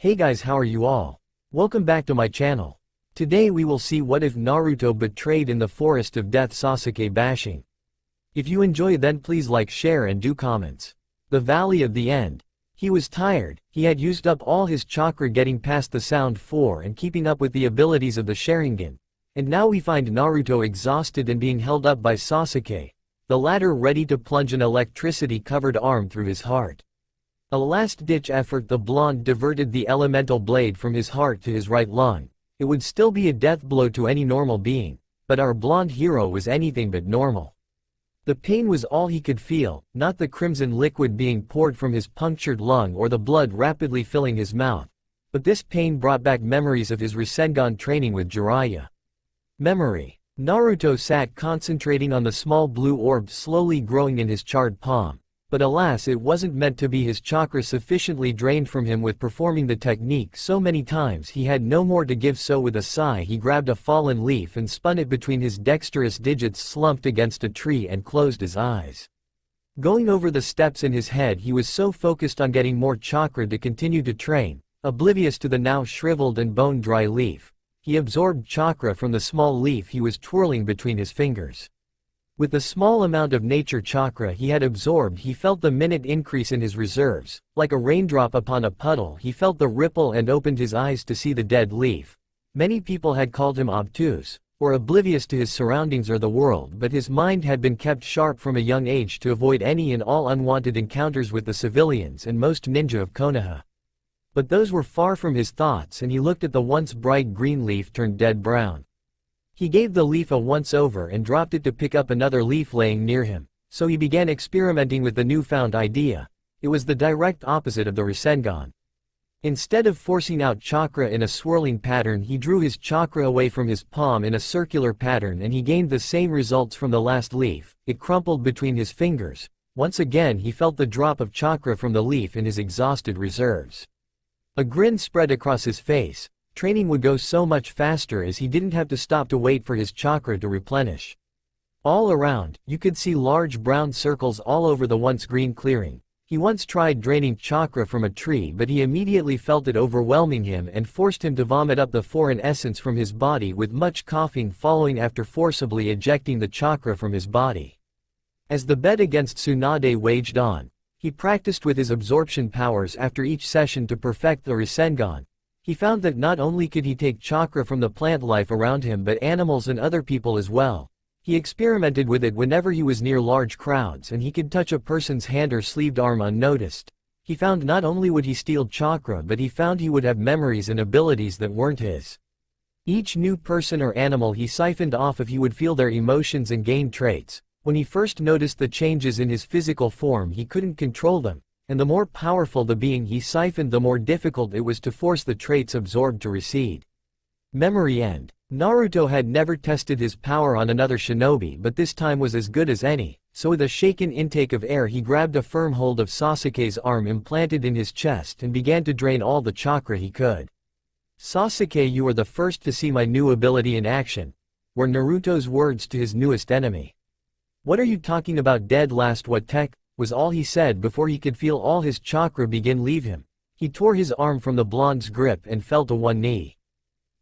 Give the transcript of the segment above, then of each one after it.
Hey guys, how are you all? Welcome back to my channel. Today we will see what if Naruto betrayed in the forest of death Sasuke bashing. If you enjoy then please like, share and do comments. The Valley of the End. He was tired, he had used up all his chakra getting past the Sound 4 and keeping up with the abilities of the Sharingan. And now we find Naruto exhausted and being held up by Sasuke, the latter ready to plunge an electricity-covered arm through his heart. A last-ditch effort, the blonde diverted the elemental blade from his heart to his right lung. It would still be a death blow to any normal being, but our blonde hero was anything but normal. The pain was all he could feel, not the crimson liquid being poured from his punctured lung or the blood rapidly filling his mouth. But this pain brought back memories of his Rasengan training with Jiraiya. Memory. Naruto sat concentrating on the small blue orb slowly growing in his charred palm. But alas, it wasn't meant to be. His chakra sufficiently drained from him with performing the technique so many times he had no more to give, so with a sigh he grabbed a fallen leaf and spun it between his dexterous digits, slumped against a tree and closed his eyes. Going over the steps in his head, he was so focused on getting more chakra to continue to train, oblivious to the now shriveled and bone-dry leaf. He absorbed chakra from the small leaf he was twirling between his fingers. With the small amount of nature chakra he had absorbed, he felt the minute increase in his reserves. Like a raindrop upon a puddle, he felt the ripple and opened his eyes to see the dead leaf. Many people had called him obtuse, or oblivious to his surroundings or the world, but his mind had been kept sharp from a young age to avoid any and all unwanted encounters with the civilians and most ninja of Konoha. But those were far from his thoughts, and he looked at the once bright green leaf turned dead brown. He gave the leaf a once-over and dropped it to pick up another leaf laying near him, so he began experimenting with the newfound idea. It was the direct opposite of the Rasengan. Instead of forcing out chakra in a swirling pattern, he drew his chakra away from his palm in a circular pattern, and he gained the same results from the last leaf. It crumpled between his fingers. Once again he felt the drop of chakra from the leaf in his exhausted reserves. A grin spread across his face. Training would go so much faster as he didn't have to stop to wait for his chakra to replenish. All around, you could see large brown circles all over the once green clearing. He once tried draining chakra from a tree, but he immediately felt it overwhelming him and forced him to vomit up the foreign essence from his body, with much coughing following after forcibly ejecting the chakra from his body. As the bet against Tsunade waged on, he practiced with his absorption powers after each session to perfect the Rasengan. He found that not only could he take chakra from the plant life around him but animals and other people as well. He experimented with it whenever he was near large crowds, and he could touch a person's hand or sleeved arm unnoticed. He found not only would he steal chakra, but he found he would have memories and abilities that weren't his. Each new person or animal he siphoned off if he would feel their emotions and gain traits. When he first noticed the changes in his physical form, he couldn't control them. And the more powerful the being he siphoned, the more difficult it was to force the traits absorbed to recede. Memory End. Naruto had never tested his power on another shinobi, but this time was as good as any, so with a shaken intake of air he grabbed a firm hold of Sasuke's arm implanted in his chest and began to drain all the chakra he could. "Sasuke, you are the first to see my new ability in action," were Naruto's words to his newest enemy. "What are you talking about, dead last? What tech?" was all he said before he could feel all his chakra begin leave him. He tore his arm from the blonde's grip and fell to one knee.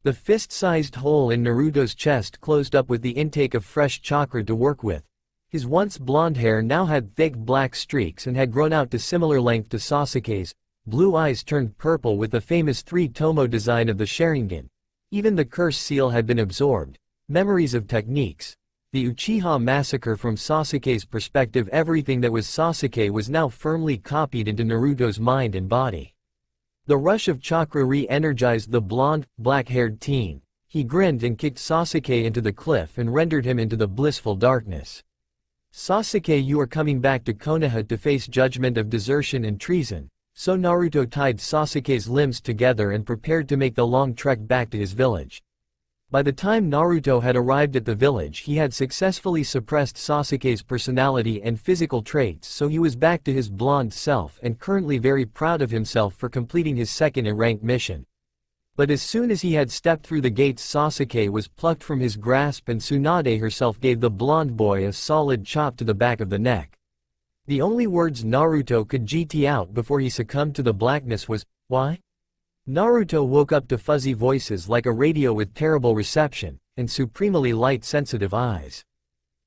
The fist-sized hole in Naruto's chest closed up with the intake of fresh chakra to work with. His once blonde hair now had thick black streaks and had grown out to similar length to Sasuke's. Blue eyes turned purple with the famous three-tomo design of the Sharingan. Even the curse seal had been absorbed. Memories of techniques. The Uchiha massacre. From Sasuke's perspective, everything that was Sasuke was now firmly copied into Naruto's mind and body. The rush of chakra re-energized the blonde, black-haired teen. He grinned and kicked Sasuke into the cliff and rendered him into the blissful darkness. "Sasuke, you are coming back to Konoha to face judgment of desertion and treason." So Naruto tied Sasuke's limbs together and prepared to make the long trek back to his village. By the time Naruto had arrived at the village, he had successfully suppressed Sasuke's personality and physical traits, so he was back to his blonde self and currently very proud of himself for completing his second rank mission. But as soon as he had stepped through the gates, Sasuke was plucked from his grasp and Tsunade herself gave the blonde boy a solid chop to the back of the neck. The only words Naruto could gt out before he succumbed to the blackness was, "Why?" Naruto woke up to fuzzy voices like a radio with terrible reception, and supremely light-sensitive eyes.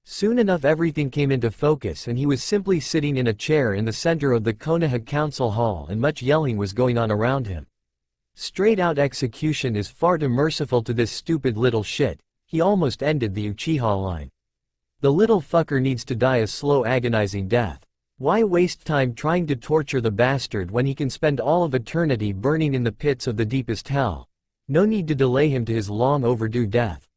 Soon enough everything came into focus and he was simply sitting in a chair in the center of the Konoha Council Hall and much yelling was going on around him. Straight-out execution is far too merciful to this stupid little shit, he almost ended the Uchiha line. The little fucker needs to die a slow agonizing death. Why waste time trying to torture the bastard when he can spend all of eternity burning in the pits of the deepest hell? No need to delay him to his long overdue death.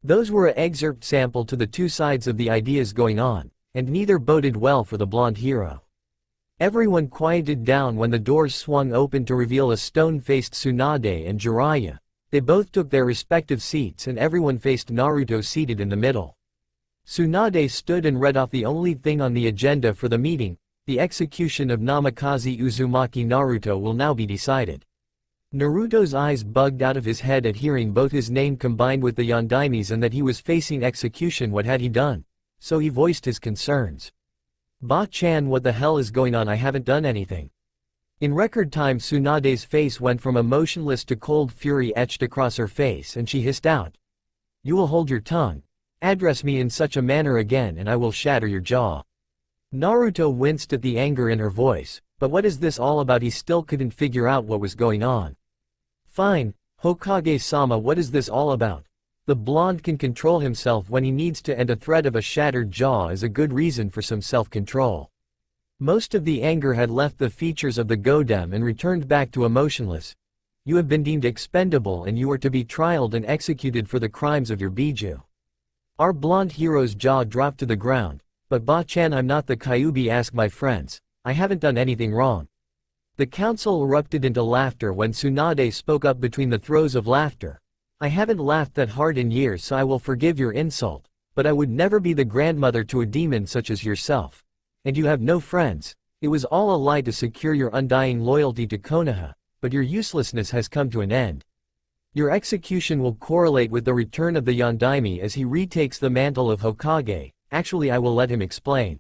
Those were an excerpt sample to the two sides of the ideas going on, and neither boded well for the blonde hero. Everyone quieted down when the doors swung open to reveal a stone-faced Tsunade and Jiraiya. They both took their respective seats and everyone faced Naruto seated in the middle. Tsunade stood and read off the only thing on the agenda for the meeting: the execution of Namikaze Uzumaki Naruto will now be decided. Naruto's eyes bugged out of his head at hearing both his name combined with the Yondaime's and that he was facing execution. What had he done? So he voiced his concerns. "Ba-chan, what the hell is going on? I haven't done anything." In record time Tsunade's face went from emotionless to cold fury etched across her face and she hissed out, "You will hold your tongue. Address me in such a manner again and I will shatter your jaw." Naruto winced at the anger in her voice, but what is this all about? He still couldn't figure out what was going on. "Fine, Hokage-sama, what is this all about?" The blonde can control himself when he needs to, and a threat of a shattered jaw is a good reason for some self-control. Most of the anger had left the features of the Godem and returned back to emotionless. "You have been deemed expendable and you are to be trialed and executed for the crimes of your Biju." Our blonde hero's jaw dropped to the ground. "But Ba-chan, I'm not the Kyuubi, ask my friends. I haven't done anything wrong." The council erupted into laughter when Tsunade spoke up between the throes of laughter. "I haven't laughed that hard in years, so I will forgive your insult, but I would never be the grandmother to a demon such as yourself. And you have no friends. It was all a lie to secure your undying loyalty to Konoha, but your uselessness has come to an end. Your execution will correlate with the return of the Yondaime as he retakes the mantle of Hokage. Actually, I will let him explain."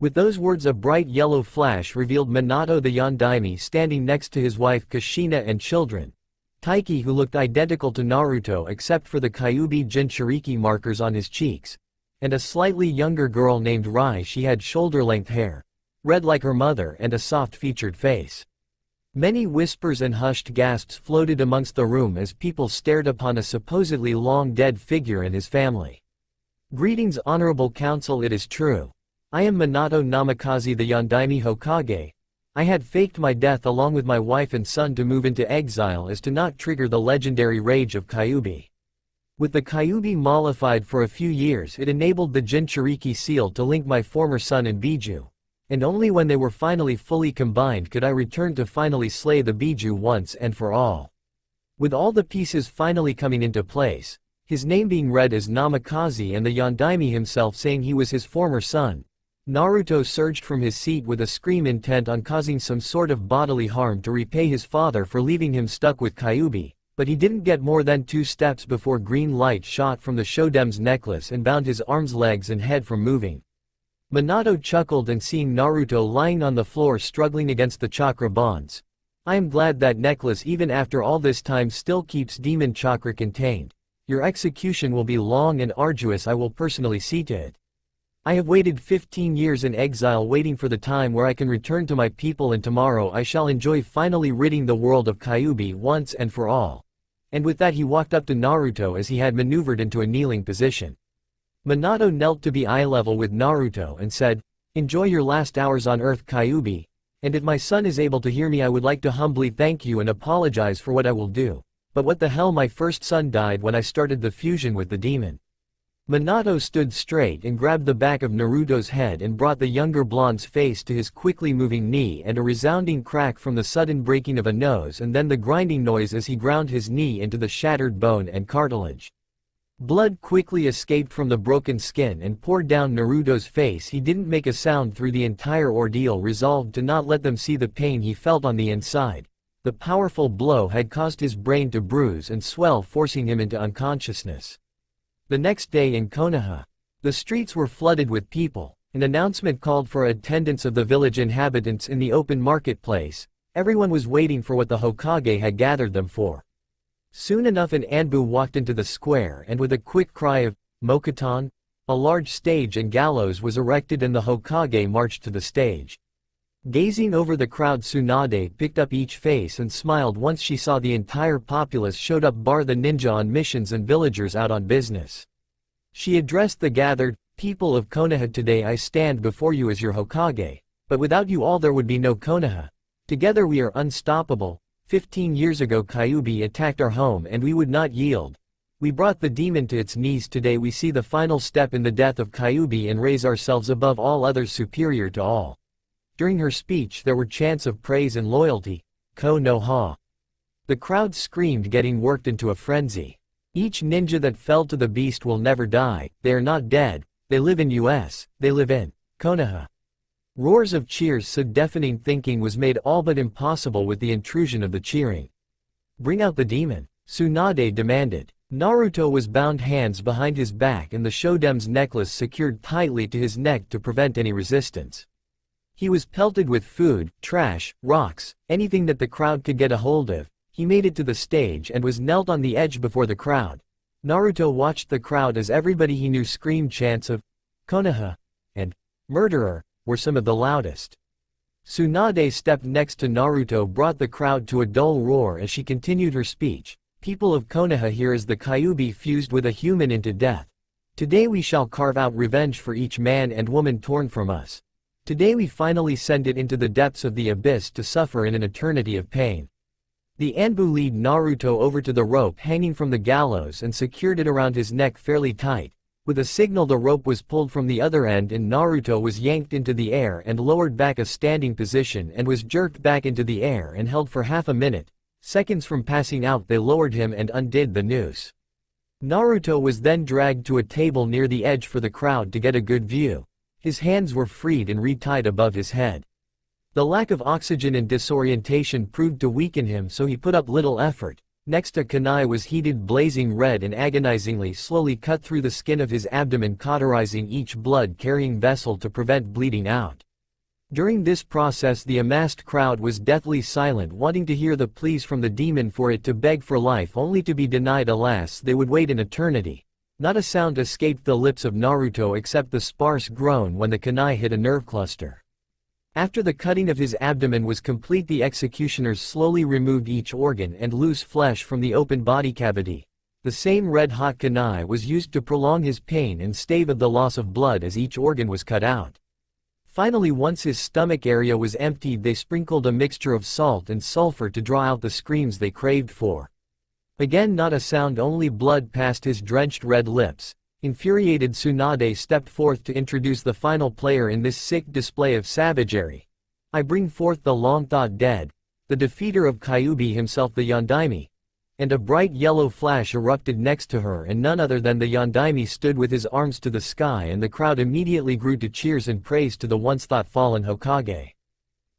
With those words a bright yellow flash revealed Minato the Yondaime standing next to his wife Kushina and children. Taiki, who looked identical to Naruto except for the Kyuubi Jinchuriki markers on his cheeks. And a slightly younger girl named Rai. She had shoulder-length hair, red like her mother, and a soft-featured face. Many whispers and hushed gasps floated amongst the room as people stared upon a supposedly long-dead figure and his family. "Greetings, honorable council, it is true. I am Minato Namikaze the Yondaime Hokage. I had faked my death along with my wife and son to move into exile as to not trigger the legendary rage of Kyuubi. With the Kyuubi mollified for a few years, it enabled the Jinchuriki seal to link my former son and Biju. And only when they were finally fully combined could I return to finally slay the Biju once and for all. With all the pieces finally coming into place, his name being read as Namikaze and the Yondaime himself saying he was his former son, Naruto surged from his seat with a scream intent on causing some sort of bodily harm to repay his father for leaving him stuck with Kyuubi, but he didn't get more than 2 steps before green light shot from the Shodem's necklace and bound his arms, legs and head from moving. Minato chuckled and seeing Naruto lying on the floor struggling against the chakra bonds. "I am glad that necklace even after all this time still keeps demon chakra contained. Your execution will be long and arduous, I will personally see to it. I have waited 15 years in exile waiting for the time where I can return to my people, and tomorrow I shall enjoy finally ridding the world of Kyuubi once and for all." And with that he walked up to Naruto as he had maneuvered into a kneeling position. Minato knelt to be eye level with Naruto and said, "Enjoy your last hours on Earth, Kyuubi, and if my son is able to hear me, I would like to humbly thank you and apologize for what I will do. But what the hell, my first son died when I started the fusion with the demon." Minato stood straight and grabbed the back of Naruto's head and brought the younger blonde's face to his quickly moving knee, and a resounding crack from the sudden breaking of a nose and then the grinding noise as he ground his knee into the shattered bone and cartilage. Blood quickly escaped from the broken skin and poured down Naruto's face. He didn't make a sound through the entire ordeal, resolved to not let them see the pain he felt on the inside. The powerful blow had caused his brain to bruise and swell, forcing him into unconsciousness. The next day in Konoha, the streets were flooded with people. An announcement called for attendance of the village inhabitants in the open marketplace, Everyone was waiting for what the Hokage had gathered them for. Soon enough an Anbu walked into the square and with a quick cry of, "Mokuton!" a large stage and gallows was erected and the Hokage marched to the stage. Gazing over the crowd, Tsunade picked up each face and smiled once she saw the entire populace showed up bar the ninja on missions and villagers out on business. She addressed the gathered people of Konoha. "Today I stand before you as your Hokage, but without you all there would be no Konoha. Together we are unstoppable. 15 years ago Kyuubi attacked our home and we would not yield. We brought the demon to its knees. Today we see the final step in the death of Kyuubi and raise ourselves above all others, superior to all." During her speech there were chants of praise and loyalty. Ko no ha. The crowd screamed, getting worked into a frenzy. "Each ninja that fell to the beast will never die. They are not dead. They live in US. They live in Konoha." Roars of cheers, so deafening thinking was made all but impossible with the intrusion of the cheering. "Bring out the demon," Tsunade demanded. Naruto was bound, hands behind his back and the Shodem's necklace secured tightly to his neck to prevent any resistance. He was pelted with food, trash, rocks, anything that the crowd could get a hold of. He made it to the stage and was knelt on the edge before the crowd. Naruto watched the crowd as everybody he knew screamed chants of Konoha and murderer were some of the loudest. Tsunade stepped next to Naruto, brought the crowd to a dull roar as she continued her speech. "People of Konoha, here is the Kyuubi fused with a human into death. Today we shall carve out revenge for each man and woman torn from us. Today we finally send it into the depths of the abyss to suffer in an eternity of pain." The Anbu lead Naruto over to the rope hanging from the gallows and secured it around his neck fairly tight. With a signal the rope was pulled from the other end and Naruto was yanked into the air and lowered back a standing position and was jerked back into the air and held for half a minute. Seconds from passing out they lowered him and undid the noose. Naruto was then dragged to a table near the edge for the crowd to get a good view. His hands were freed and retied above his head. The lack of oxygen and disorientation proved to weaken him, so he put up little effort. Next a kunai was heated blazing red and agonizingly slowly cut through the skin of his abdomen, cauterizing each blood-carrying vessel to prevent bleeding out. During this process the amassed crowd was deathly silent, wanting to hear the pleas from the demon for it to beg for life, only to be denied. Alas, they would wait an eternity. Not a sound escaped the lips of Naruto except the sparse groan when the kunai hit a nerve cluster. After the cutting of his abdomen was complete, the executioners slowly removed each organ and loose flesh from the open body cavity. The same red-hot kunai was used to prolong his pain and stave of the loss of blood as each organ was cut out. Finally, once his stomach area was emptied, they sprinkled a mixture of salt and sulfur to draw out the screams they craved for. Again not a sound, only blood past his drenched red lips. Infuriated, Tsunade stepped forth to introduce the final player in this sick display of savagery. "I bring forth the long-thought dead, the defeater of Kyuubi himself, the Yondaime." And a bright yellow flash erupted next to her, and none other than the Yondaime stood with his arms to the sky, and the crowd immediately grew to cheers and praise to the once thought fallen Hokage.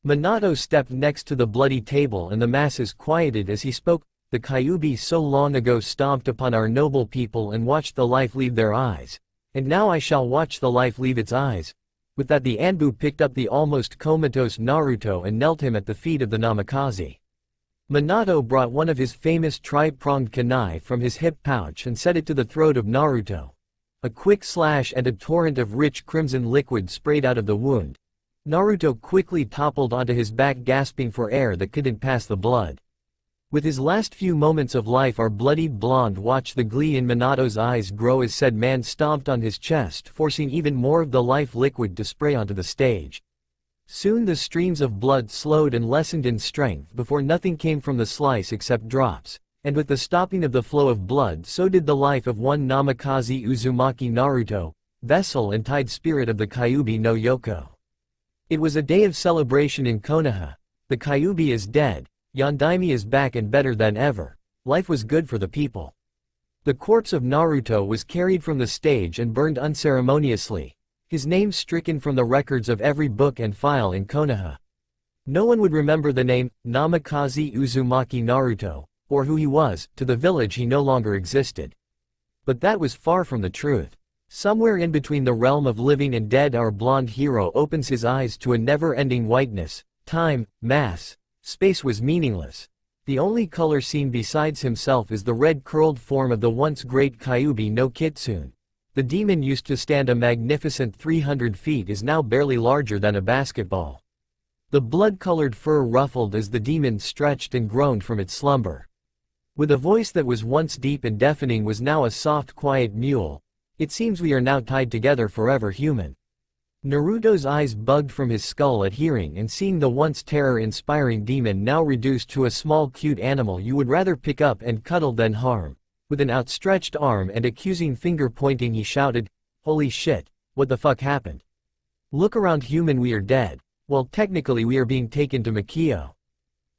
Minato stepped next to the bloody table and the masses quieted as he spoke. "The Kyuubi so long ago stomped upon our noble people and watched the life leave their eyes. And now I shall watch the life leave its eyes." With that the Anbu picked up the almost comatose Naruto and knelt him at the feet of the Namikaze. Minato brought one of his famous tri-pronged kunai from his hip pouch and set it to the throat of Naruto. A quick slash and a torrent of rich crimson liquid sprayed out of the wound. Naruto quickly toppled onto his back, gasping for air that couldn't pass the blood. With his last few moments of life, our bloodied blonde watched the glee in Minato's eyes grow as said man stomped on his chest, forcing even more of the life liquid to spray onto the stage. Soon the streams of blood slowed and lessened in strength before nothing came from the slice except drops, and with the stopping of the flow of blood so did the life of one Namikaze Uzumaki Naruto, vessel and tide spirit of the Kyuubi no Yoko. It was a day of celebration in Konoha. The Kyuubi is dead, Yondaime is back and better than ever. Life was good for the people. The corpse of Naruto was carried from the stage and burned unceremoniously, his name stricken from the records of every book and file in Konoha. No one would remember the name, Namikaze Uzumaki Naruto, or who he was. To the village he no longer existed. But that was far from the truth. Somewhere in between the realm of living and dead our blonde hero opens his eyes to a never-ending whiteness, time, mass, Space was meaningless. The only color seen besides himself is the red curled form of the once great Kyuubi no Kitsune. The demon used to stand a magnificent 300 feet is now barely larger than a basketball. The blood-colored fur ruffled as the demon stretched and groaned from its slumber. With a voice that was once deep and deafening was now a soft quiet mewl. It seems we are now tied together forever, human. Naruto's eyes bugged from his skull at hearing and seeing the once terror-inspiring demon now reduced to a small cute animal you would rather pick up and cuddle than harm. With an outstretched arm and accusing finger pointing he shouted, "Holy shit, what the fuck happened? Look around, human, we are dead. Well, technically we are being taken to Mikio."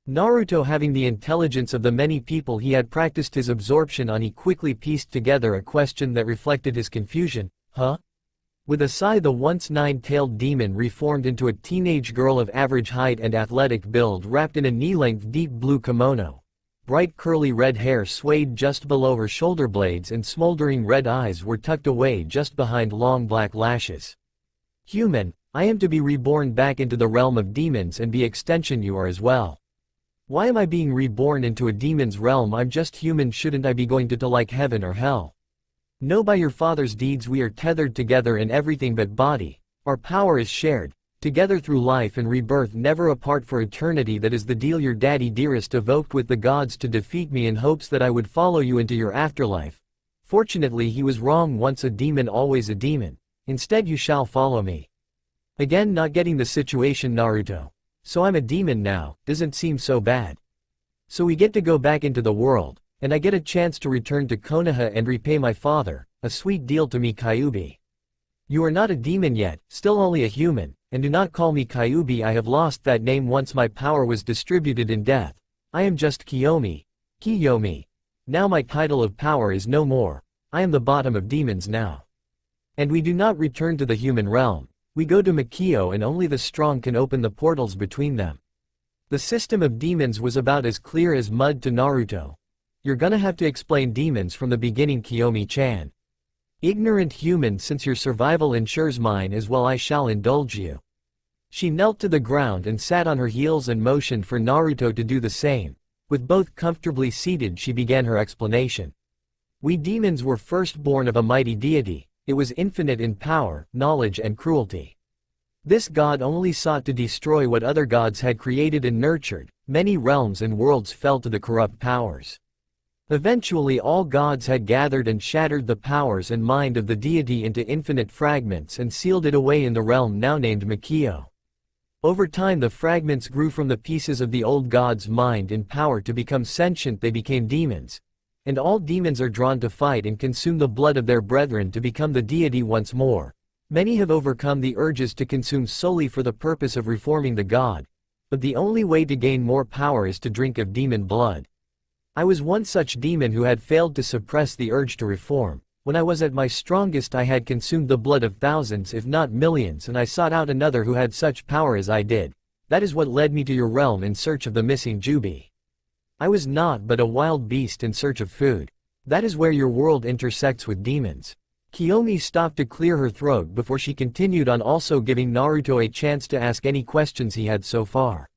Naruto, having the intelligence of the many people he had practiced his absorption on, he quickly pieced together a question that reflected his confusion. Huh? With a sigh, the once nine-tailed demon reformed into a teenage girl of average height and athletic build wrapped in a knee-length deep blue kimono. Bright curly red hair swayed just below her shoulder blades and smoldering red eyes were tucked away just behind long black lashes. "Human, I am to be reborn back into the realm of demons, and by extension you are as well. Why am I being reborn into a demon's realm? I'm just human, shouldn't I be going to like heaven or hell? No, by your father's deeds we are tethered together in everything but body. Our power is shared, together through life and rebirth, never apart for eternity. That is the deal your daddy dearest evoked with the gods to defeat me in hopes that I would follow you into your afterlife. Fortunately he was wrong. Once a demon, always a demon. Instead you shall follow me." Again not getting the situation, Naruto. "So I'm a demon now, doesn't seem so bad. So we get to go back into the world, and I get a chance to return to Konoha and repay my father, a sweet deal to me, Kyuubi. You are not a demon yet, still only a human, and do not call me Kyuubi. I have lost that name once my power was distributed in death. I am just Kiyomi. Now my title of power is no more. I am the bottom of demons now. And we do not return to the human realm. We go to Mikio, and only the strong can open the portals between them." The system of demons was about as clear as mud to Naruto. "You're gonna have to explain demons from the beginning, Kiyomi-chan. Ignorant human, since your survival ensures mine as well, I shall indulge you." She knelt to the ground and sat on her heels and motioned for Naruto to do the same. With both comfortably seated she began her explanation. "We demons were first born of a mighty deity. It was infinite in power, knowledge and cruelty. This god only sought to destroy what other gods had created and nurtured. Many realms and worlds fell to the corrupt powers. Eventually all gods had gathered and shattered the powers and mind of the deity into infinite fragments and sealed it away in the realm now named Mikio. Over time the fragments grew from the pieces of the old god's mind and power to become sentient. They became demons. And all demons are drawn to fight and consume the blood of their brethren to become the deity once more. Many have overcome the urges to consume solely for the purpose of reforming the god. But the only way to gain more power is to drink of demon blood. I was one such demon who had failed to suppress the urge to reform. When I was at my strongest I had consumed the blood of thousands if not millions, and I sought out another who had such power as I did. That is what led me to your realm in search of the missing Jubi. I was not but a wild beast in search of food. That is where your world intersects with demons." Kiyomi stopped to clear her throat before she continued on, also giving Naruto a chance to ask any questions he had so far.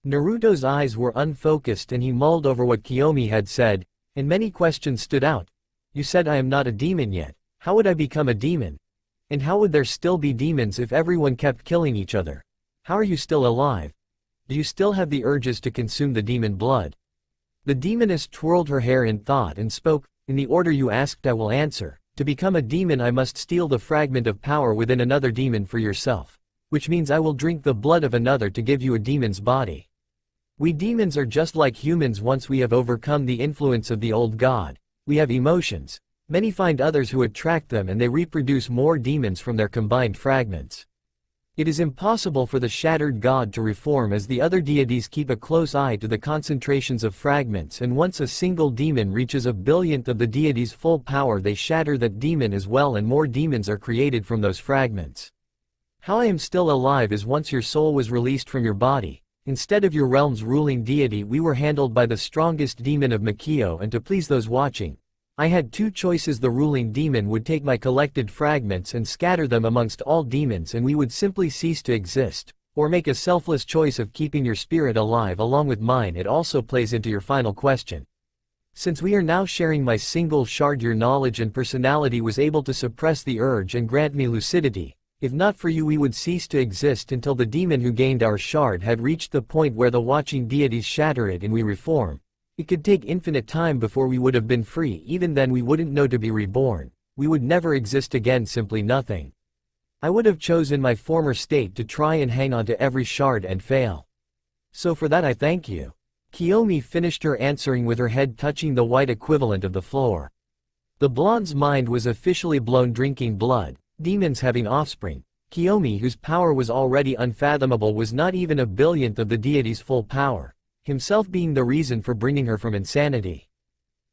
Naruto's eyes were unfocused and he mulled over what Kiyomi had said, and many questions stood out. "You said I am not a demon yet. How would I become a demon? And how would there still be demons if everyone kept killing each other? How are you still alive? Do you still have the urges to consume the demon blood?" The demoness twirled her hair in thought and spoke, "In the order you asked I will answer. To become a demon I must steal the fragment of power within another demon for yourself. Which means I will drink the blood of another to give you a demon's body. We demons are just like humans. Once we have overcome the influence of the old god, we have emotions. Many find others who attract them and they reproduce more demons from their combined fragments. It is impossible for the shattered god to reform, as the other deities keep a close eye to the concentrations of fragments, and once a single demon reaches a billionth of the deity's full power they shatter that demon as well, and more demons are created from those fragments. How I am still alive is once your soul was released from your body. Instead of your realm's ruling deity we were handled by the strongest demon of Mikio, and to please those watching, I had two choices. The ruling demon would take my collected fragments and scatter them amongst all demons and we would simply cease to exist, or make a selfless choice of keeping your spirit alive along with mine. It also plays into your final question. Since we are now sharing my single shard, your knowledge and personality was able to suppress the urge and grant me lucidity. If not for you, we would cease to exist until the demon who gained our shard had reached the point where the watching deities shatter it and we reform. It could take infinite time before we would have been free. Even then we wouldn't know to be reborn. We would never exist again, simply nothing. I would have chosen my former state to try and hang on to every shard and fail. So for that I thank you. Kiyomi finished her answering with her head touching the white equivalent of the floor. The blonde's mind was officially blown, drinking blood. Demons having offspring. Kiyomi, whose power was already unfathomable, was not even a billionth of the deity's full power, himself being the reason for bringing her from insanity.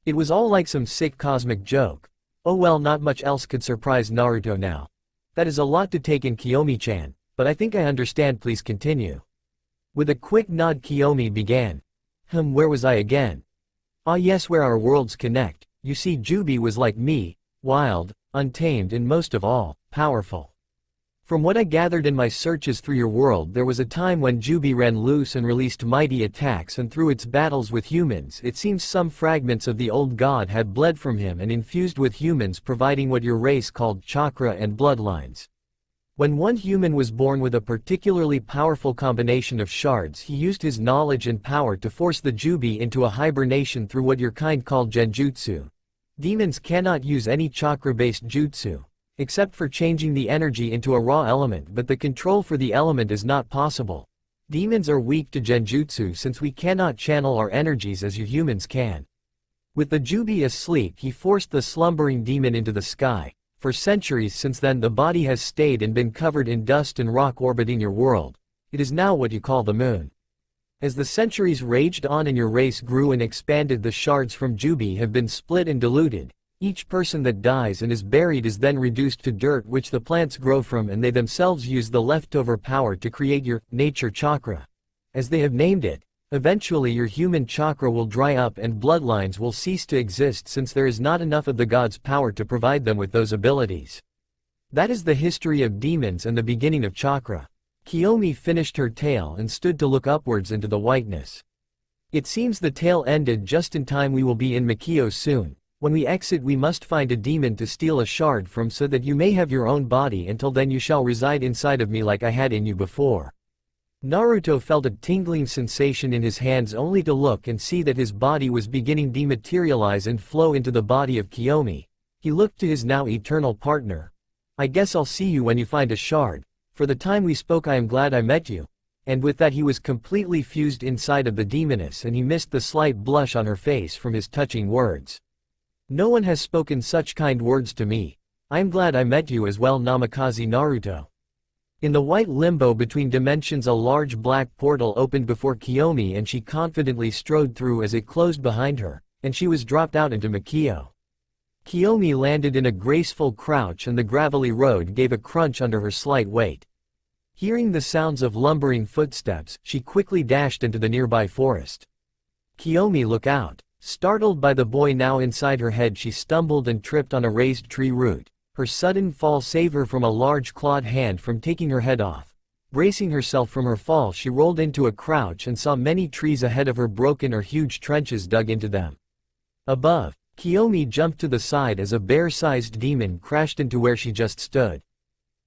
It was all like some sick cosmic joke. Oh well, not much else could surprise Naruto now. That is a lot to take in, Kiyomi-chan, but I think I understand, please continue. With a quick nod, Kiyomi began. Where was I again? Ah yes, where our worlds connect. You see, Jubi was like me, wild, untamed, and most of all, powerful. From what I gathered in my searches through your world, there was a time when Jubi ran loose and released mighty attacks, and through its battles with humans, it seems some fragments of the old god had bled from him and infused with humans, providing what your race called chakra and bloodlines. When one human was born with a particularly powerful combination of shards, he used his knowledge and power to force the Jubi into a hibernation through what your kind called genjutsu. Demons cannot use any chakra-based jutsu, except for changing the energy into a raw element, but the control for the element is not possible. Demons are weak to genjutsu since we cannot channel our energies as you humans can. With the Jubi asleep, he forced the slumbering demon into the sky. For centuries since then, the body has stayed and been covered in dust and rock orbiting your world. It is now what you call the moon. As the centuries raged on and your race grew and expanded, the shards from Jubi have been split and diluted. Each person that dies and is buried is then reduced to dirt, which the plants grow from, and they themselves use the leftover power to create your nature chakra, as they have named it. Eventually your human chakra will dry up and bloodlines will cease to exist, since there is not enough of the god's power to provide them with those abilities. That is the history of demons and the beginning of chakra. Kiyomi finished her tale and stood to look upwards into the whiteness. It seems the tale ended just in time. We will be in Mikio soon. When we exit, we must find a demon to steal a shard from, so that you may have your own body. Until then you shall reside inside of me like I had in you before. Naruto felt a tingling sensation in his hands, only to look and see that his body was beginning to dematerialize and flow into the body of Kiyomi. He looked to his now eternal partner. I guess I'll see you when you find a shard. For the time we spoke, I am glad I met you. And with that he was completely fused inside of the demoness, and he missed the slight blush on her face from his touching words. No one has spoken such kind words to me. I am glad I met you as well, Namikaze Naruto. In the white limbo between dimensions, a large black portal opened before Kiyomi, and she confidently strode through as it closed behind her, and she was dropped out into Mikio. Kiyomi landed in a graceful crouch, and the gravelly road gave a crunch under her slight weight. Hearing the sounds of lumbering footsteps, she quickly dashed into the nearby forest. Kiyomi, look out! Startled by the boy now inside her head, she stumbled and tripped on a raised tree root. Her sudden fall saved her from a large clawed hand from taking her head off. Bracing herself from her fall, she rolled into a crouch and saw many trees ahead of her, broken or huge trenches dug into them. Above, Kiyomi jumped to the side as a bear-sized demon crashed into where she just stood.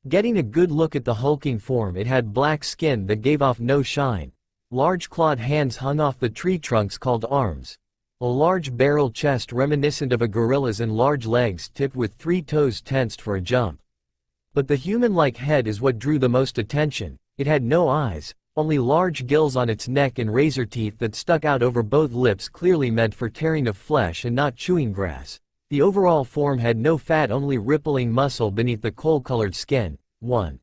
Getting a good look at the hulking form, it had black skin that gave off no shine. Large clawed hands hung off the tree trunks called arms. A large barrel chest reminiscent of a gorilla's, and large legs tipped with 3 toes tensed for a jump. But the human-like head is what drew the most attention. It had no eyes, only large gills on its neck and razor teeth that stuck out over both lips, clearly meant for tearing of flesh and not chewing grass. The overall form had no fat, only rippling muscle beneath the coal-colored skin. 1.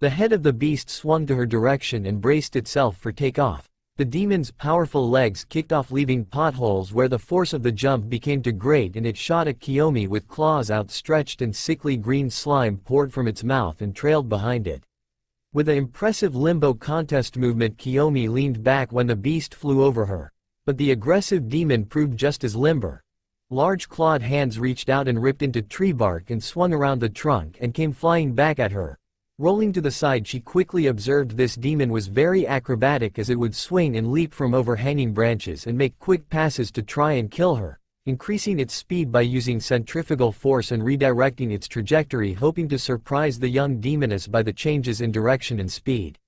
The head of the beast swung to her direction and braced itself for takeoff. The demon's powerful legs kicked off, leaving potholes where the force of the jump became too great, and it shot at Kiyomi with claws outstretched, and sickly green slime poured from its mouth and trailed behind it. With an impressive limbo contest movement, Kiyomi leaned back when the beast flew over her. But the aggressive demon proved just as limber. Large clawed hands reached out and ripped into tree bark and swung around the trunk and came flying back at her. Rolling to the side, she quickly observed this demon was very acrobatic, as it would swing and leap from overhanging branches and make quick passes to try and kill her, increasing its speed by using centrifugal force and redirecting its trajectory, hoping to surprise the young demoness by the changes in direction and speed.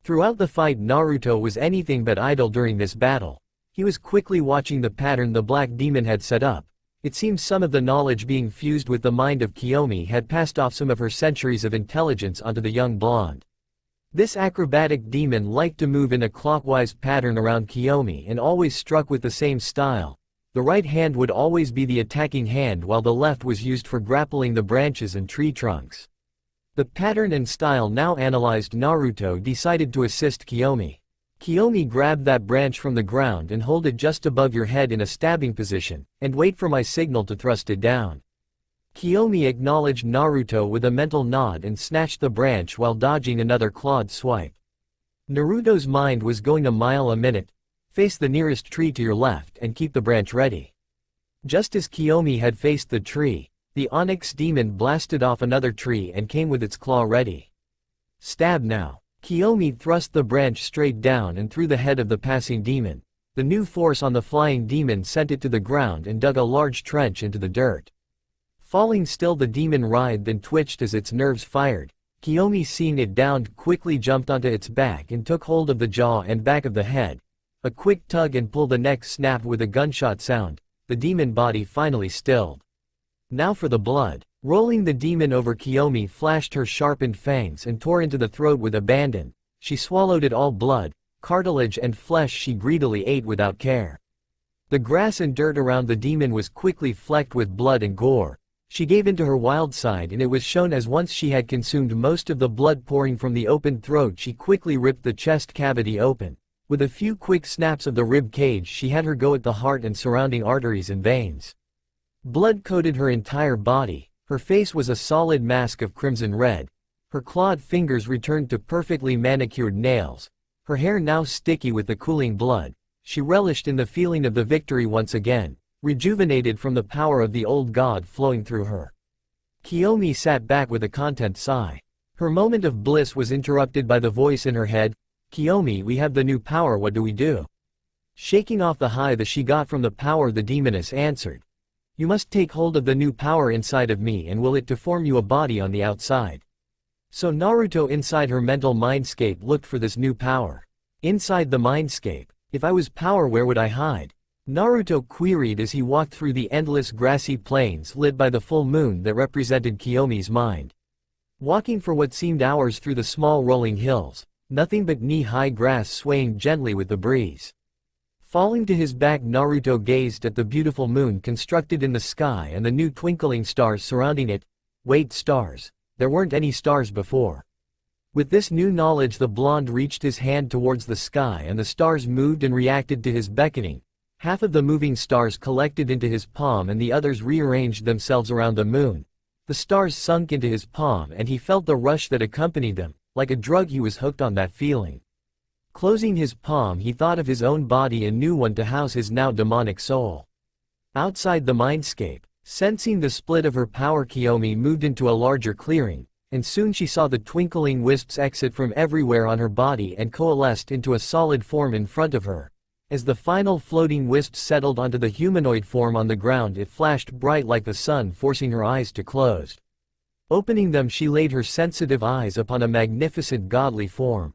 Throughout the fight, Naruto was anything but idle during this battle. He was quickly watching the pattern the black demon had set up. It seems some of the knowledge being fused with the mind of Kiyomi had passed off some of her centuries of intelligence onto the young blonde. This acrobatic demon liked to move in a clockwise pattern around Kiyomi and always struck with the same style. The right hand would always be the attacking hand, while the left was used for grappling the branches and tree trunks. The pattern and style now analyzed, Naruto decided to assist Kiyomi. Kiyomi, grab that branch from the ground and hold it just above your head in a stabbing position, and wait for my signal to thrust it down. Kiyomi acknowledged Naruto with a mental nod and snatched the branch while dodging another clawed swipe. Naruto's mind was going a mile a minute. Face the nearest tree to your left and keep the branch ready. Just as Kiyomi had faced the tree, the onyx demon blasted off another tree and came with its claw ready. Stab now. Kiyomi thrust the branch straight down and through the head of the passing demon. The new force on the flying demon sent it to the ground and dug a large trench into the dirt. Falling still, the demon writhed and twitched as its nerves fired. Kiyomi, seeing it downed, quickly jumped onto its back and took hold of the jaw and back of the head. A quick tug and pull, the neck snapped with a gunshot sound. The demon body finally stilled. Now for the blood. Rolling the demon over, Kiyomi flashed her sharpened fangs and tore into the throat with abandon. She swallowed it all, blood, cartilage and flesh she greedily ate without care. The grass and dirt around the demon was quickly flecked with blood and gore. She gave in to her wild side, and it was shown as once she had consumed most of the blood pouring from the opened throat, she quickly ripped the chest cavity open. With a few quick snaps of the rib cage, she had her go at the heart and surrounding arteries and veins. Blood coated her entire body. Her face was a solid mask of crimson red. Her clawed fingers returned to perfectly manicured nails. Her hair now sticky with the cooling blood. She relished in the feeling of the victory once again, rejuvenated from the power of the old god flowing through her. Kiyomi sat back with a content sigh. Her moment of bliss was interrupted by the voice in her head. Kiyomi, we have the new power, what do we do? Shaking off the high that she got from the power, the demoness answered. You must take hold of the new power inside of me and will it to form you a body on the outside. So Naruto, inside her mental mindscape, looked for this new power. Inside the mindscape, if I was power, where would I hide? Naruto queried as he walked through the endless grassy plains lit by the full moon that represented Kiyomi's mind. Walking for what seemed hours through the small rolling hills. Nothing but knee-high grass swaying gently with the breeze. Falling to his back, Naruto gazed at the beautiful moon constructed in the sky and the new twinkling stars surrounding it. Wait, stars? There weren't any stars before. With this new knowledge, the blonde reached his hand towards the sky and the stars moved and reacted to his beckoning. Half of the moving stars collected into his palm and the others rearranged themselves around the moon. The stars sunk into his palm and he felt the rush that accompanied them. Like a drug, he was hooked on that feeling. Closing his palm, he thought of his own body and knew one to house his now demonic soul. Outside the mindscape, sensing the split of her power, Kiyomi moved into a larger clearing, and soon she saw the twinkling wisps exit from everywhere on her body and coalesced into a solid form in front of her. As the final floating wisps settled onto the humanoid form on the ground, it flashed bright like the sun, forcing her eyes to close. Opening them, she laid her sensitive eyes upon a magnificent godly form.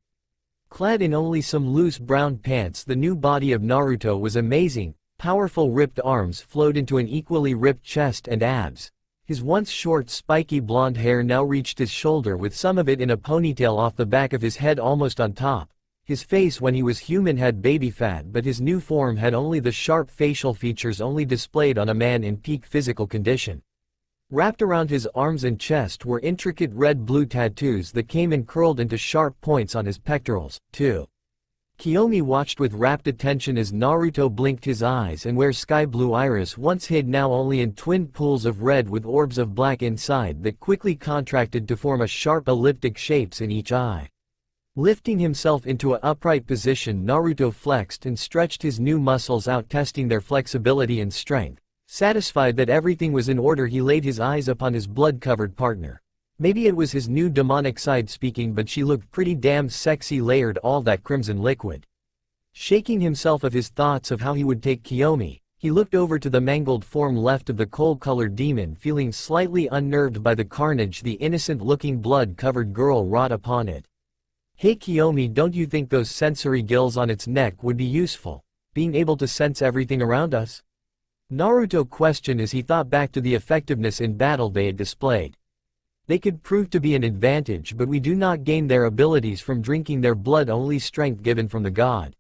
Clad in only some loose brown pants, the new body of Naruto was amazing. Powerful ripped arms flowed into an equally ripped chest and abs. His once short, spiky blonde hair now reached his shoulder, with some of it in a ponytail off the back of his head almost on top. His face when he was human had baby fat, but his new form had only the sharp facial features only displayed on a man in peak physical condition. Wrapped around his arms and chest were intricate red-blue tattoos that came and curled into sharp points on his pectorals, too. Kiyomi watched with rapt attention as Naruto blinked his eyes, and where sky-blue iris once hid now only in twin pools of red with orbs of black inside that quickly contracted to form a sharp elliptic shapes in each eye. Lifting himself into an upright position, Naruto flexed and stretched his new muscles out, testing their flexibility and strength. Satisfied that everything was in order, he laid his eyes upon his blood-covered partner. Maybe it was his new demonic side speaking, but she looked pretty damn sexy layered all that crimson liquid. Shaking himself of his thoughts of how he would take Kiyomi, he looked over to the mangled form left of the coal-colored demon, feeling slightly unnerved by the carnage the innocent-looking blood-covered girl wrought upon it. Hey Kiyomi, don't you think those sensory gills on its neck would be useful, being able to sense everything around us? Naruto questioned as he thought back to the effectiveness in battle they had displayed. They could prove to be an advantage, but we do not gain their abilities from drinking their blood, only strength given from the god.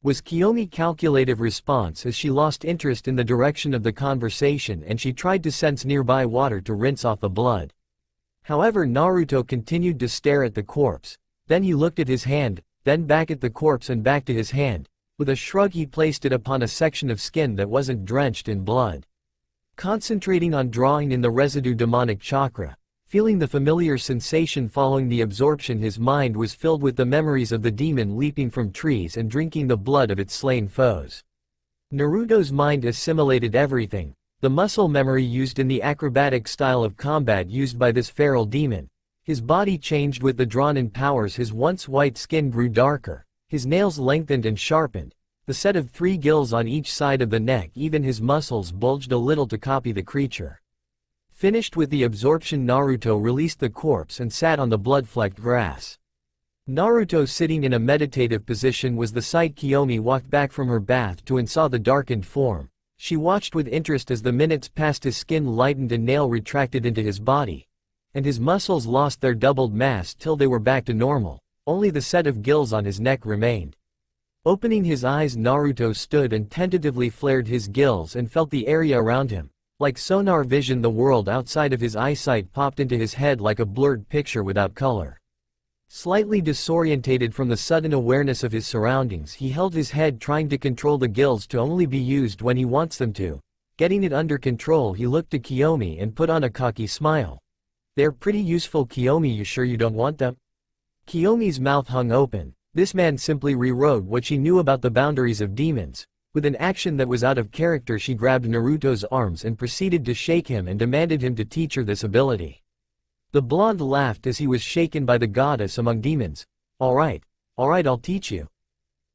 Was Kiyomi's calculative response as she lost interest in the direction of the conversation and she tried to sense nearby water to rinse off the blood. However, Naruto continued to stare at the corpse. Then he looked at his hand, then back at the corpse and back to his hand. With a shrug he placed it upon a section of skin that wasn't drenched in blood. Concentrating on drawing in the residue demonic chakra, feeling the familiar sensation following the absorption, his mind was filled with the memories of the demon leaping from trees and drinking the blood of its slain foes. Naruto's mind assimilated everything, the muscle memory used in the acrobatic style of combat used by this feral demon. His body changed with the drawn-in powers, his once white skin grew darker. His nails lengthened and sharpened. The set of 3 gills on each side of the neck, even his muscles bulged a little to copy the creature. Finished with the absorption, Naruto released the corpse and sat on the blood-flecked grass. Naruto sitting in a meditative position was the sight. Kiyomi walked back from her bath to and saw the darkened form. She watched with interest as the minutes passed. His skin lightened and nail retracted into his body. And his muscles lost their doubled mass till they were back to normal. Only the set of gills on his neck remained. Opening his eyes, Naruto stood and tentatively flared his gills and felt the area around him. Like sonar vision, the world outside of his eyesight popped into his head like a blurred picture without color. Slightly disorientated from the sudden awareness of his surroundings, he held his head, trying to control the gills to only be used when he wants them to. Getting it under control, he looked at Kiyomi and put on a cocky smile. "They're pretty useful, Kiyomi, you sure you don't want them?" Kiyomi's mouth hung open. This man simply rewrote what she knew about the boundaries of demons. With an action that was out of character, she grabbed Naruto's arms and proceeded to shake him and demanded him to teach her this ability. The blonde laughed as he was shaken by the goddess among demons. Alright, I'll teach you."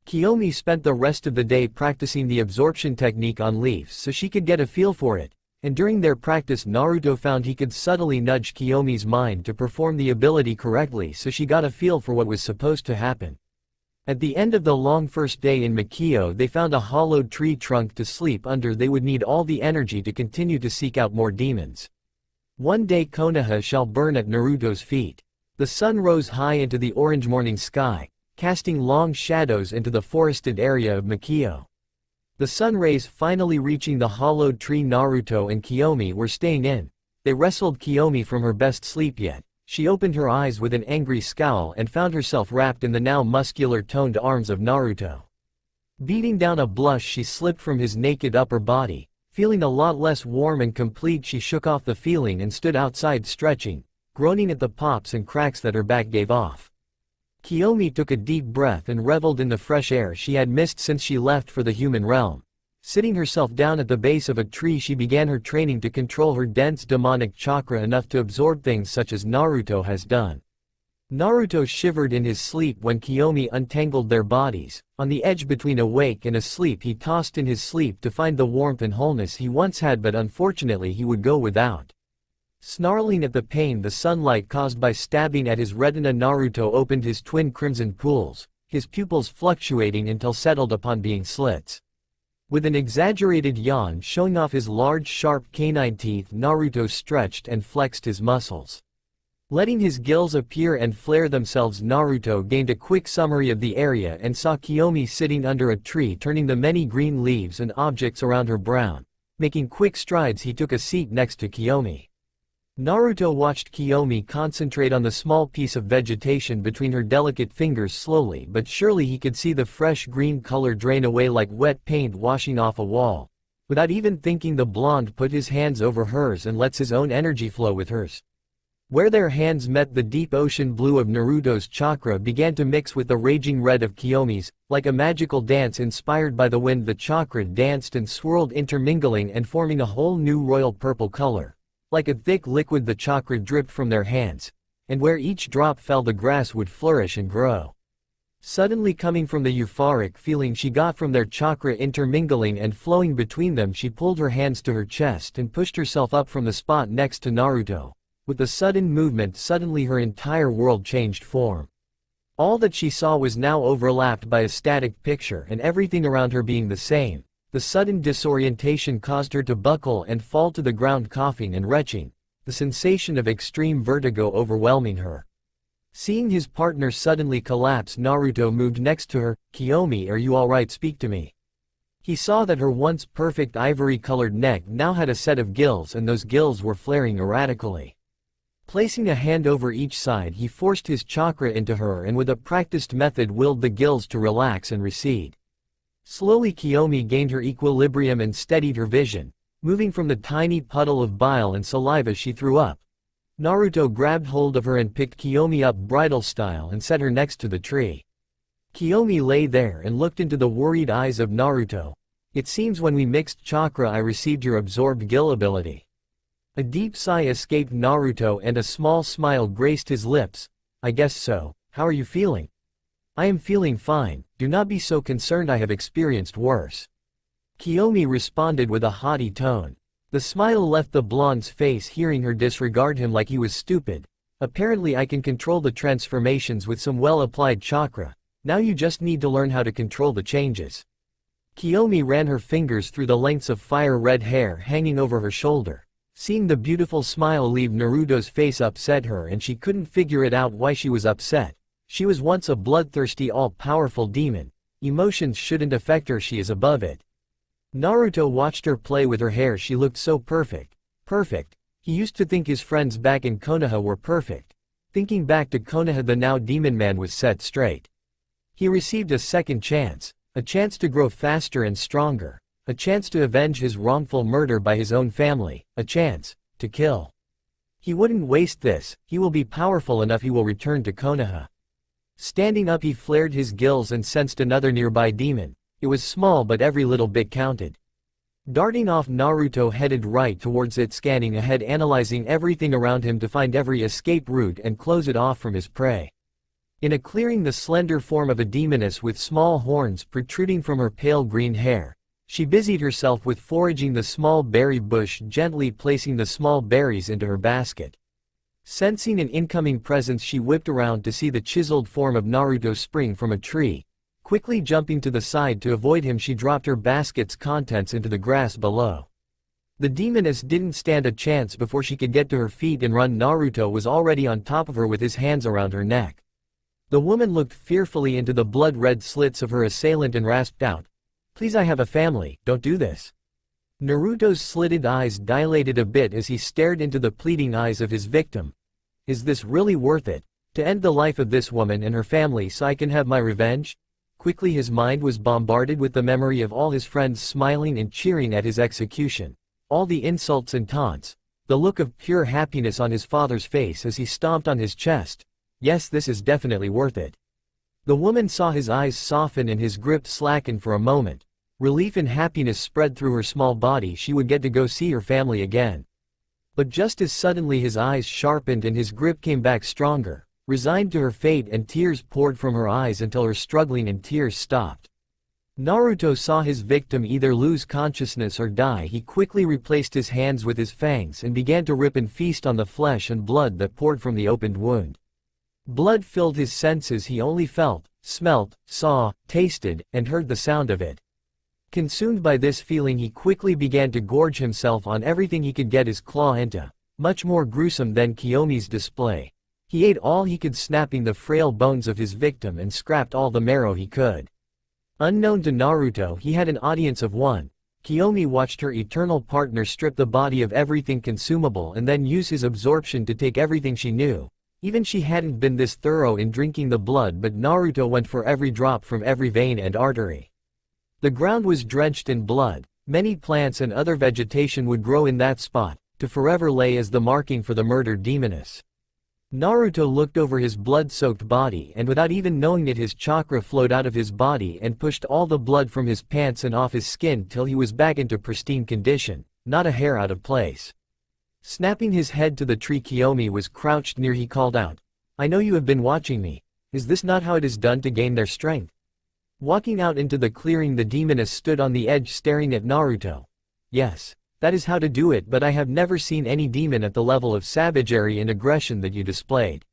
Kiyomi spent the rest of the day practicing the absorption technique on leaves so she could get a feel for it. And during their practice, Naruto found he could subtly nudge Kiyomi's mind to perform the ability correctly, so she got a feel for what was supposed to happen. At the end of the long first day in Mikio, they found a hollowed tree trunk to sleep under. They would need all the energy to continue to seek out more demons. One day Konoha shall burn at Naruto's feet. The sun rose high into the orange morning sky, casting long shadows into the forested area of Mikio. The sun rays finally reaching the hollowed tree. Naruto and Kiyomi were staying in. They wrestled Kiyomi from her best sleep yet. She opened her eyes with an angry scowl and found herself wrapped in the now muscular toned arms of Naruto. Beating down a blush, she slipped from his naked upper body. Feeling a lot less warm and complete, she shook off the feeling and stood outside stretching, groaning at the pops and cracks that her back gave off. Kiyomi took a deep breath and reveled in the fresh air she had missed since she left for the human realm. Sitting herself down at the base of a tree, she began her training to control her dense demonic chakra enough to absorb things such as Naruto has done. Naruto shivered in his sleep when Kiyomi untangled their bodies. On the edge between awake and asleep, he tossed in his sleep to find the warmth and wholeness he once had, but unfortunately he would go without. Snarling at the pain the sunlight caused by stabbing at his retina, Naruto opened his twin crimson pools, his pupils fluctuating until settled upon being slits. With an exaggerated yawn showing off his large sharp canine teeth, Naruto stretched and flexed his muscles. Letting his gills appear and flare themselves, Naruto gained a quick summary of the area and saw Kiyomi sitting under a tree, turning the many green leaves and objects around her brown. Making quick strides, he took a seat next to Kiyomi. Naruto watched Kiyomi concentrate on the small piece of vegetation between her delicate fingers. Slowly but surely he could see the fresh green color drain away like wet paint washing off a wall. Without even thinking, the blonde put his hands over hers and lets his own energy flow with hers. Where their hands met, the deep ocean blue of Naruto's chakra began to mix with the raging red of Kiyomi's. Like a magical dance inspired by the wind, the chakra danced and swirled, intermingling and forming a whole new royal purple color. Like a thick liquid the chakra dripped from their hands, and where each drop fell the grass would flourish and grow. Suddenly coming from the euphoric feeling she got from their chakra intermingling and flowing between them, she pulled her hands to her chest and pushed herself up from the spot next to Naruto. With the sudden movement, suddenly her entire world changed form. All that she saw was now overlapped by a static picture and everything around her being the same. The sudden disorientation caused her to buckle and fall to the ground coughing and retching, the sensation of extreme vertigo overwhelming her. Seeing his partner suddenly collapse, Naruto moved next to her. "Kiyomi, are you alright? Speak to me." He saw that her once perfect ivory-colored neck now had a set of gills, and those gills were flaring erratically. Placing a hand over each side, he forced his chakra into her and with a practiced method willed the gills to relax and recede. Slowly Kiyomi gained her equilibrium and steadied her vision, moving from the tiny puddle of bile and saliva she threw up. Naruto grabbed hold of her and picked Kiyomi up bridal style and set her next to the tree. Kiyomi lay there and looked into the worried eyes of Naruto. "It seems when we mixed chakra I received your absorbed gil ability." A deep sigh escaped Naruto and a small smile graced his lips. "I guess so. How are you feeling?" "I am feeling fine, do not be so concerned, I have experienced worse." Kiyomi responded with a haughty tone. The smile left the blonde's face hearing her disregard him like he was stupid. "Apparently I can control the transformations with some well-applied chakra. Now you just need to learn how to control the changes." Kiyomi ran her fingers through the lengths of fire-red hair hanging over her shoulder. Seeing the beautiful smile leave Naruto's face upset her, and she couldn't figure it out why she was upset. She was once a bloodthirsty, all-powerful demon. Emotions shouldn't affect her, she is above it. Naruto watched her play with her hair. She looked so perfect. Perfect. He used to think his friends back in Konoha were perfect. Thinking back to Konoha, the now demon man was set straight. He received a second chance. A chance to grow faster and stronger. A chance to avenge his wrongful murder by his own family. A chance to kill. He wouldn't waste this. He will be powerful enough. He will return to Konoha. Standing up, he flared his gills and sensed another nearby demon. It was small, but every little bit counted. Darting off, Naruto headed right towards it, scanning ahead, analyzing everything around him to find every escape route and close it off from his prey. In a clearing, the slender form of a demoness with small horns protruding from her pale green hair. She busied herself with foraging the small berry bush, gently placing the small berries into her basket. Sensing an incoming presence, she whipped around to see the chiseled form of Naruto spring from a tree. Quickly jumping to the side to avoid him, she dropped her basket's contents into the grass below. The demoness didn't stand a chance before she could get to her feet and run. Naruto was already on top of her with his hands around her neck. The woman looked fearfully into the blood-red slits of her assailant and rasped out, "Please, I have a family, don't do this." Naruto's slitted eyes dilated a bit as he stared into the pleading eyes of his victim. "Is this really worth it? To end the life of this woman and her family so I can have my revenge?" Quickly his mind was bombarded with the memory of all his friends smiling and cheering at his execution. All the insults and taunts. The look of pure happiness on his father's face as he stomped on his chest. Yes, this is definitely worth it. The woman saw his eyes soften and his grip slacken for a moment. Relief and happiness spread through her small body. She would get to go see her family again. But just as suddenly his eyes sharpened and his grip came back stronger. Resigned to her fate, and tears poured from her eyes until her struggling and tears stopped. Naruto saw his victim either lose consciousness or die. He quickly replaced his hands with his fangs and began to rip and feast on the flesh and blood that poured from the opened wound. Blood filled his senses. He only felt, smelt, saw, tasted, and heard the sound of it. Consumed by this feeling, he quickly began to gorge himself on everything he could get his claw into, much more gruesome than Kiyomi's display. He ate all he could, snapping the frail bones of his victim and scrapped all the marrow he could. Unknown to Naruto, he had an audience of one. Kiyomi watched her eternal partner strip the body of everything consumable and then use his absorption to take everything she knew. Even she hadn't been this thorough in drinking the blood, but Naruto went for every drop from every vein and artery. The ground was drenched in blood. Many plants and other vegetation would grow in that spot, to forever lay as the marking for the murdered demoness. Naruto looked over his blood-soaked body, and without even knowing it, his chakra flowed out of his body and pushed all the blood from his pants and off his skin till he was back into pristine condition, not a hair out of place. Snapping his head to the tree Kiyomi was crouched near, he called out, "I know you have been watching me. Is this not how it is done to gain their strength?" Walking out into the clearing, the demoness stood on the edge staring at Naruto. "Yes, that is how to do it, but I have never seen any demon at the level of savagery and aggression that you displayed."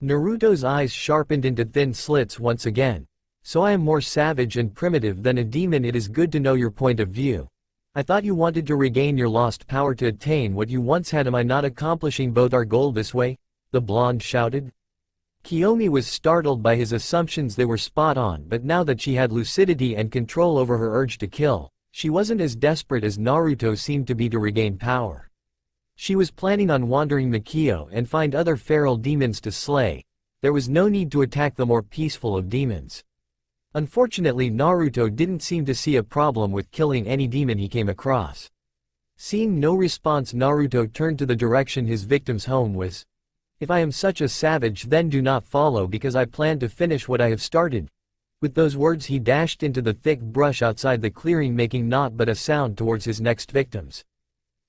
Naruto's eyes sharpened into thin slits once again. "So I am more savage and primitive than a demon. It is good to know your point of view. I thought you wanted to regain your lost power to attain what you once had. Am I not accomplishing both our goal this way?" the blonde shouted. Kiyomi was startled by his assumptions. They were spot on, but now that she had lucidity and control over her urge to kill, she wasn't as desperate as Naruto seemed to be to regain power. She was planning on wandering Makio and find other feral demons to slay. There was no need to attack the more peaceful of demons. Unfortunately, Naruto didn't seem to see a problem with killing any demon he came across. Seeing no response, Naruto turned to the direction his victim's home was. "If I am such a savage, then do not follow, because I plan to finish what I have started." With those words, he dashed into the thick brush outside the clearing, making naught but a sound towards his next victims.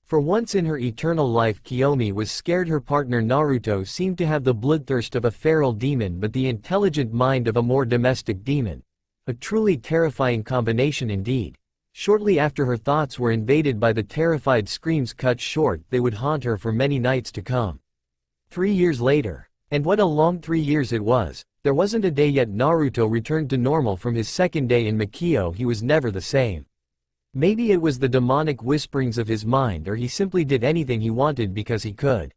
For once in her eternal life, Kiyomi was scared. Her partner Naruto seemed to have the bloodthirst of a feral demon but the intelligent mind of a more domestic demon. A truly terrifying combination indeed. Shortly after, her thoughts were invaded by the terrified screams. Cut short, they would haunt her for many nights to come. 3 years later. And what a long 3 years it was. There wasn't a day yet Naruto returned to normal from his second day in Makio. He was never the same. Maybe it was the demonic whisperings of his mind, or he simply did anything he wanted because he could.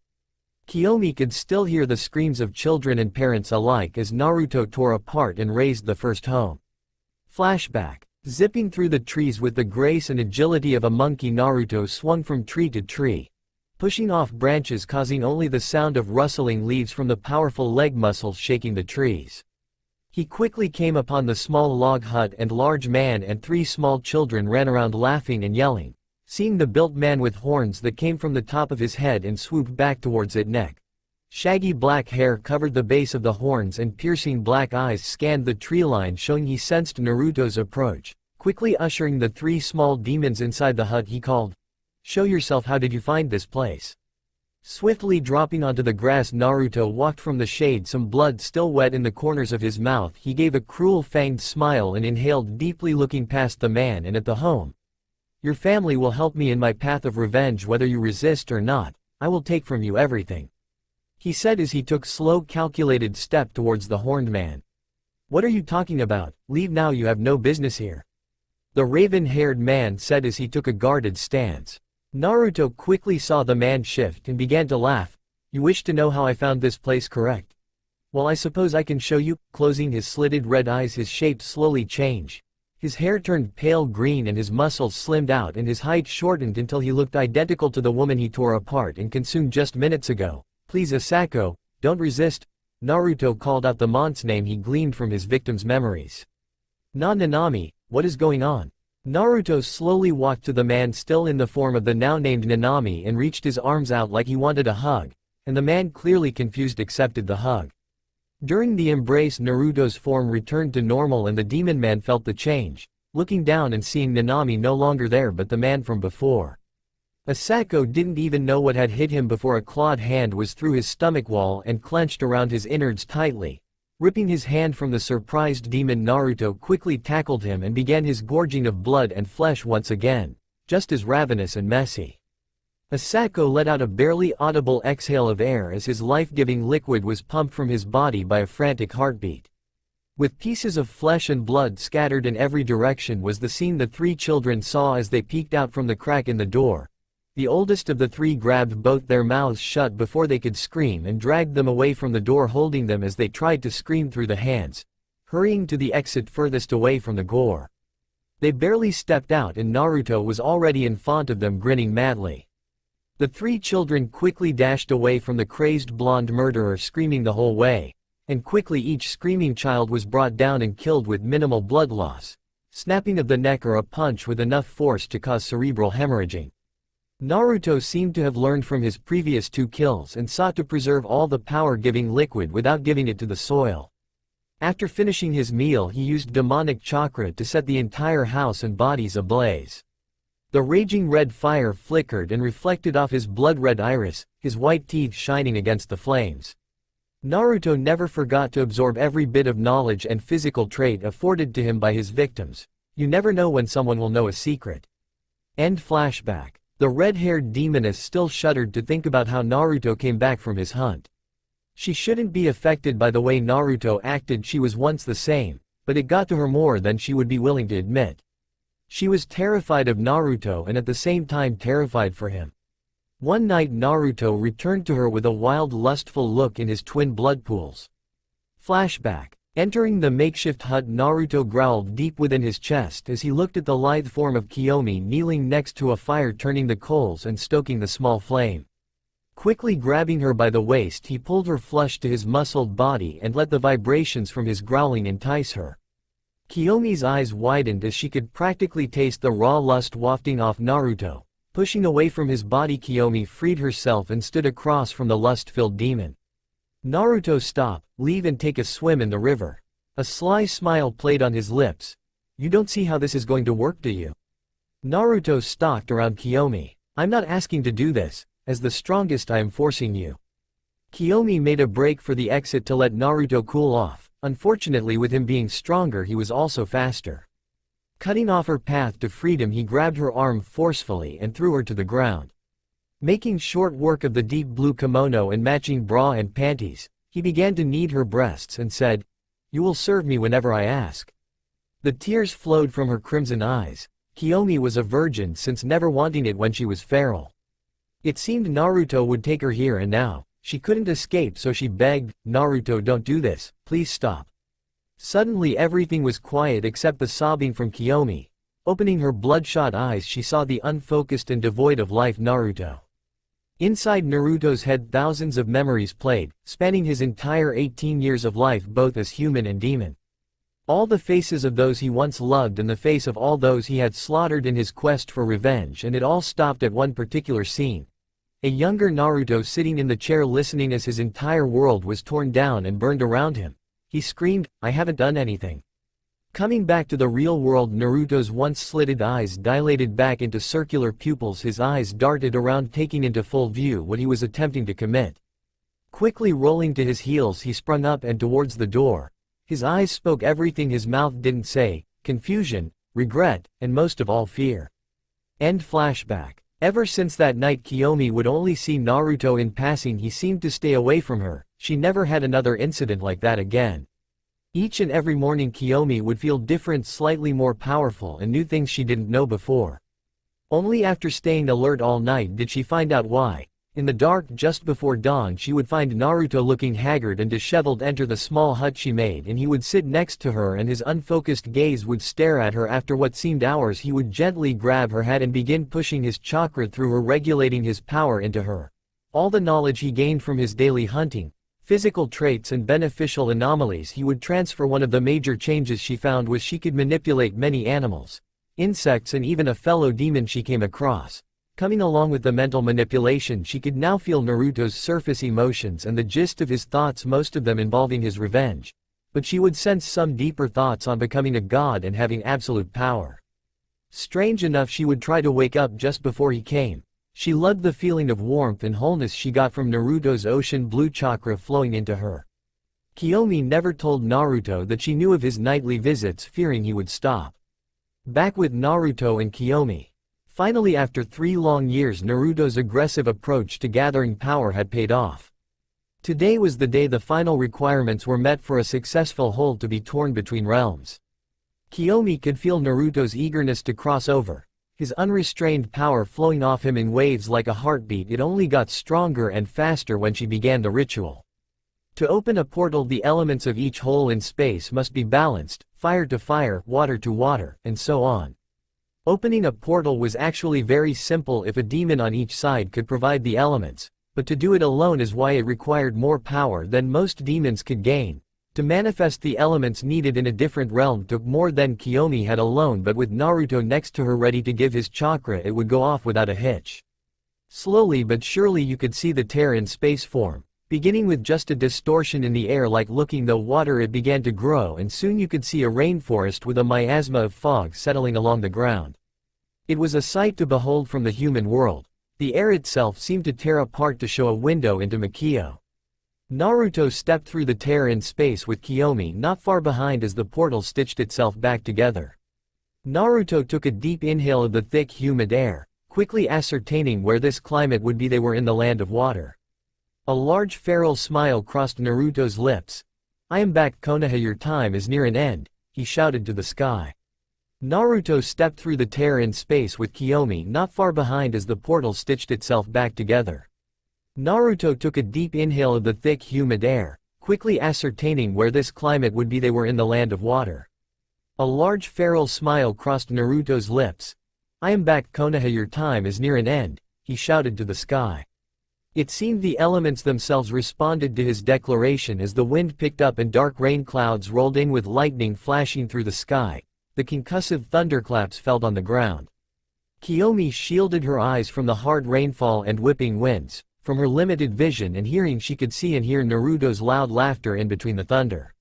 Kiyomi could still hear the screams of children and parents alike as Naruto tore apart and razed the first home. Flashback. Zipping through the trees with the grace and agility of a monkey, Naruto swung from tree to tree, pushing off branches, causing only the sound of rustling leaves from the powerful leg muscles shaking the trees. He quickly came upon the small log hut, and large man and 3 small children ran around laughing and yelling. Seeing the built man with horns that came from the top of his head and swooped back towards its neck. Shaggy black hair covered the base of the horns, and piercing black eyes scanned the tree line, showing he sensed Naruto's approach. Quickly ushering the 3 small demons inside the hut, he called, "Show yourself. How did you find this place?" Swiftly dropping onto the grass, Naruto walked from the shade, some blood still wet in the corners of his mouth. He gave a cruel fanged smile and inhaled deeply, looking past the man and at the home. "Your family will help me in my path of revenge. Whether you resist or not, I will take from you everything," he said as he took slow, calculated step towards the horned man. "What are you talking about? Leave now, you have no business here," the raven-haired man said as he took a guarded stance. Naruto quickly saw the man shift and began to laugh. "You wish to know how I found this place, correct? Well, I suppose I can show you." Closing his slitted red eyes, his shape slowly changed. His hair turned pale green and his muscles slimmed out and his height shortened until he looked identical to the woman he tore apart and consumed just minutes ago. "Please, Asako, don't resist," Naruto called out the month's name he gleaned from his victim's memories. Nanami, what is going on?" Naruto slowly walked to the man still in the form of the now named Nanami and reached his arms out like he wanted a hug, and the man, clearly confused, accepted the hug. During the embrace, Naruto's form returned to normal and the demon man felt the change, looking down and seeing Nanami no longer there but the man from before. Asako didn't even know what had hit him before a clawed hand was through his stomach wall and clenched around his innards tightly. Ripping his hand from the surprised demon, Naruto quickly tackled him and began his gorging of blood and flesh once again, just as ravenous and messy. Asako let out a barely audible exhale of air as his life-giving liquid was pumped from his body by a frantic heartbeat. With pieces of flesh and blood scattered in every direction was the scene the 3 children saw as they peeked out from the crack in the door. The oldest of the 3 grabbed both their mouths shut before they could scream and dragged them away from the door, holding them as they tried to scream through the hands, hurrying to the exit furthest away from the gore. They barely stepped out and Naruto was already in front of them, grinning madly. The 3 children quickly dashed away from the crazed blonde murderer, screaming the whole way, and quickly each screaming child was brought down and killed with minimal blood loss, snapping of the neck or a punch with enough force to cause cerebral hemorrhaging. Naruto seemed to have learned from his previous 2 kills and sought to preserve all the power-giving liquid without giving it to the soil. After finishing his meal, he used demonic chakra to set the entire house and bodies ablaze. The raging red fire flickered and reflected off his blood-red iris, his white teeth shining against the flames. Naruto never forgot to absorb every bit of knowledge and physical trait afforded to him by his victims. You never know when someone will know a secret. End flashback. The red-haired demoness still shuddered to think about how Naruto came back from his hunt. She shouldn't be affected by the way Naruto acted. She was once the same, but it got to her more than she would be willing to admit. She was terrified of Naruto and at the same time terrified for him. One night Naruto returned to her with a wild lustful look in his twin blood pools. Flashback. Entering the makeshift hut, Naruto growled deep within his chest as he looked at the lithe form of Kiyomi kneeling next to a fire, turning the coals and stoking the small flame. Quickly grabbing her by the waist, he pulled her flush to his muscled body and let the vibrations from his growling entice her. Kiyomi's eyes widened as she could practically taste the raw lust wafting off Naruto. Pushing away from his body, Kiyomi freed herself and stood across from the lust-filled demon. Naruto, stop, leave and take a swim in the river. A sly smile played on his lips. You don't see how this is going to work, do you? Naruto stalked around Kiyomi. I'm not asking to do this. As the strongest, I am forcing you. Kiyomi made a break for the exit to let Naruto cool off. Unfortunately, with him being stronger, he was also faster. Cutting off her path to freedom, he grabbed her arm forcefully and threw her to the ground. Making short work of the deep blue kimono and matching bra and panties, he began to knead her breasts and said, "You will serve me whenever I ask." The tears flowed from her crimson eyes. Kiyomi was a virgin since never wanting it when she was feral. It seemed Naruto would take her here and now. She couldn't escape, so she begged, "Naruto, don't do this, please stop." Suddenly everything was quiet except the sobbing from Kiyomi. Opening her bloodshot eyes, she saw the unfocused and devoid of life Naruto. Inside Naruto's head thousands of memories played, spanning his entire 18 years of life both as human and demon. All the faces of those he once loved and the face of all those he had slaughtered in his quest for revenge, and it all stopped at one particular scene. A younger Naruto sitting in the chair listening as his entire world was torn down and burned around him. He screamed, "I haven't done anything." Coming back to the real world, Naruto's once slitted eyes dilated back into circular pupils. His eyes darted around, taking into full view what he was attempting to commit. Quickly rolling to his heels, he sprung up and towards the door. His eyes spoke everything his mouth didn't say: confusion, regret, and most of all fear. End flashback. Ever since that night, Kiyomi would only see Naruto in passing. He seemed to stay away from her. She never had another incident like that again. Each and every morning Kiyomi would feel different, slightly more powerful, and new things she didn't know before. Only after staying alert all night did she find out why. In the dark just before dawn, she would find Naruto looking haggard and disheveled enter the small hut she made, and he would sit next to her and his unfocused gaze would stare at her. After what seemed hours, he would gently grab her hand and begin pushing his chakra through her, regulating his power into her. All the knowledge he gained from his daily hunting, physical traits and beneficial anomalies, he would transfer. One of the major changes she found was she could manipulate many animals, insects, and even a fellow demon she came across. Coming along with the mental manipulation, she could now feel Naruto's surface emotions and the gist of his thoughts, most of them involving his revenge. But she would sense some deeper thoughts on becoming a god and having absolute power. Strange enough, she would try to wake up just before he came. She loved the feeling of warmth and wholeness she got from Naruto's ocean blue chakra flowing into her. Kiyomi never told Naruto that she knew of his nightly visits, fearing he would stop. Back with Naruto and Kiyomi. Finally, after 3 long years, Naruto's aggressive approach to gathering power had paid off. Today was the day the final requirements were met for a successful hold to be torn between realms. Kiyomi could feel Naruto's eagerness to cross over. His unrestrained power flowing off him in waves like a heartbeat. It only got stronger and faster when she began the ritual. To open a portal, the elements of each hole in space must be balanced, fire to fire, water to water, and so on. Opening a portal was actually very simple if a demon on each side could provide the elements, but to do it alone is why it required more power than most demons could gain. To manifest the elements needed in a different realm took more than Kiyomi had alone, but with Naruto next to her ready to give his chakra, it would go off without a hitch. Slowly but surely you could see the tear in space form. Beginning with just a distortion in the air like looking the water, it began to grow, and soon you could see a rainforest with a miasma of fog settling along the ground. It was a sight to behold from the human world. The air itself seemed to tear apart to show a window into Mikio. Naruto stepped through the tear in space with Kiyomi not far behind as the portal stitched itself back together. Naruto took a deep inhale of the thick humid air, quickly ascertaining where this climate would be. They were in the land of water. A large feral smile crossed Naruto's lips. "I am back, Konoha, your time is near an end," he shouted to the sky. Naruto stepped through the tear in space with Kiyomi not far behind as the portal stitched itself back together. Naruto took a deep inhale of the thick humid air, quickly ascertaining where this climate would be. They were in the land of water. A large feral smile crossed Naruto's lips. "I am back, Konoha, your time is near an end," he shouted to the sky. It seemed the elements themselves responded to his declaration as the wind picked up and dark rain clouds rolled in with lightning flashing through the sky. The concussive thunderclaps fell on the ground. Kiyomi shielded her eyes from the hard rainfall and whipping winds. From her limited vision and hearing she could see and hear Naruto's loud laughter in between the thunder.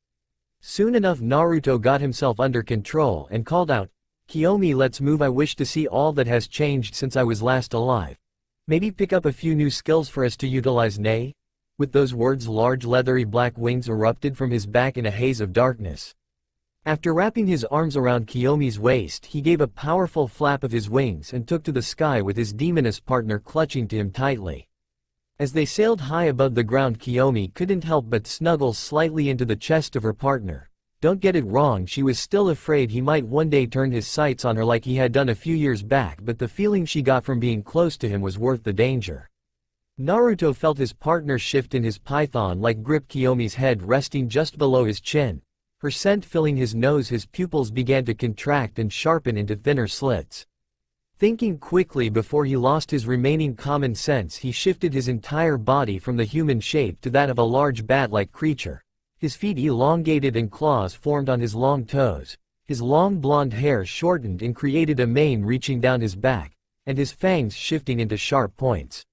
Soon enough Naruto got himself under control and called out, "Kiyomi, let's move. I wish to see all that has changed since I was last alive. Maybe pick up a few new skills for us to utilize, nay?" With those words large leathery black wings erupted from his back in a haze of darkness. After wrapping his arms around Kiyomi's waist he gave a powerful flap of his wings and took to the sky with his demoness partner clutching to him tightly. As they sailed high above the ground Kiyomi couldn't help but snuggle slightly into the chest of her partner. Don't get it wrong, she was still afraid he might one day turn his sights on her like he had done a few years back, but the feeling she got from being close to him was worth the danger. Naruto felt his partner shift in his python-like grip, Kiyomi's head resting just below his chin. Her scent filling his nose, his pupils began to contract and sharpen into thinner slits. Thinking quickly before he lost his remaining common sense, he shifted his entire body from the human shape to that of a large bat-like creature. His feet elongated and claws formed on his long toes. His long blonde hair shortened and created a mane reaching down his back, and his fangs shifting into sharp points.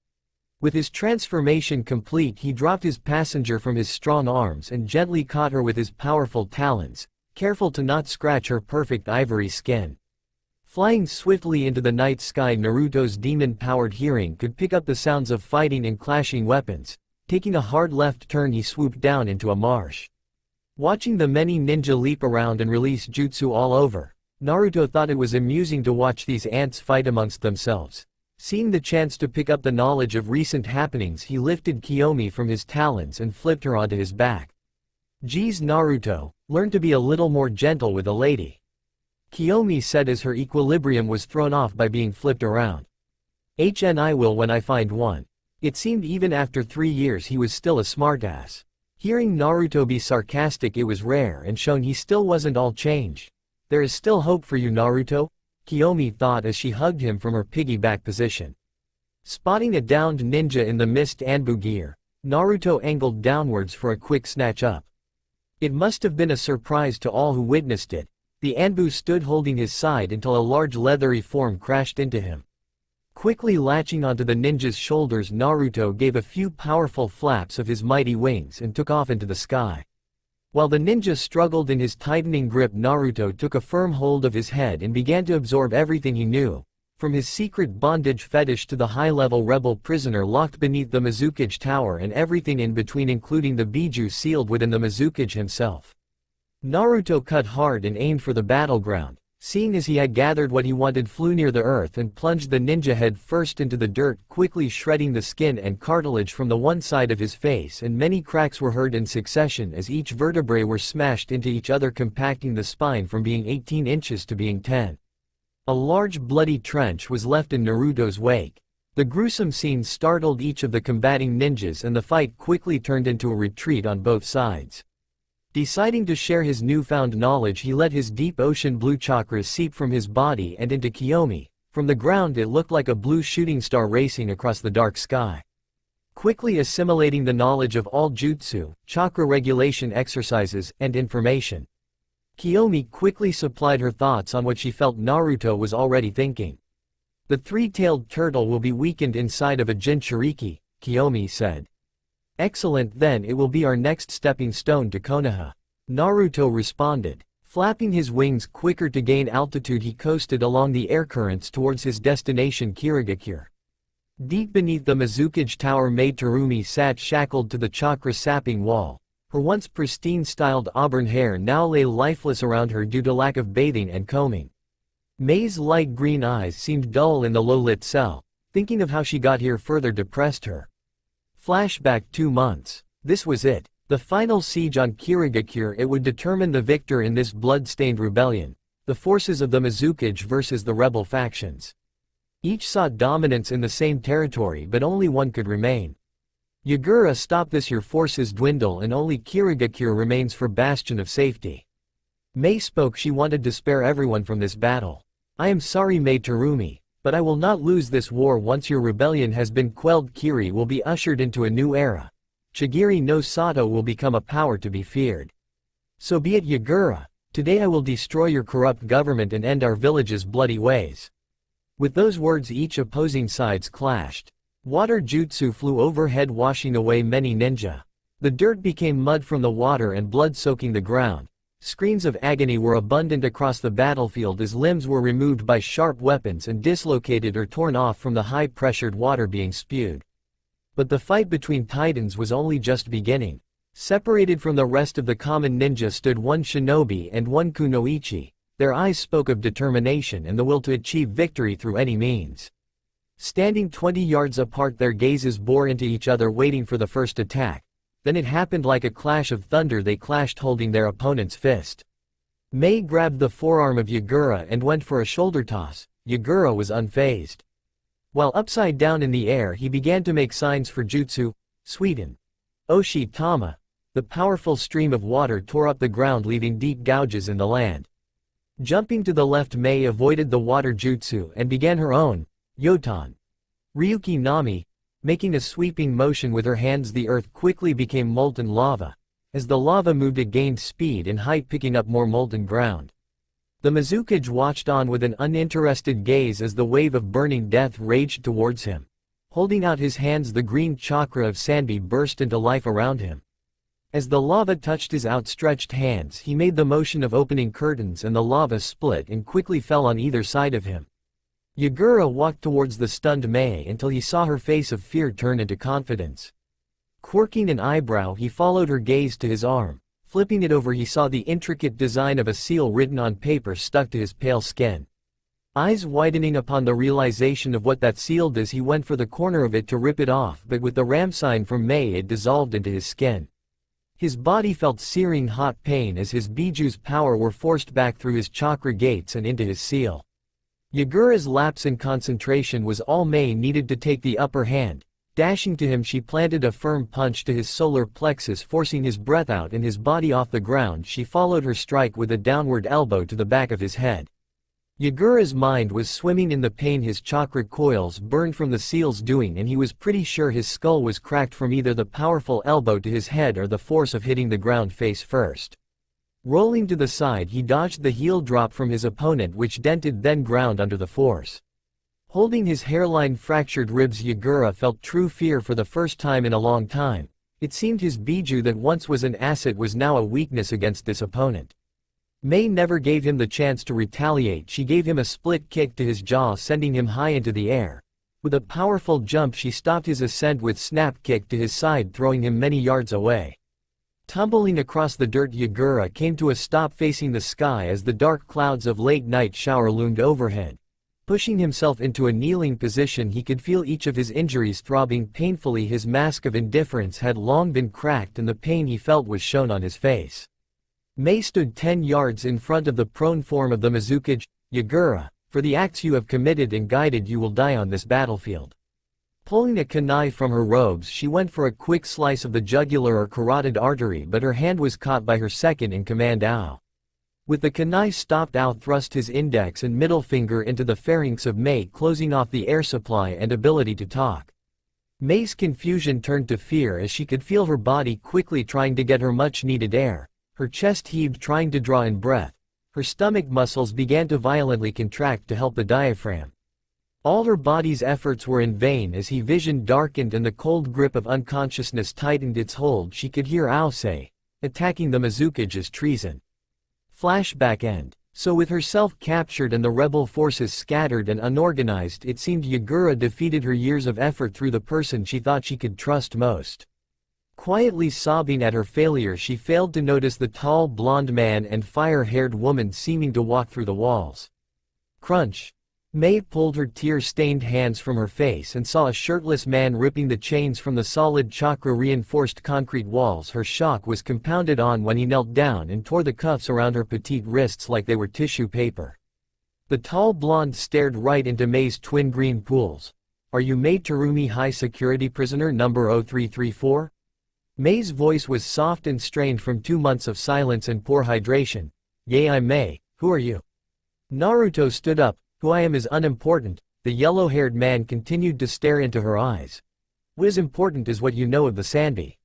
With his transformation complete, he dropped his passenger from his strong arms and gently caught her with his powerful talons, careful to not scratch her perfect ivory skin. Flying swiftly into the night sky, Naruto's demon-powered hearing could pick up the sounds of fighting and clashing weapons. Taking a hard left turn he swooped down into a marsh. Watching the many ninja leap around and release jutsu all over, Naruto thought it was amusing to watch these ants fight amongst themselves. Seeing the chance to pick up the knowledge of recent happenings, he lifted Kiyomi from his talons and flipped her onto his back. "Geez, Naruto, learn to be a little more gentle with a lady," Kiyomi said as her equilibrium was thrown off by being flipped around. "I will when I find one." It seemed even after 3 years he was still a smartass. Hearing Naruto be sarcastic, it was rare and shown he still wasn't all changed. "There is still hope for you, Naruto," Kiyomi thought as she hugged him from her piggyback position. Spotting a downed ninja in the mist Anbu gear, Naruto angled downwards for a quick snatch up. It must have been a surprise to all who witnessed it. The Anbu stood holding his side until a large leathery form crashed into him. Quickly latching onto the ninja's shoulders, Naruto gave a few powerful flaps of his mighty wings and took off into the sky. While the ninja struggled in his tightening grip, Naruto took a firm hold of his head and began to absorb everything he knew, from his secret bondage fetish to the high-level rebel prisoner locked beneath the Mizukage Tower and everything in between, including the Biju sealed within the Mizukage himself. Naruto cut hard and aimed for the battleground. Seeing as he had gathered what he wanted, flew near the earth and plunged the ninja head first into the dirt, quickly shredding the skin and cartilage from the one side of his face, and many cracks were heard in succession as each vertebrae were smashed into each other, compacting the spine from being 18 inches to being 10. A large bloody trench was left in Naruto's wake. The gruesome scene startled each of the combating ninjas and the fight quickly turned into a retreat on both sides. Deciding to share his newfound knowledge, he let his deep ocean blue chakras seep from his body and into Kiyomi. From the ground it looked like a blue shooting star racing across the dark sky. Quickly assimilating the knowledge of all jutsu, chakra regulation exercises, and information, Kiyomi quickly supplied her thoughts on what she felt Naruto was already thinking. "The three-tailed turtle will be weakened inside of a Jinchuriki," Kiyomi said. "Excellent, then it will be our next stepping stone to Konoha," Naruto responded. Flapping his wings quicker to gain altitude, he coasted along the air currents towards his destination Kirigakure. Deep beneath the Mizukage Tower, Mai Terumi sat shackled to the chakra-sapping wall. Her once pristine-styled auburn hair now lay lifeless around her due to lack of bathing and combing. Mei's light green eyes seemed dull in the low-lit cell. Thinking of how she got here further depressed her. Flashback 2 months. This was it. The final siege on Kirigakure. It would determine the victor in this blood-stained rebellion. The forces of the Mizukage versus the rebel factions. Each sought dominance in the same territory, but only one could remain. Yagura, stop this, your forces dwindle and only Kirigakure remains for bastion of safety. Mei spoke. She wanted to spare everyone from this battle. I am sorry, Mai Terumi, but I will not lose this war. Once your rebellion has been quelled, Kiri will be ushered into a new era. Chigiri no Sato will become a power to be feared. So be it, Yagura. Today I will destroy your corrupt government and end our village's bloody ways. With those words, each opposing sides clashed. Water jutsu flew overhead, washing away many ninja. The dirt became mud from the water and blood soaking the ground. Screams of agony were abundant across the battlefield as limbs were removed by sharp weapons and dislocated or torn off from the high-pressured water being spewed. But the fight between titans was only just beginning. Separated from the rest of the common ninja stood one shinobi and one kunoichi. Their eyes spoke of determination and the will to achieve victory through any means. Standing 20 yards apart, their gazes bore into each other, waiting for the first attack. Then it happened like a clash of thunder. They clashed, holding their opponent's fist. Mei grabbed the forearm of Yagura and went for a shoulder toss. Yagura was unfazed. While upside down in the air, he began to make signs for jutsu. Sweden. Oshi Tama. The powerful stream of water tore up the ground, leaving deep gouges in the land. Jumping to the left, Mei avoided the water jutsu and began her own Yotan Ryuki Nami. Making a sweeping motion with her hands, the earth quickly became molten lava. As the lava moved, it gained speed and height, picking up more molten ground. The Mizukage watched on with an uninterested gaze as the wave of burning death raged towards him. Holding out his hands, the green chakra of Sanbi burst into life around him. As the lava touched his outstretched hands, he made the motion of opening curtains and the lava split and quickly fell on either side of him. Yagura walked towards the stunned Mei until he saw her face of fear turn into confidence. Quirking an eyebrow, he followed her gaze to his arm. Flipping it over, he saw the intricate design of a seal written on paper stuck to his pale skin. Eyes widening upon the realization of what that seal does, he went for the corner of it to rip it off, but with the ram sign from Mei, it dissolved into his skin. His body felt searing hot pain as his biju's power were forced back through his chakra gates and into his seal. Yagura's lapse in concentration was all Mei needed to take the upper hand. Dashing to him, she planted a firm punch to his solar plexus, forcing his breath out and his body off the ground. She followed her strike with a downward elbow to the back of his head. Yagura's mind was swimming in the pain his chakra coils burned from the seal's doing, and he was pretty sure his skull was cracked from either the powerful elbow to his head or the force of hitting the ground face first. Rolling to the side, he dodged the heel drop from his opponent, which dented then ground under the force. Holding his hairline fractured ribs, Yagura felt true fear for the first time in a long time. It seemed his biju that once was an asset was now a weakness against this opponent. Mei never gave him the chance to retaliate. She gave him a split kick to his jaw, sending him high into the air. With a powerful jump, she stopped his ascent with snap kick to his side, throwing him many yards away. Tumbling across the dirt, Yagura came to a stop facing the sky as the dark clouds of late night shower loomed overhead. Pushing himself into a kneeling position, he could feel each of his injuries throbbing painfully. His mask of indifference had long been cracked and the pain he felt was shown on his face. Mei stood 10 yards in front of the prone form of the Mizukage. Yagura, for the acts you have committed and guided, you will die on this battlefield. Pulling a kunai from her robes, she went for a quick slice of the jugular or carotid artery, but her hand was caught by her second-in-command Ao. With the kunai stopped, Ao thrust his index and middle finger into the pharynx of Mei, closing off the air supply and ability to talk. Mei's confusion turned to fear as she could feel her body quickly trying to get her much-needed air. Her chest heaved, trying to draw in breath. Her stomach muscles began to violently contract to help the diaphragm. All her body's efforts were in vain as his vision darkened and the cold grip of unconsciousness tightened its hold. She could hear Ao say, "Attacking the Mizukage is treason." Flashback end. So with herself captured and the rebel forces scattered and unorganized, it seemed Yagura defeated her years of effort through the person she thought she could trust most. Quietly sobbing at her failure, she failed to notice the tall blonde man and fire-haired woman seeming to walk through the walls. Crunch. Mei pulled her tear-stained hands from her face and saw a shirtless man ripping the chains from the solid chakra-reinforced concrete walls. Her shock was compounded on when he knelt down and tore the cuffs around her petite wrists like they were tissue paper. The tall blonde stared right into Mei's twin green pools. "Are you Mei Terumi, high-security prisoner number 0334? Mei's voice was soft and strained from 2 months of silence and poor hydration. "Yea, I'm Mei. Who are you?" Naruto stood up. "Who I am is unimportant," the yellow-haired man continued to stare into her eyes. "What is important is what you know of the Sanbi."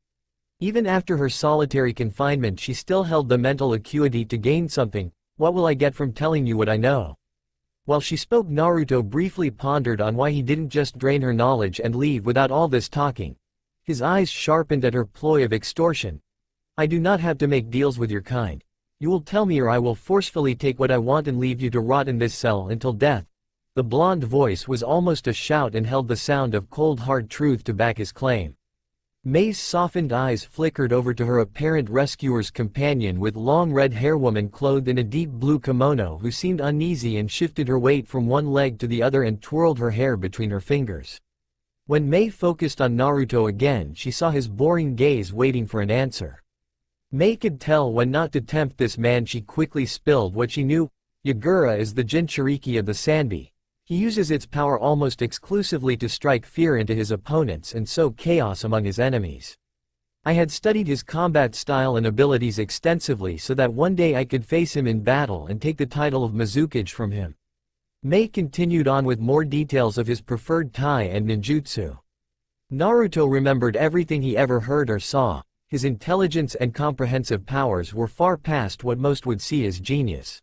Even after her solitary confinement, she still held the mental acuity to gain something. "What will I get from telling you what I know?" While she spoke, Naruto briefly pondered on why he didn't just drain her knowledge and leave without all this talking. His eyes sharpened at her ploy of extortion. "I do not have to make deals with your kind. You will tell me or I will forcefully take what I want and leave you to rot in this cell until death." The blonde voice was almost a shout and held the sound of cold hard truth to back his claim. Mei's softened eyes flickered over to her apparent rescuer's companion with long red hair, woman clothed in a deep blue kimono, who seemed uneasy and shifted her weight from one leg to the other and twirled her hair between her fingers. When Mei focused on Naruto again, she saw his boring gaze waiting for an answer. Mei could tell when not to tempt this man. She quickly spilled what she knew. "Yagura is the Jinchuriki of the Sanbi. He uses its power almost exclusively to strike fear into his opponents and sow chaos among his enemies. I had studied his combat style and abilities extensively so that one day I could face him in battle and take the title of Mizukage from him." Mei continued on with more details of his preferred tai and ninjutsu. Naruto remembered everything he ever heard or saw. His intelligence and comprehensive powers were far past what most would see as genius.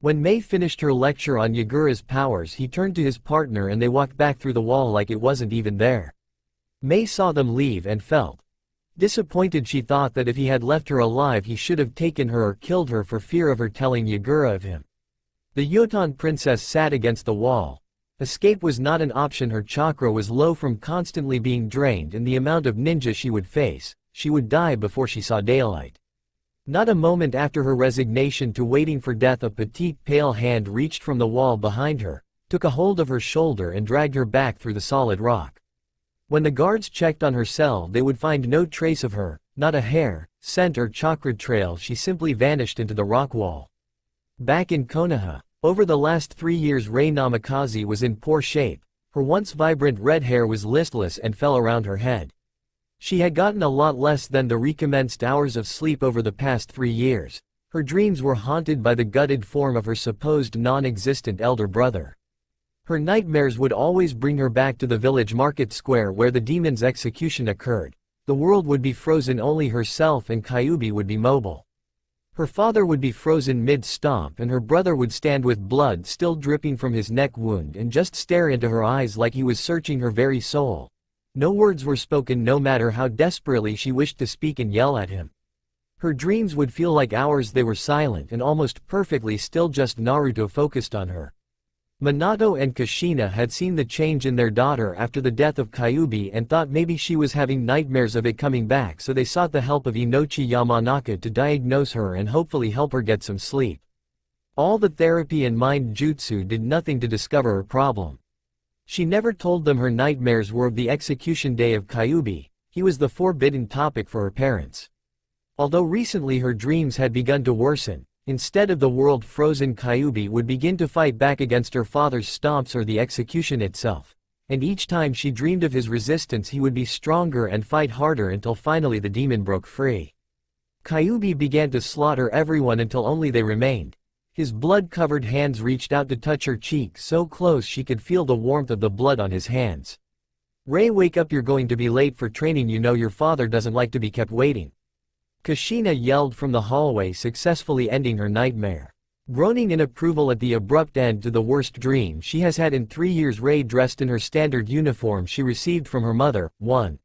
When Mei finished her lecture on Yagura's powers, he turned to his partner and they walked back through the wall like it wasn't even there. Mei saw them leave and felt disappointed. She thought that if he had left her alive, he should have taken her or killed her for fear of her telling Yagura of him. The Yotan princess sat against the wall. Escape was not an option. Her chakra was low from constantly being drained and the amount of ninja she would face. She would die before she saw daylight. Not a moment after her resignation to waiting for death, a petite pale hand reached from the wall behind her, took a hold of her shoulder and dragged her back through the solid rock. When the guards checked on her cell, they would find no trace of her, not a hair, scent or chakra trail. She simply vanished into the rock wall. Back in Konoha, over the last 3 years, Rei Namikaze was in poor shape. Her once vibrant red hair was listless and fell around her head. She had gotten a lot less than the recommenced hours of sleep over the past 3 years. Her dreams were haunted by the gutted form of her supposed non-existent elder brother. Her nightmares would always bring her back to the village market square where the demon's execution occurred. The world would be frozen, only herself and Kyuubi would be mobile. Her father would be frozen mid-stomp and her brother would stand with blood still dripping from his neck wound and just stare into her eyes like he was searching her very soul. No words were spoken, no matter how desperately she wished to speak and yell at him. Her dreams would feel like hours. They were silent and almost perfectly still, just Naruto focused on her. Minato and Kushina had seen the change in their daughter after the death of Kyuubi and thought maybe she was having nightmares of it coming back, so they sought the help of Inochi Yamanaka to diagnose her and hopefully help her get some sleep. All the therapy and mind jutsu did nothing to discover her problem. She never told them her nightmares were of the execution day of Kyuubi. He was the forbidden topic for her parents. Although recently her dreams had begun to worsen, instead of the world frozen, Kyuubi would begin to fight back against her father's stomps or the execution itself. And each time she dreamed of his resistance, he would be stronger and fight harder until finally the demon broke free. Kyuubi began to slaughter everyone until only they remained. His blood-covered hands reached out to touch her cheek, so close she could feel the warmth of the blood on his hands. "Rei, wake up, you're going to be late for training. You know your father doesn't like to be kept waiting." Kushina yelled from the hallway, successfully ending her nightmare. Groaning in approval at the abrupt end to the worst dream she has had in 3 years, Rei dressed in her standard uniform she received from her mother. "One.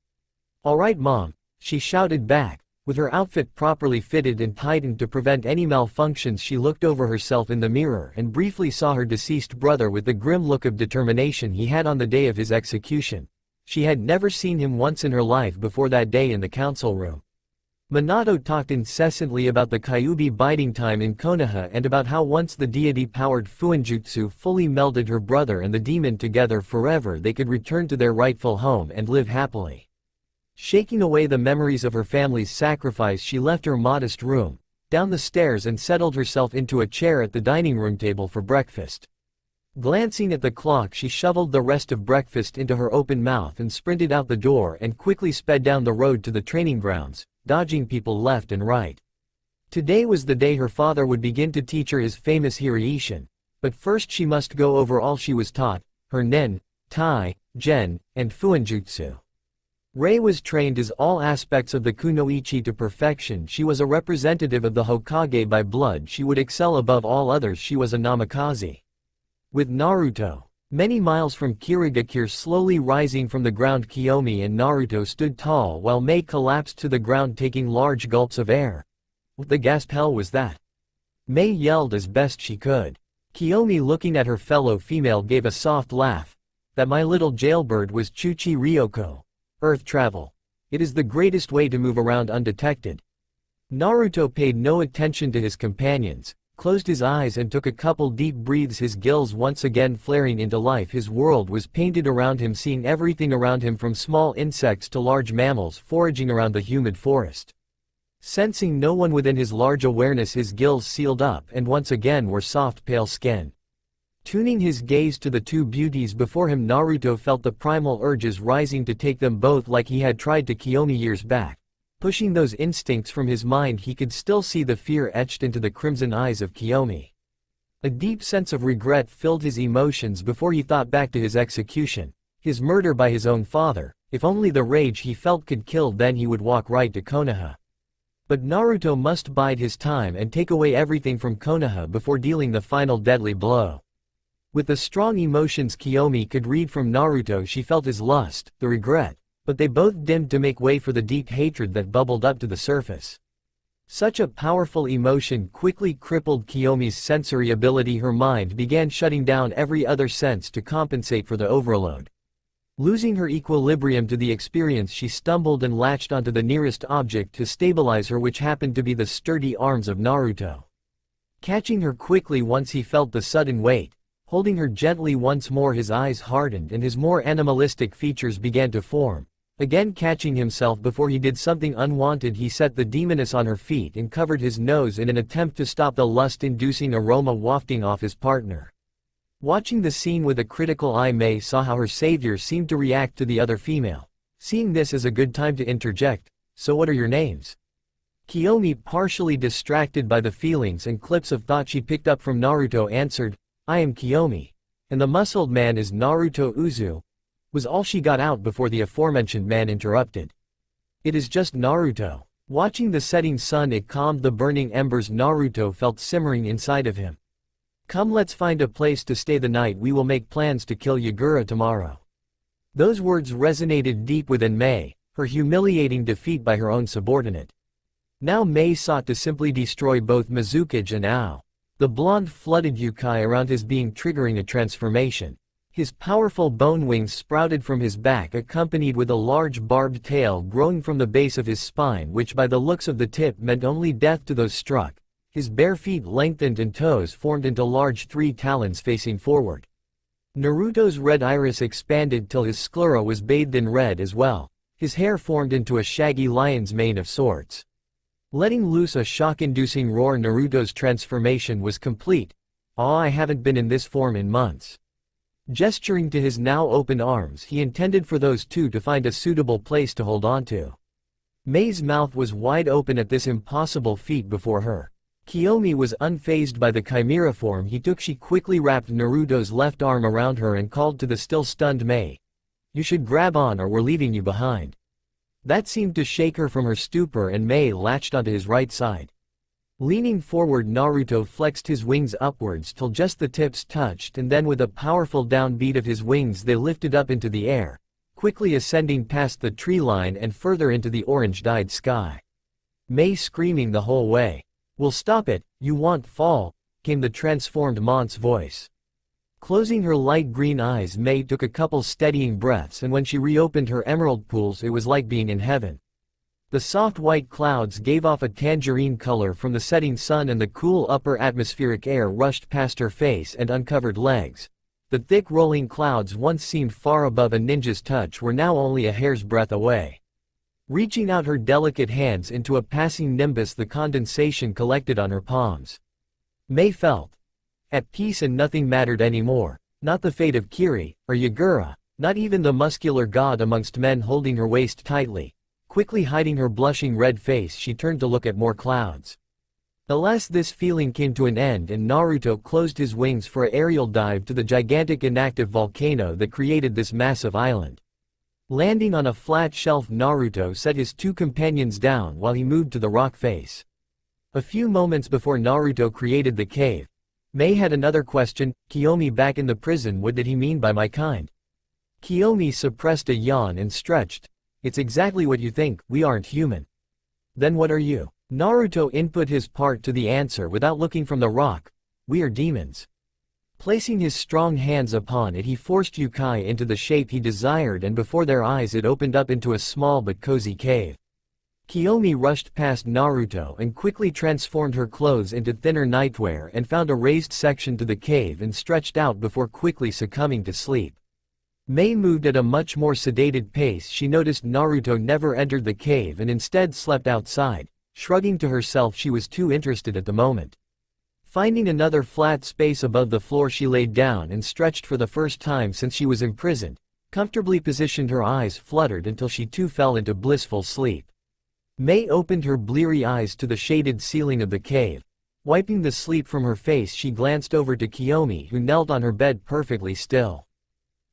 All right, Mom," she shouted back. With her outfit properly fitted and tightened to prevent any malfunctions, she looked over herself in the mirror and briefly saw her deceased brother with the grim look of determination he had on the day of his execution. She had never seen him once in her life before that day in the council room. Minato talked incessantly about the Kyuubi biding time in Konoha and about how once the deity-powered Fuinjutsu fully melded her brother and the demon together forever, they could return to their rightful home and live happily. Shaking away the memories of her family's sacrifice, she left her modest room, down the stairs, and settled herself into a chair at the dining room table for breakfast. Glancing at the clock, she shoveled the rest of breakfast into her open mouth and sprinted out the door and quickly sped down the road to the training grounds, dodging people left and right. Today was the day her father would begin to teach her his famous Hiraishin, but first she must go over all she was taught, her Nen, Tai, Gen, and Fuinjutsu. Rei was trained as all aspects of the kunoichi to perfection. She was a representative of the Hokage by blood. She would excel above all others. She was a namikaze. With Naruto, many miles from Kirigakure slowly rising from the ground, Kiyomi and Naruto stood tall while Mei collapsed to the ground, taking large gulps of air. What the gasp hell was that? Mei yelled as best she could. Kiyomi, looking at her fellow female, gave a soft laugh. That my little jailbird was Chuchi Ryoko. Earth travel. It is the greatest way to move around undetected. Naruto paid no attention to his companions, closed his eyes and took a couple deep breaths, his gills once again flaring into life. His world was painted around him, seeing everything around him from small insects to large mammals foraging around the humid forest. Sensing no one within his large awareness, his gills sealed up and once again were soft pale skin. Tuning his gaze to the two beauties before him, Naruto felt the primal urges rising to take them both like he had tried to Kiyomi years back. Pushing those instincts from his mind, he could still see the fear etched into the crimson eyes of Kiyomi. A deep sense of regret filled his emotions before he thought back to his execution, his murder by his own father. If only the rage he felt could kill, then he would walk right to Konoha. But Naruto must bide his time and take away everything from Konoha before dealing the final deadly blow. With the strong emotions Kiyomi could read from Naruto, she felt his lust, the regret, but they both dimmed to make way for the deep hatred that bubbled up to the surface. Such a powerful emotion quickly crippled Kiyomi's sensory ability. Her mind began shutting down every other sense to compensate for the overload. Losing her equilibrium to the experience, she stumbled and latched onto the nearest object to stabilize her, which happened to be the sturdy arms of Naruto. Catching her quickly once he felt the sudden weight, holding her gently once more, his eyes hardened and his more animalistic features began to form. Again catching himself before he did something unwanted, he set the demoness on her feet and covered his nose in an attempt to stop the lust-inducing aroma wafting off his partner. Watching the scene with a critical eye, Mei saw how her savior seemed to react to the other female. Seeing this as a good time to interject, "So what are your names?" Kiyomi, partially distracted by the feelings and clips of thought she picked up from Naruto, answered, "I am Kiyomi. And the muscled man is Naruto Uzu," was all she got out before the aforementioned man interrupted. "It is just Naruto." Watching the setting sun, it calmed the burning embers Naruto felt simmering inside of him. "Come, let's find a place to stay the night. We will make plans to kill Yagura tomorrow." Those words resonated deep within Mei, her humiliating defeat by her own subordinate. Now Mei sought to simply destroy both Mizukage and Ao. The blonde flooded Yukai around his being, triggering a transformation. His powerful bone wings sprouted from his back, accompanied with a large barbed tail growing from the base of his spine, which by the looks of the tip meant only death to those struck. His bare feet lengthened and toes formed into large 3 talons facing forward. Naruto's red iris expanded till his sclera was bathed in red as well. His hair formed into a shaggy lion's mane of sorts. Letting loose a shock-inducing roar, Naruto's transformation was complete. "Ah, I haven't been in this form in months." Gesturing to his now open arms, he intended for those two to find a suitable place to hold onto. Mei's mouth was wide open at this impossible feat before her. Kiyomi was unfazed by the chimera form he took. She quickly wrapped Naruto's left arm around her and called to the still stunned Mei, "You should grab on or we're leaving you behind." That seemed to shake her from her stupor, and Mei latched onto his right side. Leaning forward, Naruto flexed his wings upwards till just the tips touched, and then with a powerful downbeat of his wings they lifted up into the air, quickly ascending past the tree line and further into the orange-dyed sky. Mei screaming the whole way. "We'll stop it, you won't fall," came the transformed Mont's voice. Closing her light green eyes, Mei took a couple steadying breaths, and when she reopened her emerald pools it was like being in heaven. The soft white clouds gave off a tangerine color from the setting sun, and the cool upper atmospheric air rushed past her face and uncovered legs. The thick rolling clouds once seemed far above a ninja's touch were now only a hair's breadth away. Reaching out her delicate hands into a passing nimbus, the condensation collected on her palms. Mei felt at peace, and nothing mattered anymore. Not the fate of Kiri, or Yagura, not even the muscular god amongst men holding her waist tightly. Quickly hiding her blushing red face, she turned to look at more clouds. Alas, this feeling came to an end, and Naruto closed his wings for an aerial dive to the gigantic inactive volcano that created this massive island. Landing on a flat shelf, Naruto set his two companions down while he moved to the rock face. A few moments before Naruto created the cave, Mei had another question. "Kiyomi back in the prison, what did he mean by my kind?" Kiyomi suppressed a yawn and stretched. "It's exactly what you think, we aren't human." "Then what are you?" Naruto input his part to the answer without looking from the rock. "We are demons." Placing his strong hands upon it, he forced Yukai into the shape he desired, and before their eyes it opened up into a small but cozy cave. Kiyomi rushed past Naruto and quickly transformed her clothes into thinner nightwear and found a raised section to the cave and stretched out before quickly succumbing to sleep. Mei moved at a much more sedated pace. She noticed Naruto never entered the cave and instead slept outside. Shrugging to herself, she was too interested at the moment. Finding another flat space above the floor, she laid down and stretched for the first time since she was imprisoned. Comfortably positioned, her eyes fluttered until she too fell into blissful sleep. Mei opened her bleary eyes to the shaded ceiling of the cave. Wiping the sleep from her face, she glanced over to Kiyomi, who knelt on her bed perfectly still.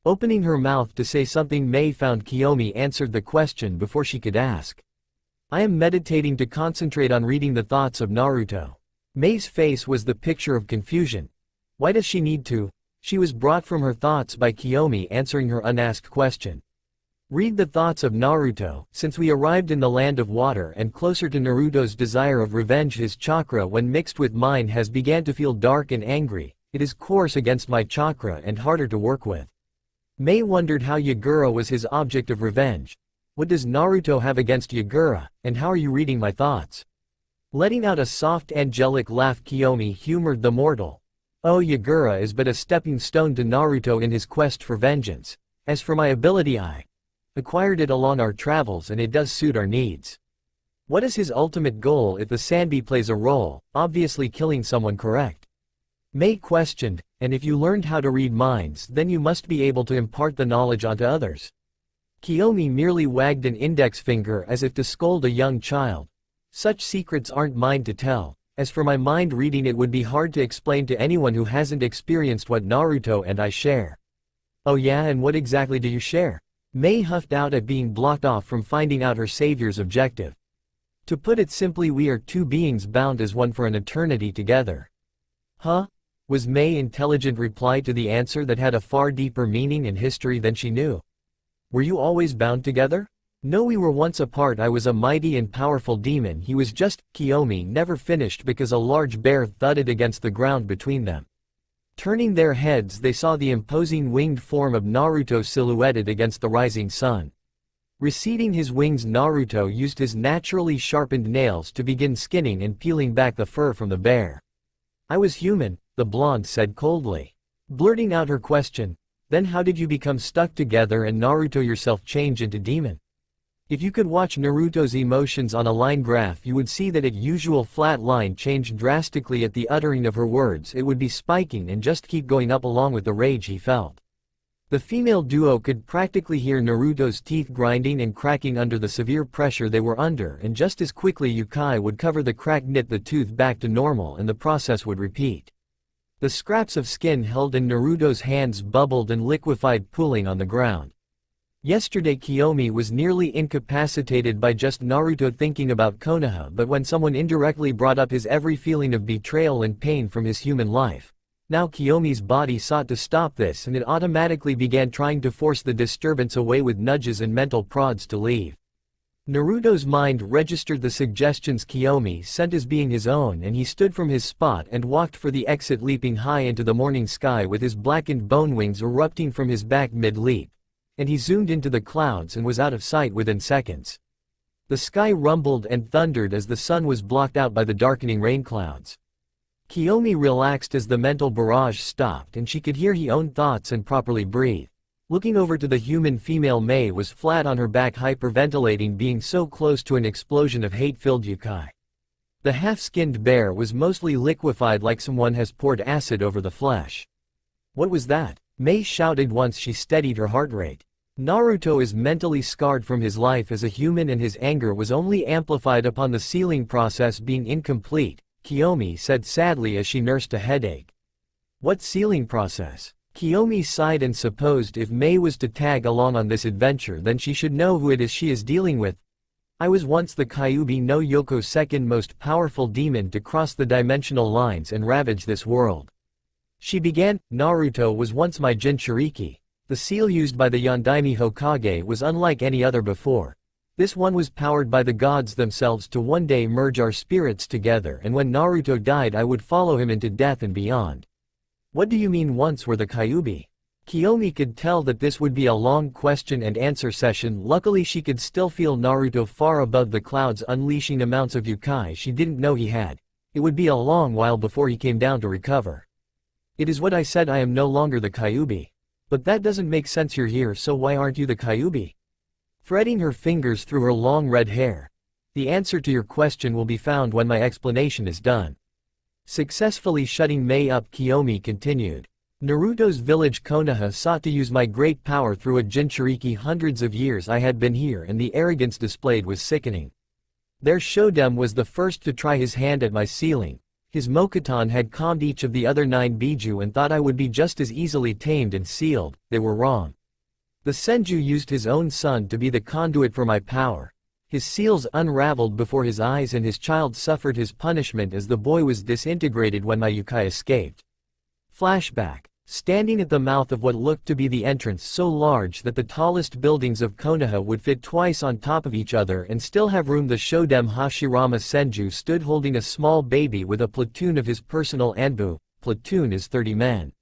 Opening her mouth to say something, Mei found Kiyomi answered the question before she could ask. "I am meditating to concentrate on reading the thoughts of Naruto." Mei's face was the picture of confusion. Why does she need to? She was brought from her thoughts by Kiyomi answering her unasked question. "Read the thoughts of Naruto. Since we arrived in the land of water and closer to Naruto's desire of revenge, his chakra when mixed with mine has began to feel dark and angry. It is coarse against my chakra and harder to work with." Mei wondered how Yagura was his object of revenge. What does Naruto have against Yagura, and how are you reading my thoughts? Letting out a soft angelic laugh, Kiyomi humored the mortal. "Oh, Yagura is but a stepping stone to Naruto in his quest for vengeance. As for my ability, I acquired it along our travels and it does suit our needs." "What is his ultimate goal if the Sanbi plays a role? Obviously killing someone, correct?" Mei questioned. "And if you learned how to read minds, then you must be able to impart the knowledge onto others." Kiyomi merely wagged an index finger as if to scold a young child. "Such secrets aren't mine to tell. As for my mind reading, it would be hard to explain to anyone who hasn't experienced what Naruto and I share." "Oh yeah, and what exactly do you share?" Mei huffed out at being blocked off from finding out her savior's objective. "To put it simply, we are two beings bound as one for an eternity together." "Huh?" was Mei's intelligent reply to the answer that had a far deeper meaning and history than she knew. "Were you always bound together?" "No, we were once apart. I was a mighty and powerful demon. He was just—" Kiyomi never finished because a large bear thudded against the ground between them. Turning their heads, they saw the imposing winged form of Naruto silhouetted against the rising sun. Receding his wings, Naruto used his naturally sharpened nails to begin skinning and peeling back the fur from the bear. "I was human," the blonde said coldly. Blurting out her question, "Then how did you become stuck together and Naruto yourself change into demon?" If you could watch Naruto's emotions on a line graph, you would see that its usual flat line changed drastically at the uttering of her words. It would be spiking and just keep going up along with the rage he felt. The female duo could practically hear Naruto's teeth grinding and cracking under the severe pressure they were under, and just as quickly Yukai would cover the crack, knit the tooth back to normal, and the process would repeat. The scraps of skin held in Naruto's hands bubbled and liquefied, pooling on the ground. Yesterday Kiyomi was nearly incapacitated by just Naruto thinking about Konoha, but when someone indirectly brought up his every feeling of betrayal and pain from his human life. Now Kiyomi's body sought to stop this, and it automatically began trying to force the disturbance away with nudges and mental prods to leave. Naruto's mind registered the suggestions Kiyomi sent as being his own, and he stood from his spot and walked for the exit, leaping high into the morning sky with his blackened bone wings erupting from his back mid-leap. And he zoomed into the clouds and was out of sight within seconds. The sky rumbled and thundered as the sun was blocked out by the darkening rain clouds. Kiyomi relaxed as the mental barrage stopped and she could hear her own thoughts and properly breathe. Looking over to the human female, Mei was flat on her back, hyperventilating, being so close to an explosion of hate-filled yokai. The half-skinned bear was mostly liquefied, like someone has poured acid over the flesh. What was that? Mei shouted once she steadied her heart rate. Naruto is mentally scarred from his life as a human, and his anger was only amplified upon the sealing process being incomplete, Kiyomi said sadly as she nursed a headache. What sealing process? Kiyomi sighed and supposed if Mei was to tag along on this adventure, then she should know who it is she is dealing with. I was once the Kyuubi no Yoko's second most powerful demon to cross the dimensional lines and ravage this world. She began. Naruto was once my Jinchuriki. The seal used by the Yondaime Hokage was unlike any other before. This one was powered by the gods themselves to one day merge our spirits together, and when Naruto died I would follow him into death and beyond. What do you mean once were the Kyuubi? Kiyomi could tell that this would be a long question and answer session. Luckily she could still feel Naruto far above the clouds, unleashing amounts of yokai she didn't know he had. It would be a long while before he came down to recover. It is what I said, I am no longer the Kyuubi. But that doesn't make sense, you're here, so why aren't you the Kyuubi? Threading her fingers through her long red hair. The answer to your question will be found when my explanation is done. Successfully shutting Mei up, Kiyomi continued. Naruto's village Konoha sought to use my great power through a Jinchuriki. Hundreds of years I had been here, and the arrogance displayed was sickening. Their Shodem was the first to try his hand at my sealing. His Mokuton had calmed each of the other 9 Biju and thought I would be just as easily tamed and sealed. They were wrong. The Senju used his own son to be the conduit for my power. His seals unraveled before his eyes, and his child suffered his punishment as the boy was disintegrated when my yokai escaped. Flashback. Standing at the mouth of what looked to be the entrance, so large that the tallest buildings of Konoha would fit twice on top of each other and still have room, the Shodem Hashirama Senju stood holding a small baby with a platoon of his personal Anbu. Platoon is 30 men.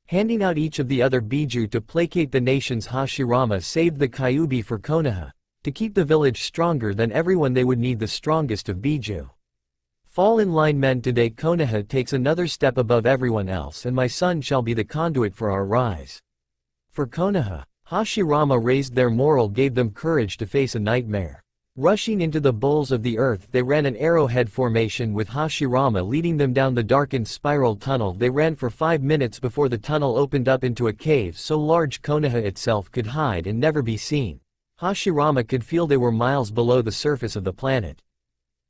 Handing out each of the other Biju to placate the nations, Hashirama saved the Kyuubi for Konoha. To keep the village stronger than everyone, they would need the strongest of Biju. Fall in line, men. Today Konoha takes another step above everyone else, and my son shall be the conduit for our rise. For Konoha, Hashirama raised their morale, gave them courage to face a nightmare. Rushing into the bowls of the earth, they ran an arrowhead formation with Hashirama leading them down the darkened spiral tunnel. They ran for 5 minutes before the tunnel opened up into a cave so large Konoha itself could hide and never be seen. Hashirama could feel they were miles below the surface of the planet.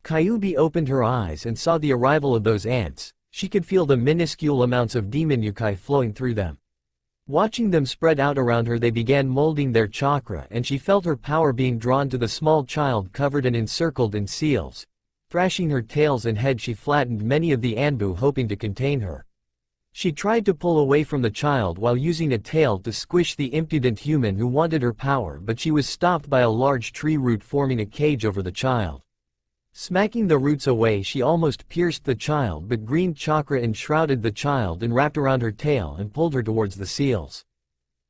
Kyuubi opened her eyes and saw the arrival of those ants. She could feel the minuscule amounts of demon yokai flowing through them. Watching them spread out around her, they began molding their chakra, and she felt her power being drawn to the small child covered and encircled in seals. Thrashing her tails and head, she flattened many of the Anbu, hoping to contain her. She tried to pull away from the child while using a tail to squish the impudent human who wanted her power, but she was stopped by a large tree root forming a cage over the child. Smacking the roots away, she almost pierced the child, but green chakra enshrouded the child and wrapped around her tail and pulled her towards the seals.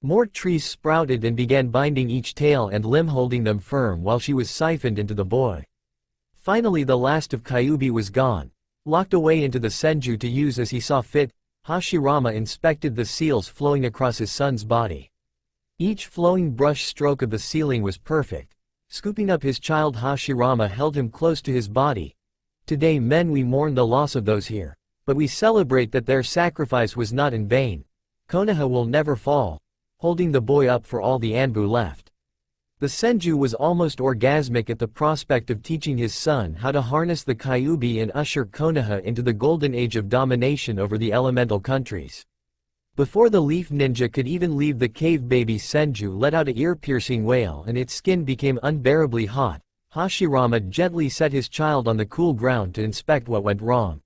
More trees sprouted and began binding each tail and limb, holding them firm while she was siphoned into the boy. Finally the last of Kyuubi was gone. Locked away into the Senju to use as he saw fit, Hashirama inspected the seals flowing across his son's body. Each flowing brush stroke of the sealing was perfect. Scooping up his child, Hashirama held him close to his body. Today, men, we mourn the loss of those here, but we celebrate that their sacrifice was not in vain. Konoha will never fall. Holding the boy up for all the Anbu left. The Senju was almost orgasmic at the prospect of teaching his son how to harness the Kyuubi and usher Konoha into the golden age of domination over the elemental countries. Before the leaf ninja could even leave the cave, baby Senju let out a ear-piercing wail and its skin became unbearably hot. Hashirama gently set his child on the cool ground to inspect what went wrong.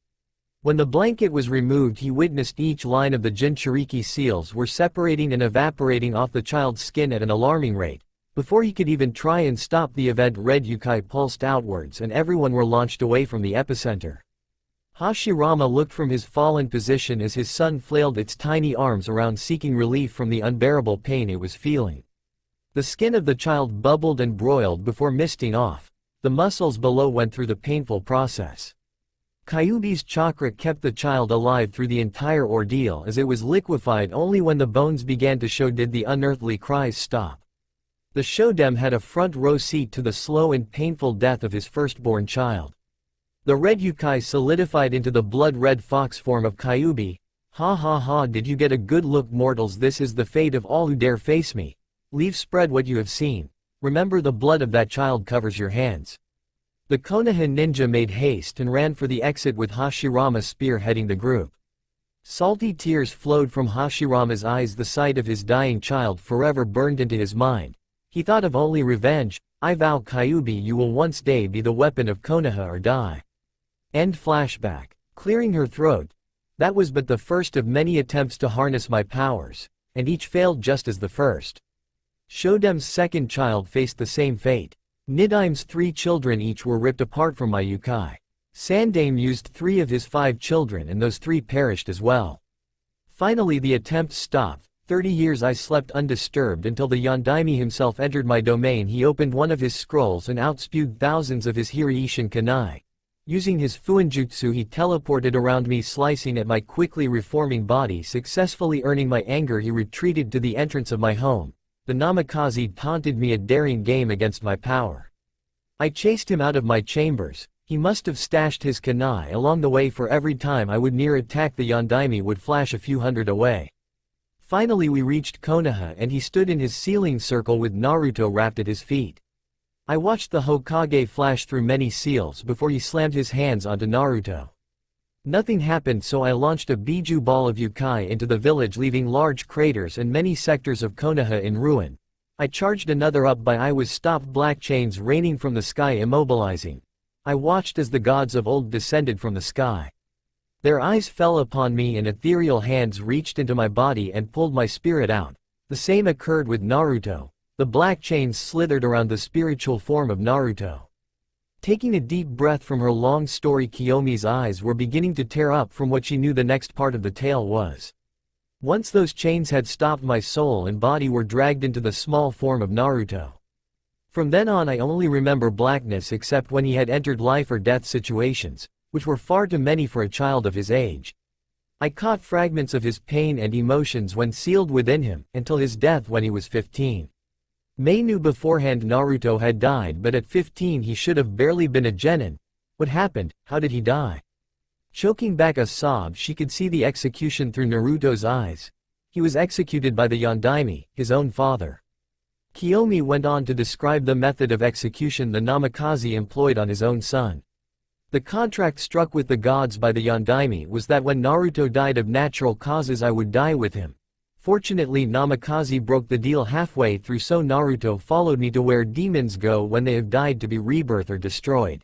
When the blanket was removed, he witnessed each line of the Jinchuriki seals were separating and evaporating off the child's skin at an alarming rate. Before he could even try and stop the event, red Yukai pulsed outwards and everyone were launched away from the epicenter. Hashirama looked from his fallen position as his son flailed its tiny arms around seeking relief from the unbearable pain it was feeling. The skin of the child bubbled and broiled before misting off. The muscles below went through the painful process. Kyuubi's chakra kept the child alive through the entire ordeal, as it was liquefied only when the bones began to show did the unearthly cries stop. The Shodem had a front row seat to the slow and painful death of his firstborn child. The red Yukai solidified into the blood-red fox form of Kyuubi. Ha ha ha, did you get a good look, mortals? This is the fate of all who dare face me. Leave spread what you have seen. Remember, the blood of that child covers your hands. The Konoha ninja made haste and ran for the exit with Hashirama spearheading the group. Salty tears flowed from Hashirama's eyes. The sight of his dying child forever burned into his mind. He thought of only revenge. I vow, Kyuubi, you will once day be the weapon of Konoha or die. End flashback. Clearing her throat. That was but the first of many attempts to harness my powers, and each failed just as the first. Shodem's second child faced the same fate. Nidaim's 3 children each were ripped apart from my Yukai. Sandaime used 3 of his 5 children and those 3 perished as well. Finally the attempts stopped. 30 years I slept undisturbed until the Yondaime himself entered my domain. He opened one of his scrolls and outspewed thousands of his Hiraishin kunai. Using his Fuinjutsu he teleported around me, slicing at my quickly reforming body. Successfully earning my anger, he retreated to the entrance of my home. The Namikaze taunted me, a daring game against my power. I chased him out of my chambers. He must have stashed his kunai along the way, for every time I would near attack the Yondaime would flash a few hundred away. Finally we reached Konoha and he stood in his sealing circle with Naruto wrapped at his feet. I watched the Hokage flash through many seals before he slammed his hands onto Naruto. Nothing happened, so I launched a Biju ball of Yukai into the village, leaving large craters and many sectors of Konoha in ruin. I charged another up, but I was stopped, black chains raining from the sky immobilizing. I watched as the gods of old descended from the sky. Their eyes fell upon me and ethereal hands reached into my body and pulled my spirit out. The same occurred with Naruto. The black chains slithered around the spiritual form of Naruto. Taking a deep breath from her long story, Kiyomi's eyes were beginning to tear up from what she knew the next part of the tale was. Once those chains had stopped, my soul and body were dragged into the small form of Naruto. From then on I only remember blackness, except when he had entered life or death situations, which were far too many for a child of his age. I caught fragments of his pain and emotions when sealed within him, until his death when he was 15. Mei knew beforehand Naruto had died, but at 15 he should have barely been a genin. What happened? How did he die? Choking back a sob, she could see the execution through Naruto's eyes. He was executed by the Yondaime, his own father. Kiyomi went on to describe the method of execution the Namikaze employed on his own son. The contract struck with the gods by the Yondaime was that when Naruto died of natural causes I would die with him. Fortunately Namikaze broke the deal halfway through, so Naruto followed me to where demons go when they have died, to be rebirthed or destroyed.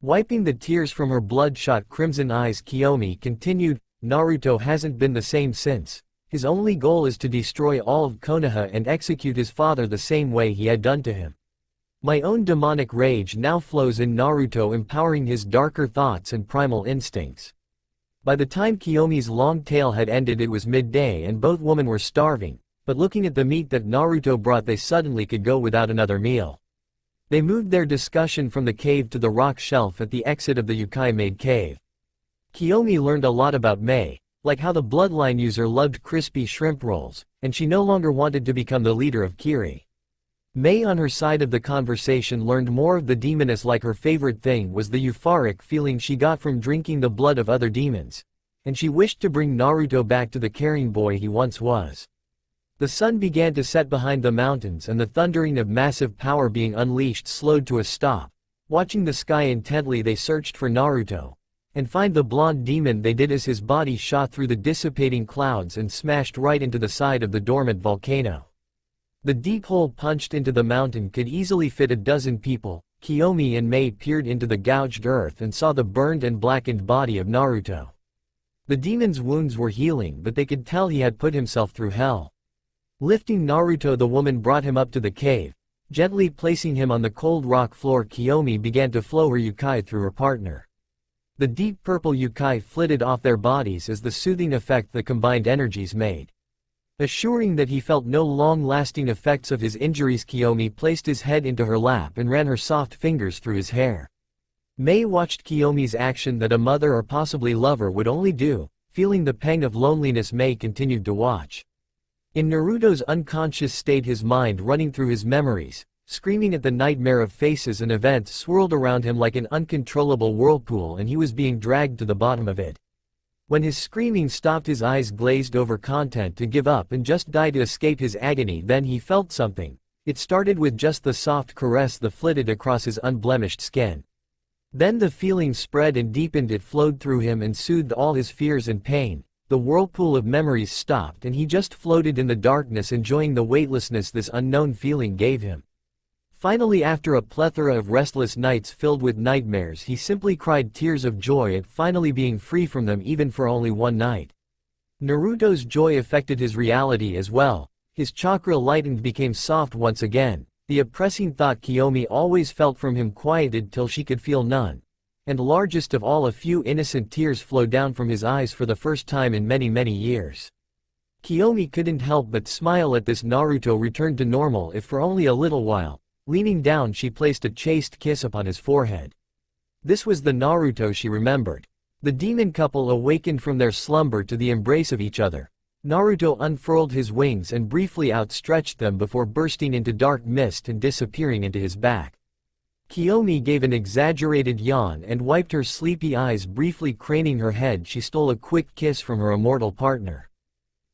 Wiping the tears from her bloodshot crimson eyes, Kiyomi continued, Naruto hasn't been the same since. His only goal is to destroy all of Konoha and execute his father the same way he had done to him. My own demonic rage now flows in Naruto, empowering his darker thoughts and primal instincts. By the time Kiyomi's long tale had ended it was midday and both women were starving, but looking at the meat that Naruto brought they suddenly could go without another meal. They moved their discussion from the cave to the rock shelf at the exit of the Yukai-made cave. Kiyomi learned a lot about Mei, like how the bloodline user loved crispy shrimp rolls, and she no longer wanted to become the leader of Kiri. Mei on her side of the conversation learned more of the demoness, like her favorite thing was the euphoric feeling she got from drinking the blood of other demons, and she wished to bring Naruto back to the caring boy he once was. The sun began to set behind the mountains and the thundering of massive power being unleashed slowed to a stop. Watching the sky intently they searched for Naruto, and find the blonde demon they did as his body shot through the dissipating clouds and smashed right into the side of the dormant volcano. The deep hole punched into the mountain could easily fit a dozen people. Kiyomi and Mei peered into the gouged earth and saw the burned and blackened body of Naruto. The demon's wounds were healing, but they could tell he had put himself through hell. Lifting Naruto, the woman brought him up to the cave. Gently placing him on the cold rock floor, Kiyomi began to flow her yukai through her partner. The deep purple yukai flitted off their bodies as the soothing effect the combined energies made. Assuring that he felt no long-lasting effects of his injuries, Kiyomi placed his head into her lap and ran her soft fingers through his hair. Mei watched Kiyomi's action that a mother or possibly lover would only do. Feeling the pang of loneliness, Mei continued to watch. In Naruto's unconscious state, his mind running through his memories, screaming at the nightmare of faces and events swirled around him like an uncontrollable whirlpool, and he was being dragged to the bottom of it. When his screaming stopped, his eyes glazed over, content to give up and just die to escape his agony. Then he felt something. It started with just the soft caress that flitted across his unblemished skin. Then the feeling spread and deepened, it flowed through him and soothed all his fears and pain. The whirlpool of memories stopped and he just floated in the darkness, enjoying the weightlessness this unknown feeling gave him. Finally, after a plethora of restless nights filled with nightmares, he simply cried tears of joy at finally being free from them, even for only one night. Naruto's joy affected his reality as well. His chakra lightened, became soft once again. The oppressing thought Kiyomi always felt from him quieted till she could feel none. And largest of all, a few innocent tears flowed down from his eyes for the first time in many years. Kiyomi couldn't help but smile at this. Naruto returned to normal, if for only a little while. Leaning down, she placed a chaste kiss upon his forehead. This was the Naruto she remembered. The demon couple awakened from their slumber to the embrace of each other. Naruto unfurled his wings and briefly outstretched them before bursting into dark mist and disappearing into his back. Kiyomi gave an exaggerated yawn and wiped her sleepy eyes, briefly craning her head. She stole a quick kiss from her immortal partner.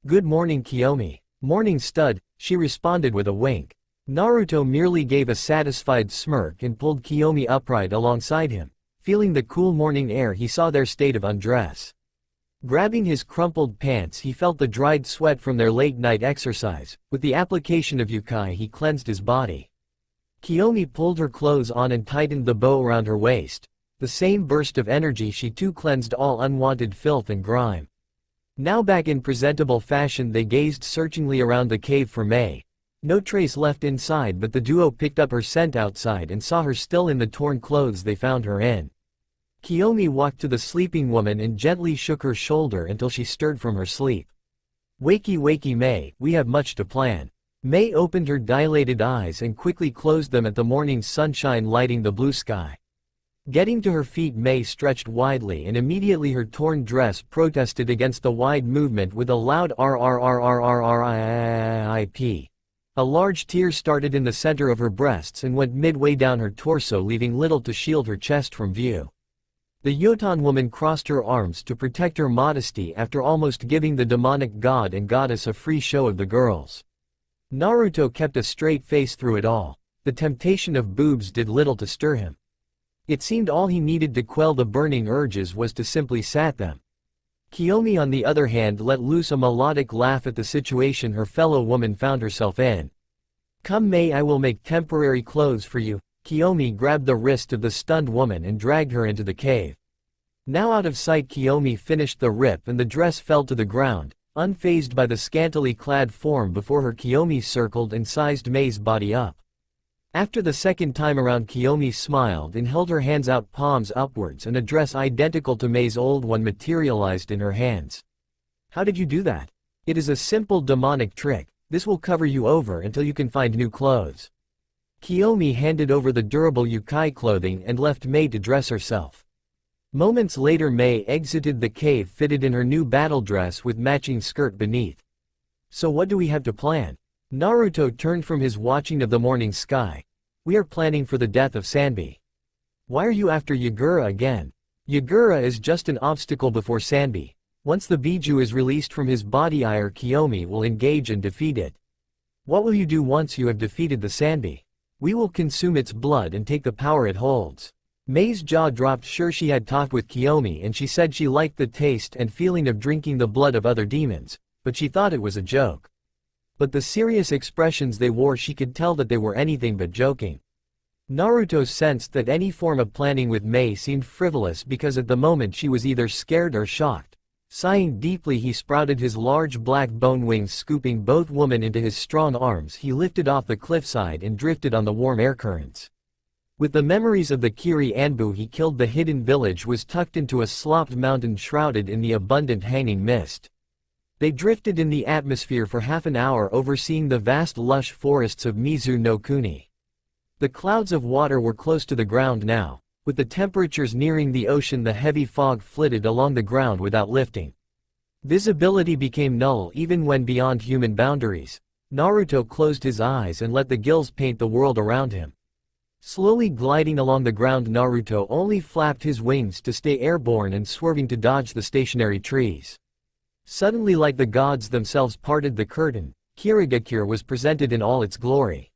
"Good morning, Kiyomi." "Morning, stud," she responded with a wink. Naruto merely gave a satisfied smirk and pulled Kiyomi upright alongside him. Feeling the cool morning air, he saw their state of undress. Grabbing his crumpled pants, he felt the dried sweat from their late-night exercise. With the application of yukai, he cleansed his body. Kiyomi pulled her clothes on and tightened the bow around her waist. The same burst of energy, she too cleansed all unwanted filth and grime. Now back in presentable fashion, they gazed searchingly around the cave for Mei. No trace left inside, but the duo picked up her scent outside and saw her still in the torn clothes they found her in. Kiyomi walked to the sleeping woman and gently shook her shoulder until she stirred from her sleep. "Wakey wakey Mei, we have much to plan." Mei opened her dilated eyes and quickly closed them at the morning sunshine lighting the blue sky. Getting to her feet, Mei stretched widely, and immediately her torn dress protested against the wide movement with a loud rrrrrrrrip. A large tear started in the center of her breasts and went midway down her torso, leaving little to shield her chest from view. The Yotan woman crossed her arms to protect her modesty after almost giving the demonic god and goddess a free show of the girls. Naruto kept a straight face through it all. The temptation of boobs did little to stir him. It seemed all he needed to quell the burning urges was to simply sat them. Kiyomi, on the other hand, let loose a melodic laugh at the situation her fellow woman found herself in. "Come Mei, I will make temporary clothes for you." Kiyomi grabbed the wrist of the stunned woman and dragged her into the cave. Now out of sight, Kiyomi finished the rip and the dress fell to the ground. Unfazed by the scantily clad form before her, Kiyomi circled and sized Mei's body up. After the second time around, Kiyomi smiled and held her hands out, palms upwards, and a dress identical to Mei's old one materialized in her hands. "How did you do that?" "It is a simple demonic trick. This will cover you over until you can find new clothes." Kiyomi handed over the durable yukai clothing and left Mei to dress herself. Moments later, Mei exited the cave fitted in her new battle dress with matching skirt beneath. "So what do we have to plan?" Naruto turned from his watching of the morning sky. "We are planning for the death of Sanbi." "Why are you after Yagura again?" "Yagura is just an obstacle before Sanbi. Once the Biju is released from his body, Kiyomi will engage and defeat it." "What will you do once you have defeated the Sanbi?" "We will consume its blood and take the power it holds." Mei's jaw dropped, sure she had talked with Kiyomi and she said she liked the taste and feeling of drinking the blood of other demons, but she thought it was a joke. But the serious expressions they wore, she could tell that they were anything but joking. Naruto sensed that any form of planning with Mei seemed frivolous because at the moment she was either scared or shocked. Sighing deeply, he sprouted his large black bone wings, scooping both women into his strong arms. He lifted off the cliffside and drifted on the warm air currents. With the memories of the Kiri Anbu he killed, the hidden village was tucked into a sloped mountain shrouded in the abundant hanging mist. They drifted in the atmosphere for half an hour, overseeing the vast lush forests of Mizu no Kuni. The clouds of water were close to the ground now. With the temperatures nearing the ocean, the heavy fog flitted along the ground without lifting. Visibility became null even when beyond human boundaries. Naruto closed his eyes and let the gills paint the world around him. Slowly gliding along the ground, Naruto only flapped his wings to stay airborne and swerving to dodge the stationary trees. Suddenly, like the gods themselves parted the curtain, Kirigakure was presented in all its glory.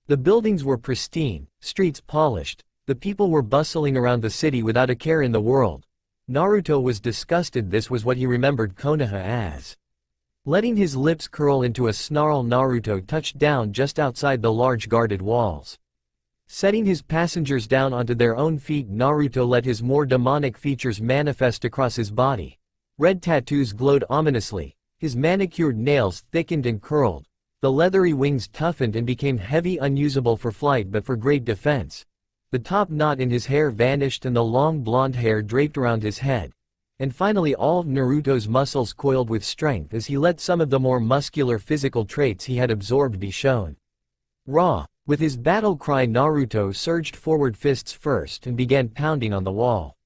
The buildings were pristine, streets polished. The people were bustling around the city without a care in the world. Naruto was disgusted. This was what he remembered Konoha as. Letting his lips curl into a snarl, Naruto touched down just outside the large guarded walls. Setting his passengers down onto their own feet, Naruto let his more demonic features manifest across his body. Red tattoos glowed ominously, his manicured nails thickened and curled, the leathery wings toughened and became heavy, unusable for flight but for great defense. The top knot in his hair vanished and the long blonde hair draped around his head. And finally all of Naruto's muscles coiled with strength as he let some of the more muscular physical traits he had absorbed be shown. Raw. With his battle cry, Naruto surged forward, fists first, and began pounding on the wall.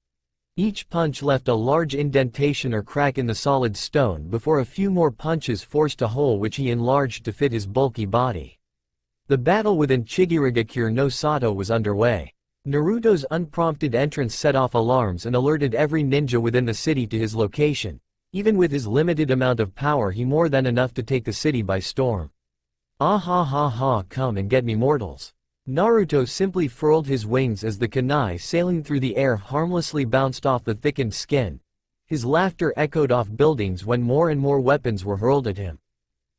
Each punch left a large indentation or crack in the solid stone before a few more punches forced a hole which he enlarged to fit his bulky body. The battle within Chigirigakure no Sato was underway. Naruto's unprompted entrance set off alarms and alerted every ninja within the city to his location. Even with his limited amount of power, he more than enough to take the city by storm. Ah ha ha ha, come and get me, mortals. Naruto simply furled his wings as the kunai sailing through the air harmlessly bounced off the thickened skin. His laughter echoed off buildings when more and more weapons were hurled at him.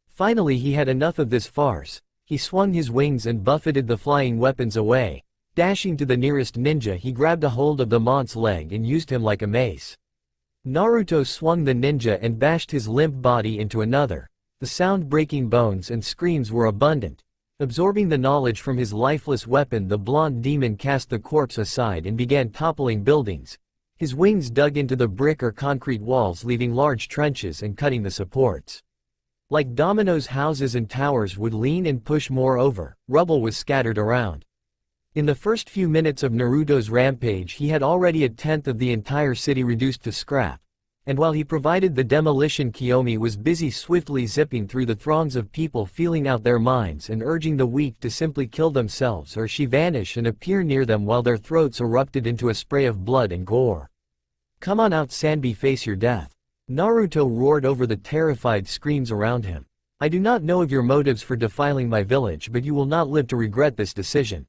Finally he had enough of this farce. He swung his wings and buffeted the flying weapons away. Dashing to the nearest ninja, he grabbed a hold of the mont's leg and used him like a mace. Naruto swung the ninja and bashed his limp body into another. The sound-breaking bones and screams were abundant. Absorbing the knowledge from his lifeless weapon, the blonde demon cast the corpse aside and began toppling buildings. His wings dug into the brick or concrete walls, leaving large trenches and cutting the supports. Like dominoes, houses and towers would lean and push. Moreover, rubble was scattered around. In the first few minutes of Naruto's rampage, he had already a tenth of the entire city reduced to scrap. And while he provided the demolition, Kiyomi was busy swiftly zipping through the throngs of people, feeling out their minds and urging the weak to simply kill themselves or she vanish and appear near them while their throats erupted into a spray of blood and gore. Come on out, Sanbi, face your death. Naruto roared over the terrified screams around him. I do not know of your motives for defiling my village, but you will not live to regret this decision.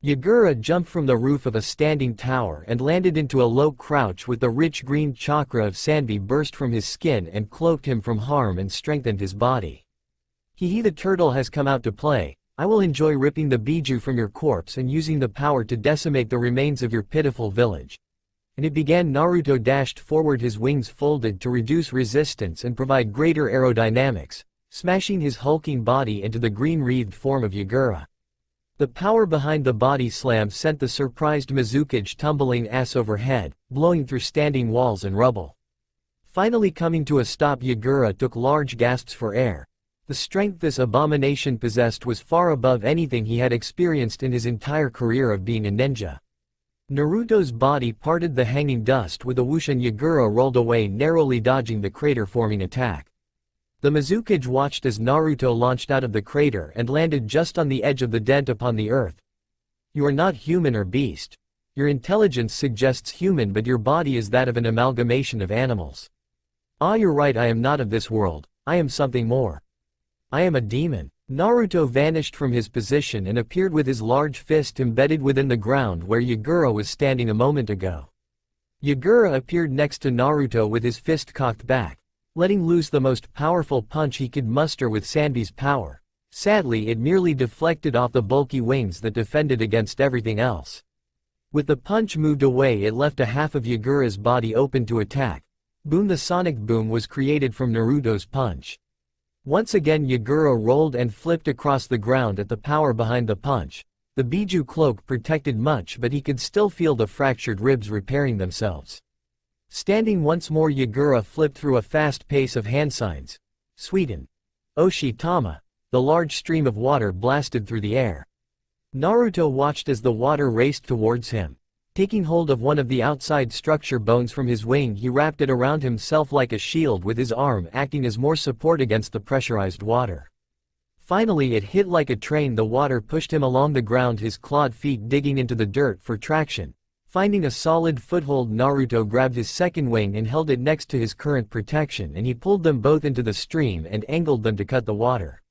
Yagura jumped from the roof of a standing tower and landed into a low crouch with the rich green chakra of Sanbi burst from his skin and cloaked him from harm and strengthened his body. He the turtle has come out to play. I will enjoy ripping the biju from your corpse and using the power to decimate the remains of your pitiful village. And it began. Naruto dashed forward, his wings folded to reduce resistance and provide greater aerodynamics, smashing his hulking body into the green-wreathed form of Yagura. The power behind the body slam sent the surprised Mizukage tumbling ass overhead, blowing through standing walls and rubble. Finally coming to a stop, Yagura took large gasps for air. The strength this abomination possessed was far above anything he had experienced in his entire career of being a ninja. Naruto's body parted the hanging dust with a whoosh and Yagura rolled away, narrowly dodging the crater-forming attack. The Mizukage watched as Naruto launched out of the crater and landed just on the edge of the dent upon the earth. You are not human or beast. Your intelligence suggests human, but your body is that of an amalgamation of animals. Ah, you're right, I am not of this world, I am something more. I am a demon. Naruto vanished from his position and appeared with his large fist embedded within the ground where Yagura was standing a moment ago. Yagura appeared next to Naruto with his fist cocked back, letting loose the most powerful punch he could muster with Sanbi's power. Sadly, it merely deflected off the bulky wings that defended against everything else. With the punch moved away, it left a half of Yagura's body open to attack. Boom! The sonic boom was created from Naruto's punch. Once again Yagura rolled and flipped across the ground at the power behind the punch. The Biju cloak protected much, but he could still feel the fractured ribs repairing themselves. Standing once more, Yagura flipped through a fast pace of hand signs. Sweden. Oshi-tama. The large stream of water blasted through the air. Naruto watched as the water raced towards him. Taking hold of one of the outside structure bones from his wing, he wrapped it around himself like a shield, with his arm acting as more support against the pressurized water. Finally it hit like a train. The water pushed him along the ground, his clawed feet digging into the dirt for traction. Finding a solid foothold, Naruto grabbed his second wing and held it next to his current protection, and he pulled them both into the stream and angled them to cut the water.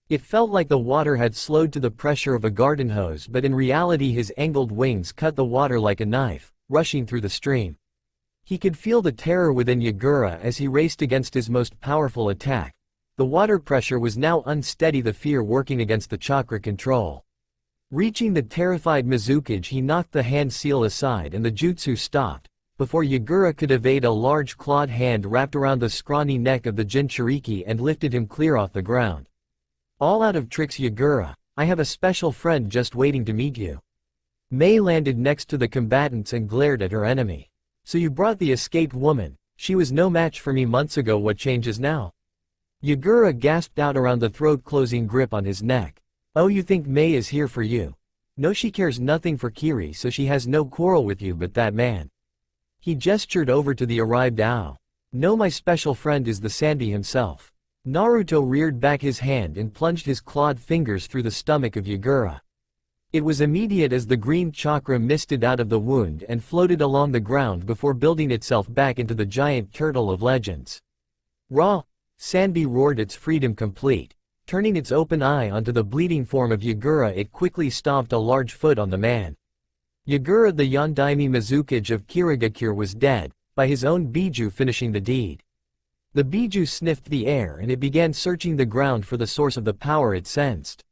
It felt like the water had slowed to the pressure of a garden hose, but in reality his angled wings cut the water like a knife, rushing through the stream. He could feel the terror within Yagura as he raced against his most powerful attack. The water pressure was now unsteady, the fear working against the chakra control. Reaching the terrified Mizukage, he knocked the hand seal aside and the jutsu stopped. Before Yagura could evade, a large clawed hand wrapped around the scrawny neck of the Jinchuriki and lifted him clear off the ground. All out of tricks, Yagura. I have a special friend just waiting to meet you. Mei landed next to the combatants and glared at her enemy. So you brought the escaped woman. She was no match for me months ago. What changes now? Yagura gasped out around the throat, closing grip on his neck. Oh, you think Mei is here for you? No, she cares nothing for Kiri, so she has no quarrel with you, but that man. He gestured over to the arrived Ao. No, my special friend is the Sanbi himself. Naruto reared back his hand and plunged his clawed fingers through the stomach of Yagura. It was immediate as the green chakra misted out of the wound and floated along the ground before building itself back into the giant turtle of legends. Raw! Sanbi roared, its freedom complete. Turning its open eye onto the bleeding form of Yagura, it quickly stomped a large foot on the man. Yagura, the Yondaime Mizukage of Kirigakure, was dead, by his own Biju finishing the deed. The Biju sniffed the air and it began searching the ground for the source of the power it sensed.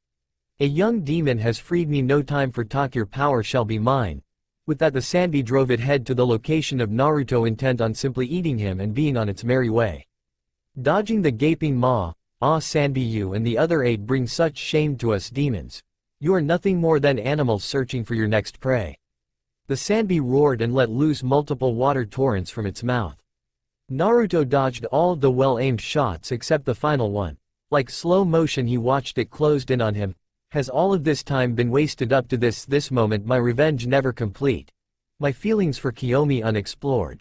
A young demon has freed me, no time for talk, your power shall be mine. With that, the Sanbi drove it head to the location of Naruto, intent on simply eating him and being on its merry way. Dodging the gaping maw, Sanbi, you and the other 8 bring such shame to us demons. You are nothing more than animals searching for your next prey. The Sanbi roared and let loose multiple water torrents from its mouth. Naruto dodged all of the well-aimed shots except the final one. Like slow motion he watched it closed in on him. Has all of this time been wasted up to this moment? My revenge never complete. My feelings for Kiyomi unexplored.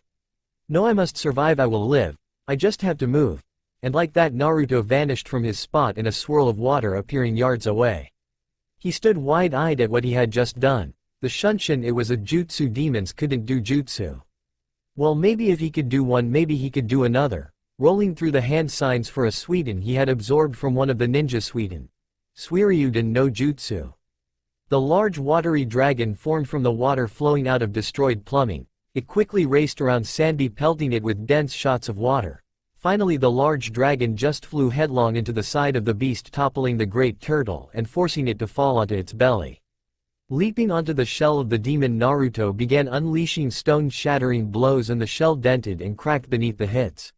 No, I must survive, I will live. I just have to move. And like that, Naruto vanished from his spot in a swirl of water, appearing yards away. He stood wide-eyed at what he had just done. The Shunshin, it was a jutsu, demons couldn't do jutsu. Well, maybe if he could do one, maybe he could do another. Rolling through the hand signs for a Suiden he had absorbed from one of the ninja Suiden. Suiryuden no Jutsu. The large watery dragon formed from the water flowing out of destroyed plumbing. It quickly raced around Sanbi, pelting it with dense shots of water. Finally the large dragon just flew headlong into the side of the beast, toppling the great turtle and forcing it to fall onto its belly. Leaping onto the shell of the demon, Naruto began unleashing stone-shattering blows, and the shell dented and cracked beneath the hits.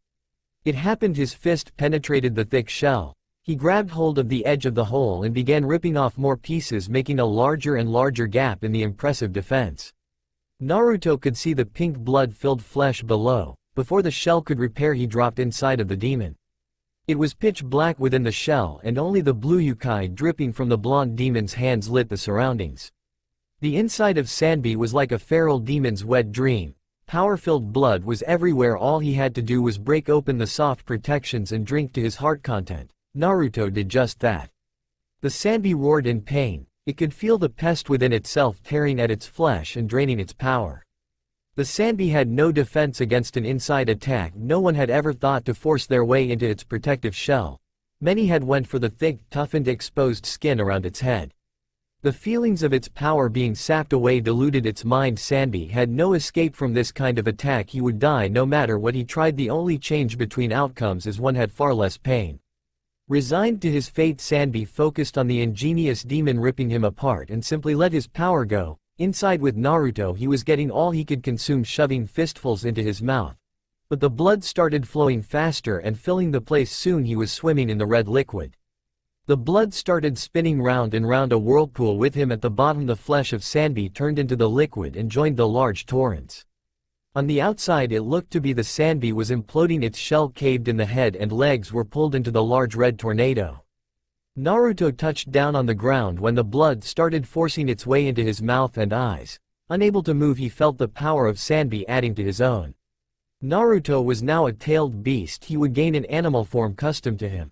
It happened, his fist penetrated the thick shell. He grabbed hold of the edge of the hole and began ripping off more pieces, making a larger and larger gap in the impressive defense. Naruto could see the pink blood-filled flesh below. Before the shell could repair, he dropped inside of the demon. It was pitch black within the shell, and only the blue yukai dripping from the blonde demon's hands lit the surroundings. The inside of Sanbi was like a feral demon's wet dream. Power-filled blood was everywhere. All he had to do was break open the soft protections and drink to his heart content. Naruto did just that. The Sanbi roared in pain. It could feel the pest within itself tearing at its flesh and draining its power. The Sanbi had no defense against an inside attack. No one had ever thought to force their way into its protective shell. Many had went for the thick, toughened, exposed skin around its head. The feelings of its power being sapped away deluded its mind. Sanbi had no escape from this kind of attack. He would die no matter what he tried. The only change between outcomes is one had far less pain. Resigned to his fate, Sanbi focused on the ingenious demon ripping him apart and simply let his power go. Inside with Naruto, he was getting all he could consume, shoving fistfuls into his mouth. But the blood started flowing faster and filling the place. Soon he was swimming in the red liquid. The blood started spinning round and round a whirlpool with him at the bottom. The flesh of Sanbi turned into the liquid and joined the large torrents. On the outside it looked to be the Sanbi was imploding, its shell caved in, the head and legs were pulled into the large red tornado. Naruto touched down on the ground when the blood started forcing its way into his mouth and eyes. Unable to move, he felt the power of Sanbi adding to his own. Naruto was now a tailed beast. He would gain an animal form custom to him.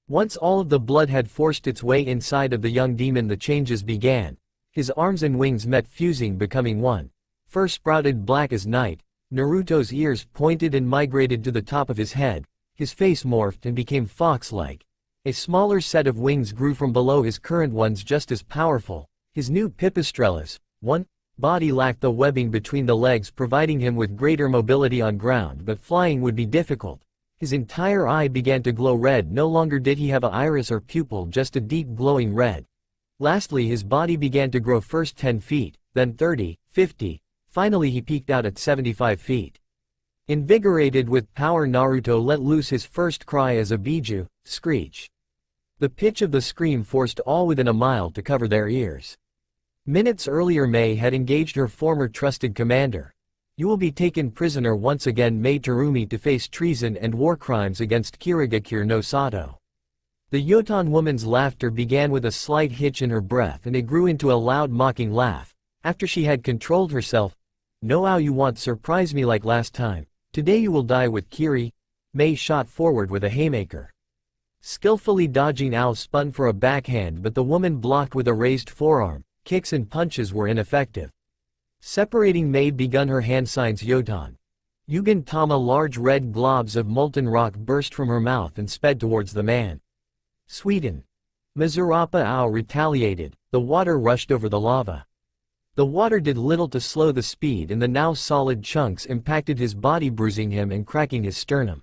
Once all of the blood had forced its way inside of the young demon, the changes began. His arms and wings met, fusing, becoming one. Fur sprouted black as night. Naruto's ears pointed and migrated to the top of his head. His face morphed and became fox-like. A smaller set of wings grew from below his current ones, just as powerful. His new pipistrellis, one body, lacked the webbing between the legs, providing him with greater mobility on ground, but flying would be difficult. His entire eye began to glow red. No longer did he have an iris or pupil, just a deep glowing red. Lastly, his body began to grow, first 10 feet, then 30, 50, finally he peaked out at 75 feet. Invigorated with power, Naruto let loose his first cry as a biju, screech. The pitch of the scream forced all within a mile to cover their ears. Minutes earlier, Mei had engaged her former trusted commander. "You will be taken prisoner once again, Mei Terumi, to face treason and war crimes against Kirigakure no Sato." The Yotan woman's laughter began with a slight hitch in her breath, and it grew into a loud mocking laugh. After she had controlled herself, "No, how you want surprise me like last time. Today you will die with Kiri." Mei shot forward with a haymaker. Skillfully dodging, Ao spun for a backhand, but the woman blocked with a raised forearm. Kicks and punches were ineffective. Separating Mei begun her hand signs Yotan. Yugen Tama, large red globs of molten rock burst from her mouth and sped towards the man. Sweden. Mizurapa Ao retaliated. The water rushed over the lava. The water did little to slow the speed, and the now solid chunks impacted his body, bruising him and cracking his sternum.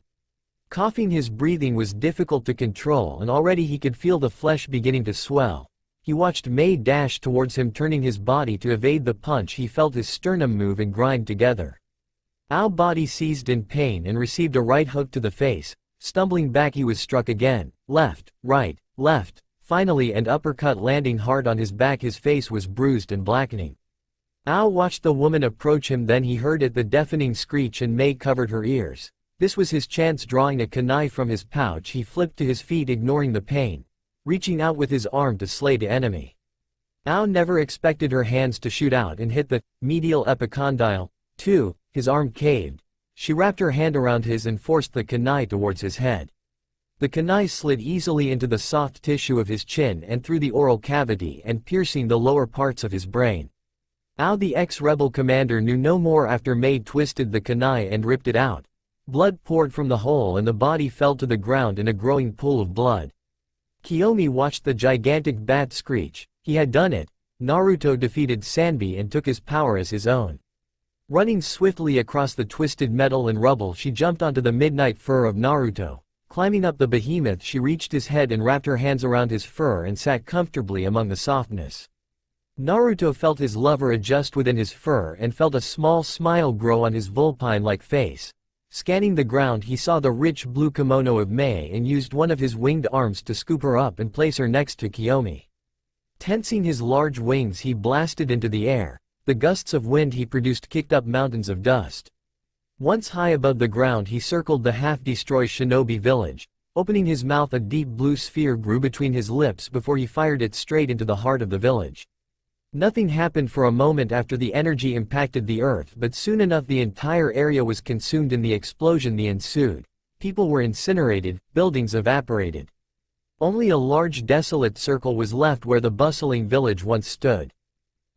Coughing, his breathing was difficult to control, and already he could feel the flesh beginning to swell. He watched Mei dash towards him, turning his body to evade the punch. He felt his sternum move and grind together. Ao's body seized in pain and received a right hook to the face. Stumbling back, he was struck again. Left, left, finally an uppercut landing hard on his back. His face was bruised and blackening. Ao watched the woman approach him, then he heard it, the deafening screech, and Mei covered her ears. This was his chance. Drawing a kunai from his pouch, he flipped to his feet, ignoring the pain, reaching out with his arm to slay the enemy. Ao never expected her hands to shoot out and hit the medial epicondyle, too. His arm caved. She wrapped her hand around his and forced the kunai towards his head. The kunai slid easily into the soft tissue of his chin and through the oral cavity and piercing the lower parts of his brain. Ao, the ex-rebel commander, knew no more after Mei twisted the kunai and ripped it out. Blood poured from the hole and the body fell to the ground in a growing pool of blood. Kiyomi watched the gigantic bat screech. He had done it. Naruto defeated Sanbi and took his power as his own. Running swiftly across the twisted metal and rubble, she jumped onto the midnight fur of Naruto. Climbing up the behemoth, she reached his head and wrapped her hands around his fur and sat comfortably among the softness. Naruto felt his lover adjust within his fur and felt a small smile grow on his vulpine-like face. Scanning the ground, he saw the rich blue kimono of Mei and used one of his winged arms to scoop her up and place her next to Kiyomi. Tensing his large wings, he blasted into the air. The gusts of wind he produced kicked up mountains of dust. Once high above the ground, he circled the half-destroyed shinobi village. Opening his mouth, a deep blue sphere grew between his lips before he fired it straight into the heart of the village. Nothing happened for a moment after the energy impacted the earth, but soon enough the entire area was consumed in the explosion that ensued. People were incinerated, buildings evaporated. Only a large desolate circle was left where the bustling village once stood.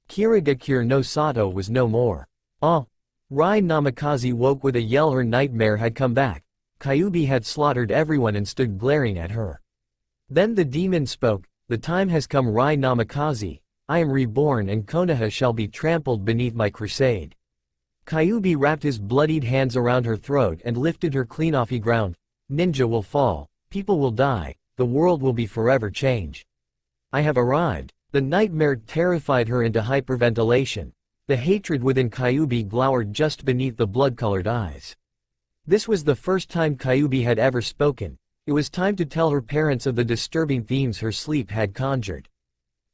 Kirigakure no Sato was no more. Rai Namikaze woke with a yell. Her nightmare had come back. Kyuubi had slaughtered everyone and stood glaring at her. Then the demon spoke. "The time has come, Rai Namikaze. I am reborn, and Konoha shall be trampled beneath my crusade." Kyuubi wrapped his bloodied hands around her throat and lifted her clean off the ground. "Ninja will fall. People will die. The world will be forever changed. I have arrived." The nightmare terrified her into hyperventilation. The hatred within Kyuubi glowered just beneath the blood-colored eyes. This was the first time Kyuubi had ever spoken. It was time to tell her parents of the disturbing themes her sleep had conjured.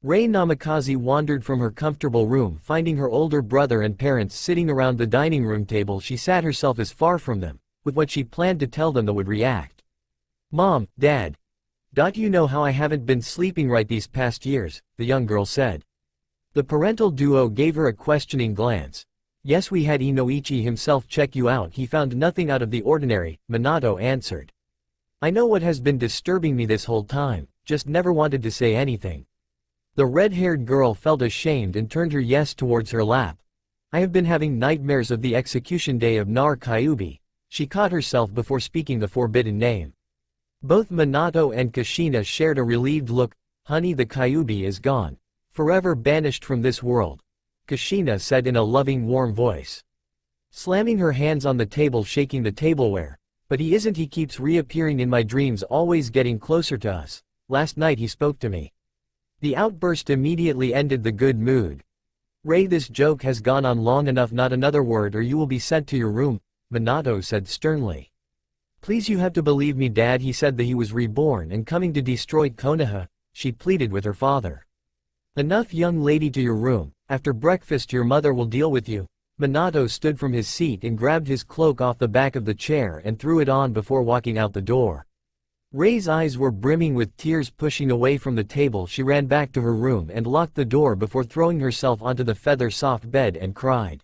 Rei Namikaze wandered from her comfortable room, finding her older brother and parents sitting around the dining room table. She sat herself as far from them, with what she planned to tell them that would react. "Mom, Dad. Don't you know how I haven't been sleeping right these past years?" the young girl said. The parental duo gave her a questioning glance. "Yes, we had Inoichi himself check you out. He found nothing out of the ordinary," Minato answered. "I know what has been disturbing me this whole time, just never wanted to say anything." The red-haired girl felt ashamed and turned her yes towards her lap. "I have been having nightmares of the execution day of Nar Kyuubi." She caught herself before speaking the forbidden name. Both Minato and Kushina shared a relieved look. "Honey, the Kyuubi is gone. Forever banished from this world," Kushina said in a loving, warm voice. Slamming her hands on the table, shaking the tableware. "But he isn't. He keeps reappearing in my dreams, always getting closer to us. Last night he spoke to me." The outburst immediately ended the good mood. "Rei, this joke has gone on long enough. Not another word or you will be sent to your room," Minato said sternly. "Please, you have to believe me, Dad. He said that he was reborn and coming to destroy Konoha," she pleaded with her father. "Enough, young lady, to your room. After breakfast your mother will deal with you." Minato stood from his seat and grabbed his cloak off the back of the chair and threw it on before walking out the door. Rei's eyes were brimming with tears. Pushing away from the table, she ran back to her room and locked the door before throwing herself onto the feather-soft bed and cried.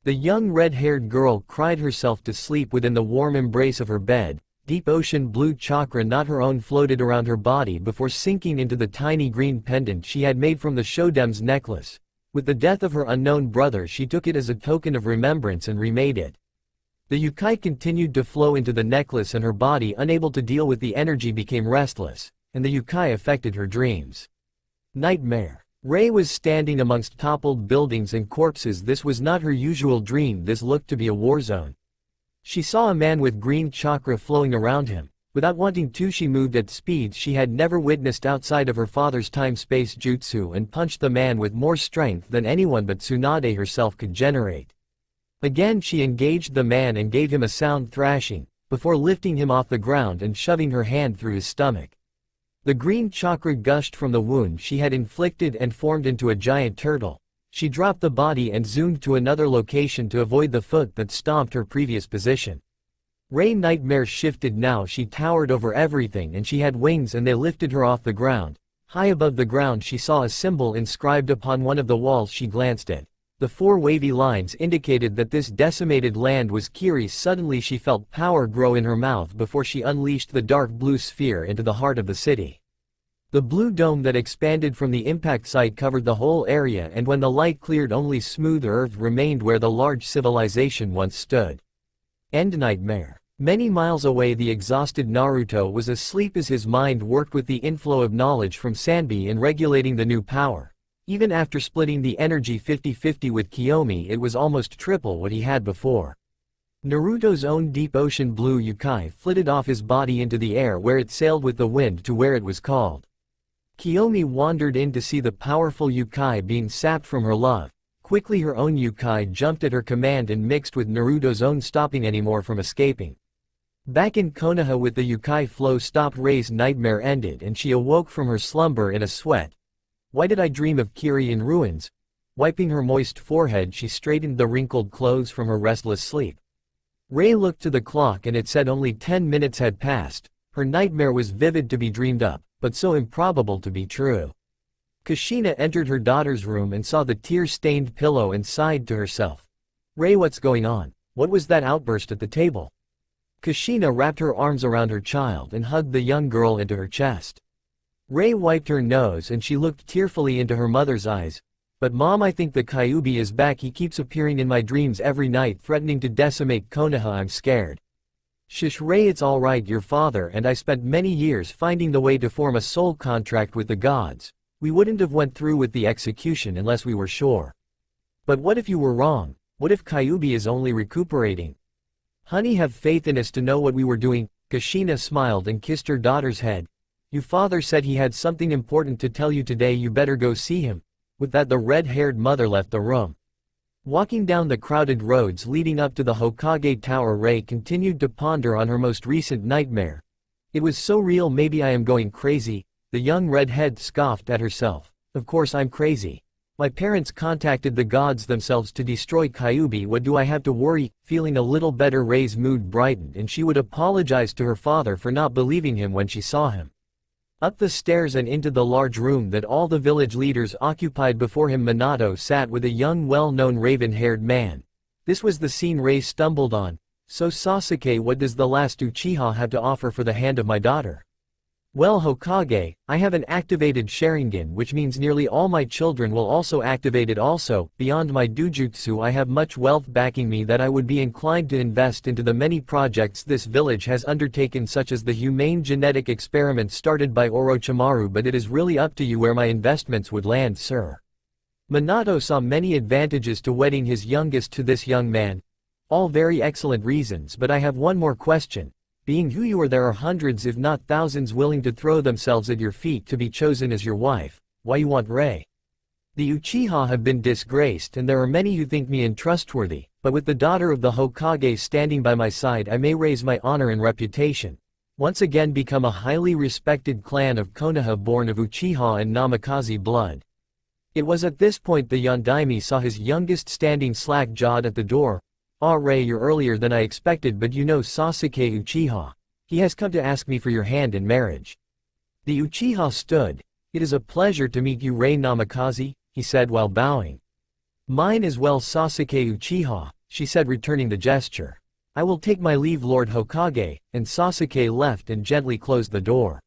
The young red-haired girl cried herself to sleep within the warm embrace of her bed. Deep ocean blue chakra, not her own, floated around her body before sinking into the tiny green pendant she had made from the Shodem's necklace. With the death of her unknown brother, she took it as a token of remembrance and remade it. The yukai continued to flow into the necklace and her body, unable to deal with the energy, became restless, and the yukai affected her dreams. Nightmare. Rei was standing amongst toppled buildings and corpses. This was not her usual dream. This looked to be a war zone. She saw a man with green chakra flowing around him. Without wanting to, she moved at speeds she had never witnessed outside of her father's time-space jutsu and punched the man with more strength than anyone but Tsunade herself could generate. Again she engaged the man and gave him a sound thrashing, before lifting him off the ground and shoving her hand through his stomach. The green chakra gushed from the wound she had inflicted and formed into a giant turtle. She dropped the body and zoomed to another location to avoid the foot that stomped her previous position. Rei nightmare shifted now. She towered over everything and she had wings and they lifted her off the ground. High above the ground she saw a symbol inscribed upon one of the walls. She glanced at. The four wavy lines indicated that this decimated land was Kiri's. Suddenly she felt power grow in her mouth before she unleashed the dark blue sphere into the heart of the city. The blue dome that expanded from the impact site covered the whole area, and when the light cleared, only smooth earth remained where the large civilization once stood. End nightmare. Many miles away, the exhausted Naruto was asleep as his mind worked with the inflow of knowledge from Sanbi in regulating the new power. Even after splitting the energy 50-50 with Kiyomi, it was almost triple what he had before. Naruto's own deep ocean blue yukai flitted off his body into the air, where it sailed with the wind to where it was called. Kiyomi wandered in to see the powerful yukai being sapped from her love. Quickly her own yukai jumped at her command and mixed with Naruto's own, stopping anymore from escaping. Back in Konoha, with the yukai flow stopped, Rei's nightmare ended and she awoke from her slumber in a sweat. Why did I dream of Kiri in ruins? Wiping her moist forehead, she straightened the wrinkled clothes from her restless sleep. Rei looked to the clock and it said only 10 minutes had passed. Her nightmare was vivid to be dreamed up, but so improbable to be true. Kushina entered her daughter's room and saw the tear-stained pillow and sighed to herself. Rei, what's going on? What was that outburst at the table? Kushina wrapped her arms around her child and hugged the young girl into her chest. Rei wiped her nose and she looked tearfully into her mother's eyes. But Mom, I think the Kyuubi is back. He keeps appearing in my dreams every night, threatening to decimate Konoha. I'm scared. Shush, Rei, it's all right. Your father and I spent many years finding the way to form a soul contract with the gods. We wouldn't have went through with the execution unless we were sure. But what if you were wrong? What if Kyuubi is only recuperating? Honey, have faith in us to know what we were doing. Kushina smiled and kissed her daughter's head. Your father said he had something important to tell you today. You better go see him. With that, the red-haired mother left the room. Walking down the crowded roads leading up to the Hokage Tower, Rei continued to ponder on her most recent nightmare. It was so real, maybe I am going crazy, the young redhead scoffed at herself. Of course I'm crazy. My parents contacted the gods themselves to destroy Kyuubi, what do I have to worry? Feeling a little better, Rei's mood brightened and she would apologize to her father for not believing him when she saw him. Up the stairs and into the large room that all the village leaders occupied. Before him Minato sat with a young well-known raven-haired man. This was the scene Rei stumbled on. So Sasuke, what does the last Uchiha have to offer for the hand of my daughter? Well, Hokage, I have an activated Sharingan, which means nearly all my children will also activate it. Also, beyond my Dujutsu I have much wealth backing me that I would be inclined to invest into the many projects this village has undertaken, such as the humane genetic experiment started by Orochimaru, but it is really up to you where my investments would land, sir. Minato saw many advantages to wedding his youngest to this young man. All very excellent reasons, but I have one more question. Being who you are, there are hundreds if not thousands willing to throw themselves at your feet to be chosen as your wife. Why you want Rei? The Uchiha have been disgraced and there are many who think me untrustworthy, but with the daughter of the Hokage standing by my side I may raise my honor and reputation. Once again become a highly respected clan of Konoha born of Uchiha and Namikaze blood. It was at this point the Yondaime saw his youngest standing slack-jawed at the door. Ah, Rei, you're earlier than I expected, but you know Sasuke Uchiha. He has come to ask me for your hand in marriage. The Uchiha stood. It is a pleasure to meet you, Rei Namikaze, he said while bowing. Mine as well, Sasuke Uchiha, she said, returning the gesture. I will take my leave, Lord Hokage, and Sasuke left and gently closed the door.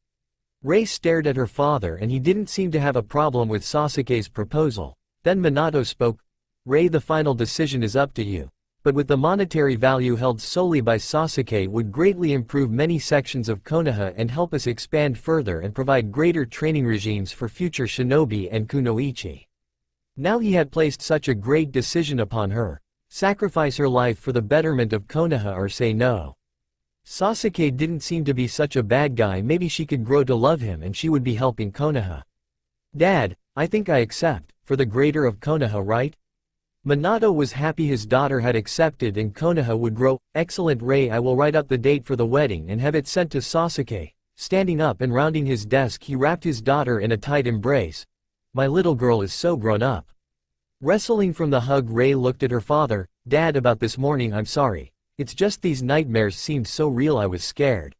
Rei stared at her father and he didn't seem to have a problem with Sasuke's proposal. Then Minato spoke. Rei, the final decision is up to you. But with the monetary value held solely by Sasuke would greatly improve many sections of Konoha and help us expand further and provide greater training regimes for future shinobi and kunoichi. Now he had placed such a great decision upon her. Sacrifice her life for the betterment of Konoha or say no. Sasuke didn't seem to be such a bad guy, maybe she could grow to love him and she would be helping Konoha. Dad, I think I accept, for the greater of Konoha, right? Minato was happy his daughter had accepted and Konoha would grow. Excellent, Rei, I will write up the date for the wedding and have it sent to Sasuke. Standing up and rounding his desk he wrapped his daughter in a tight embrace. My little girl is so grown up. Wrestling from the hug, Rei looked at her father. Dad, about this morning I'm sorry. It's just these nightmares seemed so real I was scared.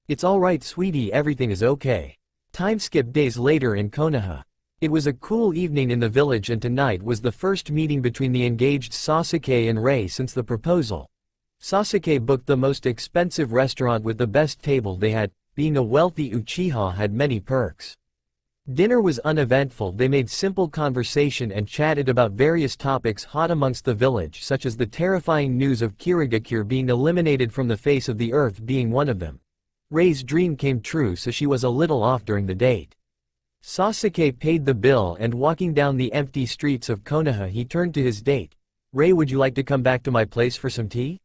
It's alright sweetie, everything is okay. Time skipped days later in Konoha. It was a cool evening in the village and tonight was the first meeting between the engaged Sasuke and Rei since the proposal. Sasuke booked the most expensive restaurant with the best table they had. Being a wealthy Uchiha had many perks. Dinner was uneventful, they made simple conversation and chatted about various topics hot amongst the village, such as the terrifying news of Kirigakure being eliminated from the face of the earth being one of them. Rei's dream came true, so she was a little off during the date. Sasuke paid the bill and walking down the empty streets of Konoha he turned to his date. Rei, would you like to come back to my place for some tea?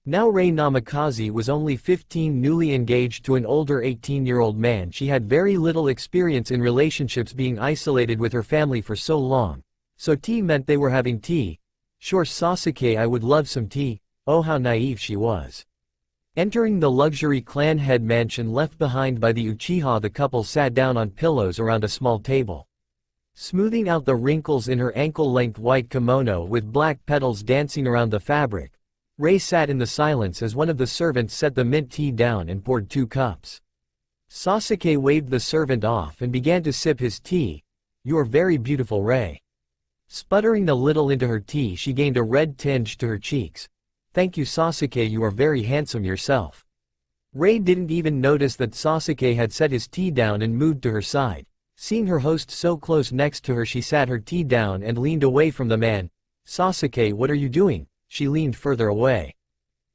Now Rei Namikaze was only 15, newly engaged to an older 18-year-old man. She had very little experience in relationships, being isolated with her family for so long. So tea meant they were having tea. Sure Sasuke, I would love some tea. Oh, how naive she was. Entering the luxury clan head mansion left behind by the Uchiha, the couple sat down on pillows around a small table. Smoothing out the wrinkles in her ankle-length white kimono with black petals dancing around the fabric, Rei sat in the silence as one of the servants set the mint tea down and poured 2 cups. Sasuke waved the servant off and began to sip his tea. You are very beautiful, Rei. Sputtering a little into her tea, she gained a red tinge to her cheeks. Thank you Sasuke, you are very handsome yourself. Rei didn't even notice that Sasuke had set his tea down and moved to her side. Seeing her host so close next to her, she sat her tea down and leaned away from the man. Sasuke, what are you doing? She leaned further away.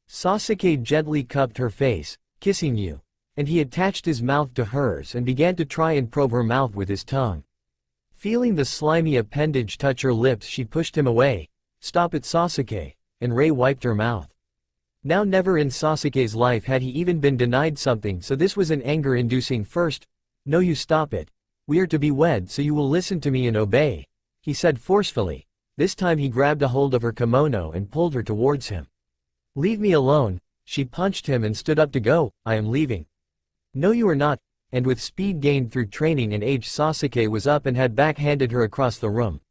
Sasuke gently cupped her face. Kissing you. And he attached his mouth to hers and began to try and probe her mouth with his tongue. Feeling the slimy appendage touch her lips, she pushed him away. Stop it Sasuke. And Rei wiped her mouth. Now never in Sasuke's life had he even been denied something, so this was an anger-inducing first. No, you stop it. We are to be wed, so you will listen to me and obey, he said forcefully. This time he grabbed a hold of her kimono and pulled her towards him. "Leave me alone," she punched him and stood up to go. "I am leaving." "No you are not," and with speed gained through training and age Sasuke was up and had backhanded her across the room.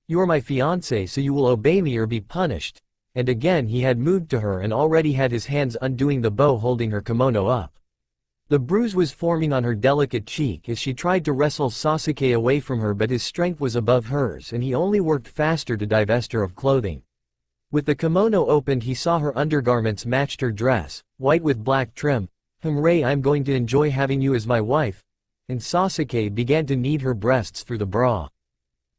"You are my fiancé, so you will obey me or be punished." And again he had moved to her and already had his hands undoing the bow holding her kimono up. The bruise was forming on her delicate cheek as she tried to wrestle Sasuke away from her, but his strength was above hers and he only worked faster to divest her of clothing. With the kimono opened he saw her undergarments matched her dress, white with black trim. "Ray, I'm going to enjoy having you as my wife." And Sasuke began to knead her breasts through the bra.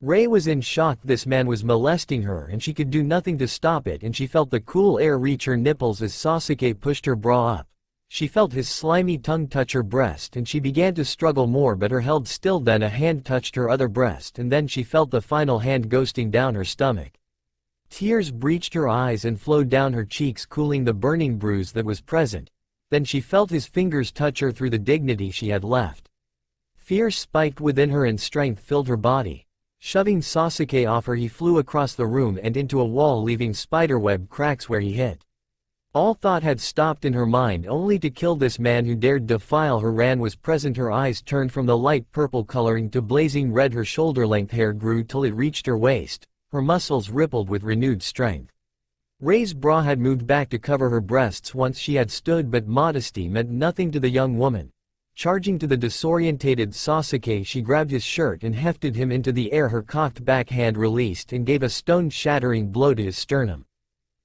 Ray was in shock. This man was molesting her and she could do nothing to stop it, and she felt the cool air reach her nipples as Sasuke pushed her bra up. She felt his slimy tongue touch her breast and she began to struggle more, but her held still. Then a hand touched her other breast and then she felt the final hand ghosting down her stomach. Tears breached her eyes and flowed down her cheeks, cooling the burning bruise that was present. Then she felt his fingers touch her through the dignity she had left. Fear spiked within her and strength filled her body. Shoving Sasuke off her he flew across the room and into a wall, leaving spiderweb cracks where he hit. All thought had stopped in her mind only to kill this man who dared defile her. Ran was present. Her eyes turned from the light purple coloring to blazing red. Her shoulder-length hair grew till it reached her waist. Her muscles rippled with renewed strength. Ray's bra had moved back to cover her breasts once she had stood, but modesty meant nothing to the young woman. Charging to the disorientated Sasuke, she grabbed his shirt and hefted him into the air. Her cocked backhand released and gave a stone-shattering blow to his sternum.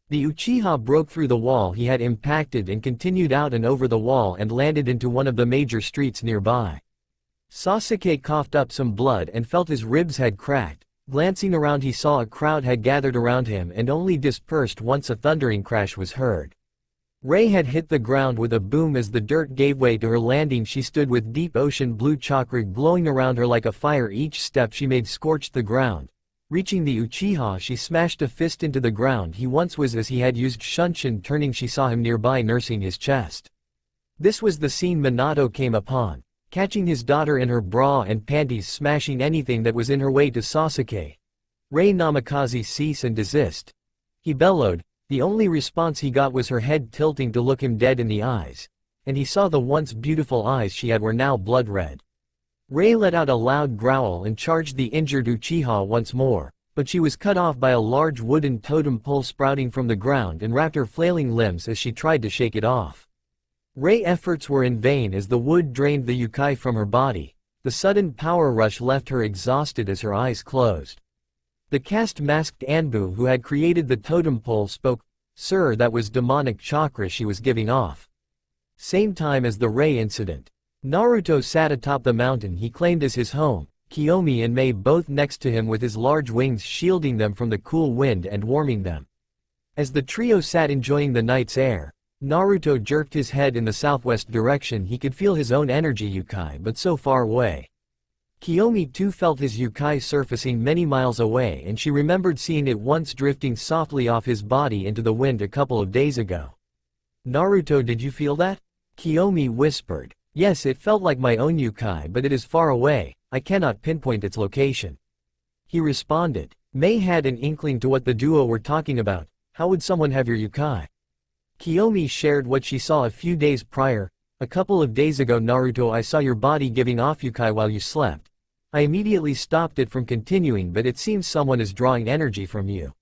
The Uchiha broke through the wall he had impacted and continued out and over the wall and landed into one of the major streets nearby. Sasuke coughed up some blood and felt his ribs had cracked. Glancing around he saw a crowd had gathered around him and only dispersed once a thundering crash was heard. Ray had hit the ground with a boom as the dirt gave way to her landing. She stood with deep ocean blue chakra glowing around her like a fire. Each step she made scorched the ground. Reaching the Uchiha, she smashed a fist into the ground he once was as he had used Shunshin. Turning, she saw him nearby nursing his chest. This was the scene Minato came upon, catching his daughter in her bra and panties, smashing anything that was in her way to Sasuke. "Ray Namikaze, cease and desist," he bellowed. The only response he got was her head tilting to look him dead in the eyes. And he saw the once beautiful eyes she had were now blood red. Ray let out a loud growl and charged the injured Uchiha once more, but she was cut off by a large wooden totem pole sprouting from the ground and wrapped her flailing limbs as she tried to shake it off. Ray's efforts were in vain as the wood drained the yukai from her body. The sudden power rush left her exhausted as her eyes closed. The caste-masked Anbu who had created the totem pole spoke. "Sir, that was demonic chakra she was giving off." Same time as the Ray incident, Naruto sat atop the mountain he claimed as his home, Kiyomi and Mei both next to him with his large wings shielding them from the cool wind and warming them. As the trio sat enjoying the night's air, Naruto jerked his head in the southwest direction. He could feel his own energy yukai but so far away. Kiyomi too felt his yukai surfacing many miles away, and she remembered seeing it once drifting softly off his body into the wind a couple of days ago. "Naruto, did you feel that?" Kiyomi whispered. "Yes, it felt like my own yukai, but it is far away, I cannot pinpoint its location," he responded. Mei had an inkling to what the duo were talking about. "How would someone have your yukai?" Kiyomi shared what she saw a few days prior. "A couple of days ago, Naruto, I saw your body giving off yukai while you slept. I immediately stopped it from continuing, but it seems someone is drawing energy from you."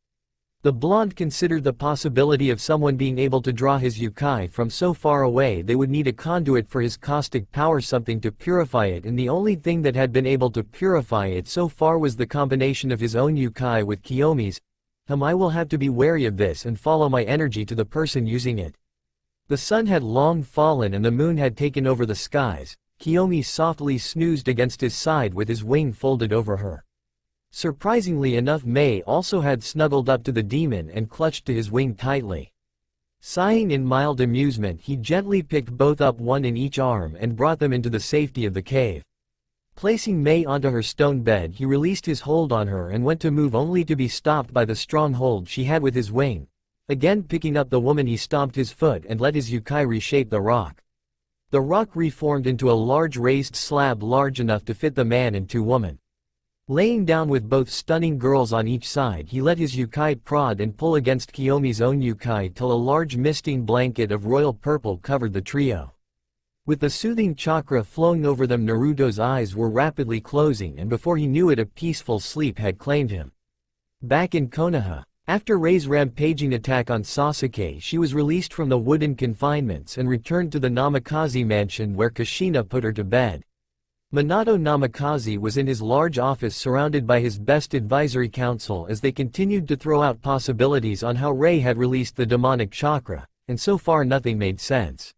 The blonde considered the possibility of someone being able to draw his yukai from so far away. They would need a conduit for his caustic power, something to purify it, and the only thing that had been able to purify it so far was the combination of his own yukai with Kiyomi's. I will have to be wary of this and follow my energy to the person using it." The sun had long fallen and the moon had taken over the skies. Kiyomi softly snoozed against his side with his wing folded over her. Surprisingly enough, Mei also had snuggled up to the demon and clutched to his wing tightly. Sighing in mild amusement, he gently picked both up, one in each arm, and brought them into the safety of the cave. Placing Mei onto her stone bed, he released his hold on her and went to move, only to be stopped by the strong hold she had with his wing. Again picking up the woman, he stomped his foot and let his yukai reshape the rock. The rock reformed into a large raised slab large enough to fit the man and two women. Laying down with both stunning girls on each side, he let his yukai prod and pull against Kiyomi's own yukai till a large misting blanket of royal purple covered the trio. With the soothing chakra flowing over them, Naruto's eyes were rapidly closing, and before he knew it, a peaceful sleep had claimed him. Back in Konoha, after Rei's rampaging attack on Sasuke, she was released from the wooden confinements and returned to the Namikaze mansion where Kushina put her to bed. Minato Namikaze was in his large office surrounded by his best advisory council as they continued to throw out possibilities on how Rei had released the demonic chakra, and so far nothing made sense.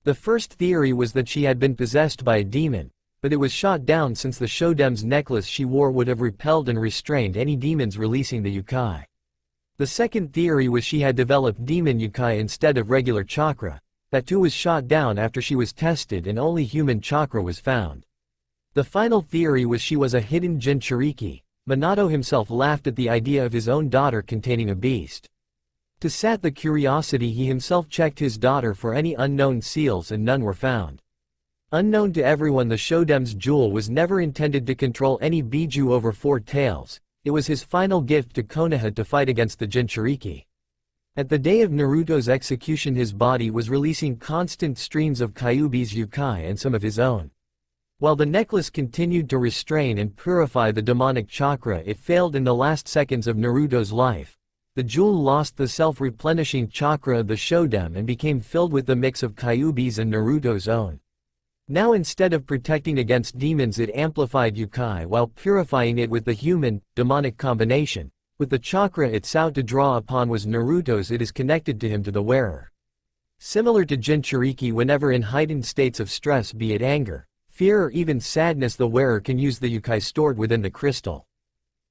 The first theory was that she had been possessed by a demon, but it was shot down since the Shodem's necklace she wore would have repelled and restrained any demons releasing the yukai. The second theory was she had developed demon yukai instead of regular chakra. That too was shot down after she was tested and only human chakra was found. The final theory was she was a hidden Jinchuriki. Minato himself laughed at the idea of his own daughter containing a beast. To sat the curiosity, he himself checked his daughter for any unknown seals and none were found. Unknown to everyone, the Shodem's jewel was never intended to control any Biju over four tails. It was his final gift to Konoha to fight against the Jinchuriki. At the day of Naruto's execution, his body was releasing constant streams of Kyuubi's yukai and some of his own. While the necklace continued to restrain and purify the demonic chakra, it failed in the last seconds of Naruto's life. The jewel lost the self-replenishing chakra of the Shodem and became filled with the mix of Kyuubi's and Naruto's own. Now, instead of protecting against demons, it amplified yukai while purifying it with the human-demonic combination. With the chakra it sought to draw upon was Naruto's, it is connected to him, to the wearer. Similar to Jinchuriki, whenever in heightened states of stress, be it anger, fear or even sadness, the wearer can use the yukai stored within the crystal.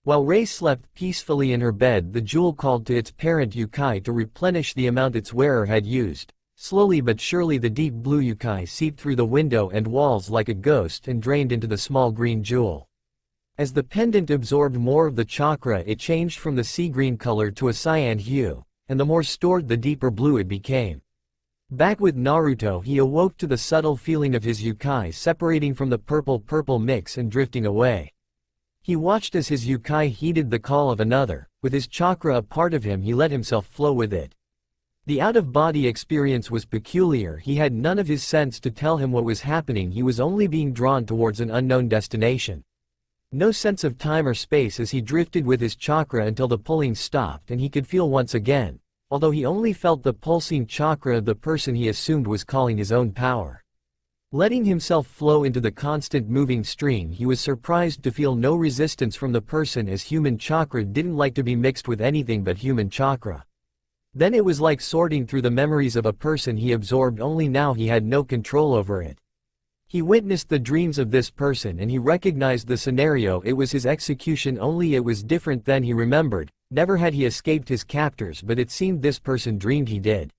While Rei slept peacefully in her bed, the jewel called to its parent yukai to replenish the amount its wearer had used. Slowly but surely the deep blue yukai seeped through the window and walls like a ghost and drained into the small green jewel. As the pendant absorbed more of the chakra, it changed from the sea green color to a cyan hue, and the more stored, the deeper blue it became. Back with Naruto, he awoke to the subtle feeling of his yukai separating from the purple-purple mix and drifting away. He watched as his yukai heeded the call of another. With his chakra a part of him, he let himself flow with it. The out-of-body experience was peculiar. He had none of his sense to tell him what was happening. He was only being drawn towards an unknown destination. No sense of time or space as he drifted with his chakra until the pulling stopped and he could feel once again, although he only felt the pulsing chakra of the person he assumed was calling his own power. Letting himself flow into the constant moving stream, he was surprised to feel no resistance from the person, as human chakra didn't like to be mixed with anything but human chakra. Then it was like sorting through the memories of a person he absorbed, only now he had no control over it. He witnessed the dreams of this person and he recognized the scenario. It was his execution, only it was different than he remembered. Never had he escaped his captors, but it seemed this person dreamed he did.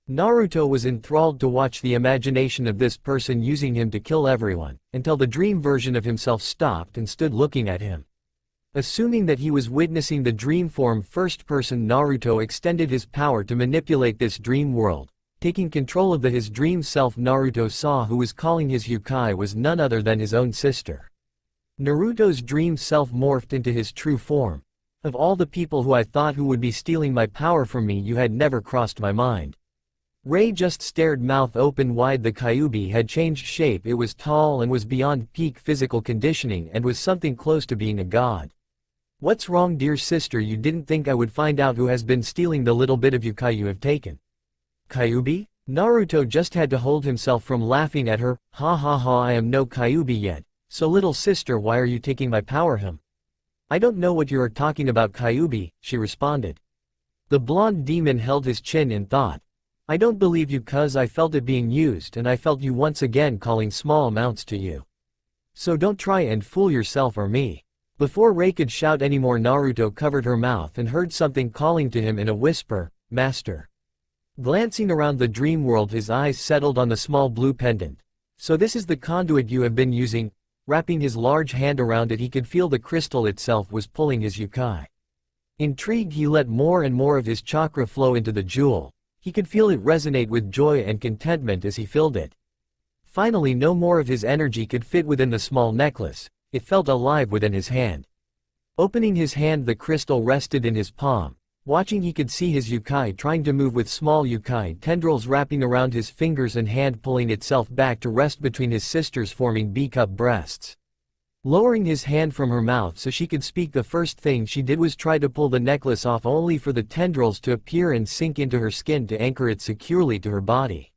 Naruto was enthralled to watch the imagination of this person using him to kill everyone, until the dream version of himself stopped and stood looking at him. Assuming that he was witnessing the dream form first person, Naruto extended his power to manipulate this dream world. Taking control of his dream self, Naruto saw who was calling his yukai was none other than his own sister. Naruto's dream self morphed into his true form. Of all the people who I thought who would be stealing my power from me, you had never crossed my mind. Rei just stared, mouth open wide. The Kyuubi had changed shape. It was tall and was beyond peak physical conditioning and was something close to being a god. What's wrong, dear sister? You didn't think I would find out who has been stealing the little bit of yukai you have taken? Kyuubi? Naruto just had to hold himself from laughing at her. Ha ha ha, I am no Kyuubi yet. So little sister, why are you taking my power? I don't know what you are talking about, Kyuubi, she responded. The blonde demon held his chin in thought. I don't believe you, cuz I felt it being used and I felt you once again calling small amounts to you. So don't try and fool yourself or me. Before Rei could shout anymore, Naruto covered her mouth and heard something calling to him in a whisper, Master. Glancing around the dream world, his eyes settled on the small blue pendant. So this is the conduit you have been using? Wrapping his large hand around it, he could feel the crystal itself was pulling his yukai. Intrigued, he let more and more of his chakra flow into the jewel. He could feel it resonate with joy and contentment as he filled it. Finally, no more of his energy could fit within the small necklace. It felt alive within his hand. Opening his hand, the crystal rested in his palm. Watching, he could see his yukai trying to move with small yukai tendrils wrapping around his fingers and hand pulling itself back to rest between his sisters, forming B-cup breasts. Lowering his hand from her mouth so she could speak, the first thing she did was try to pull the necklace off, only for the tendrils to appear and sink into her skin to anchor it securely to her body.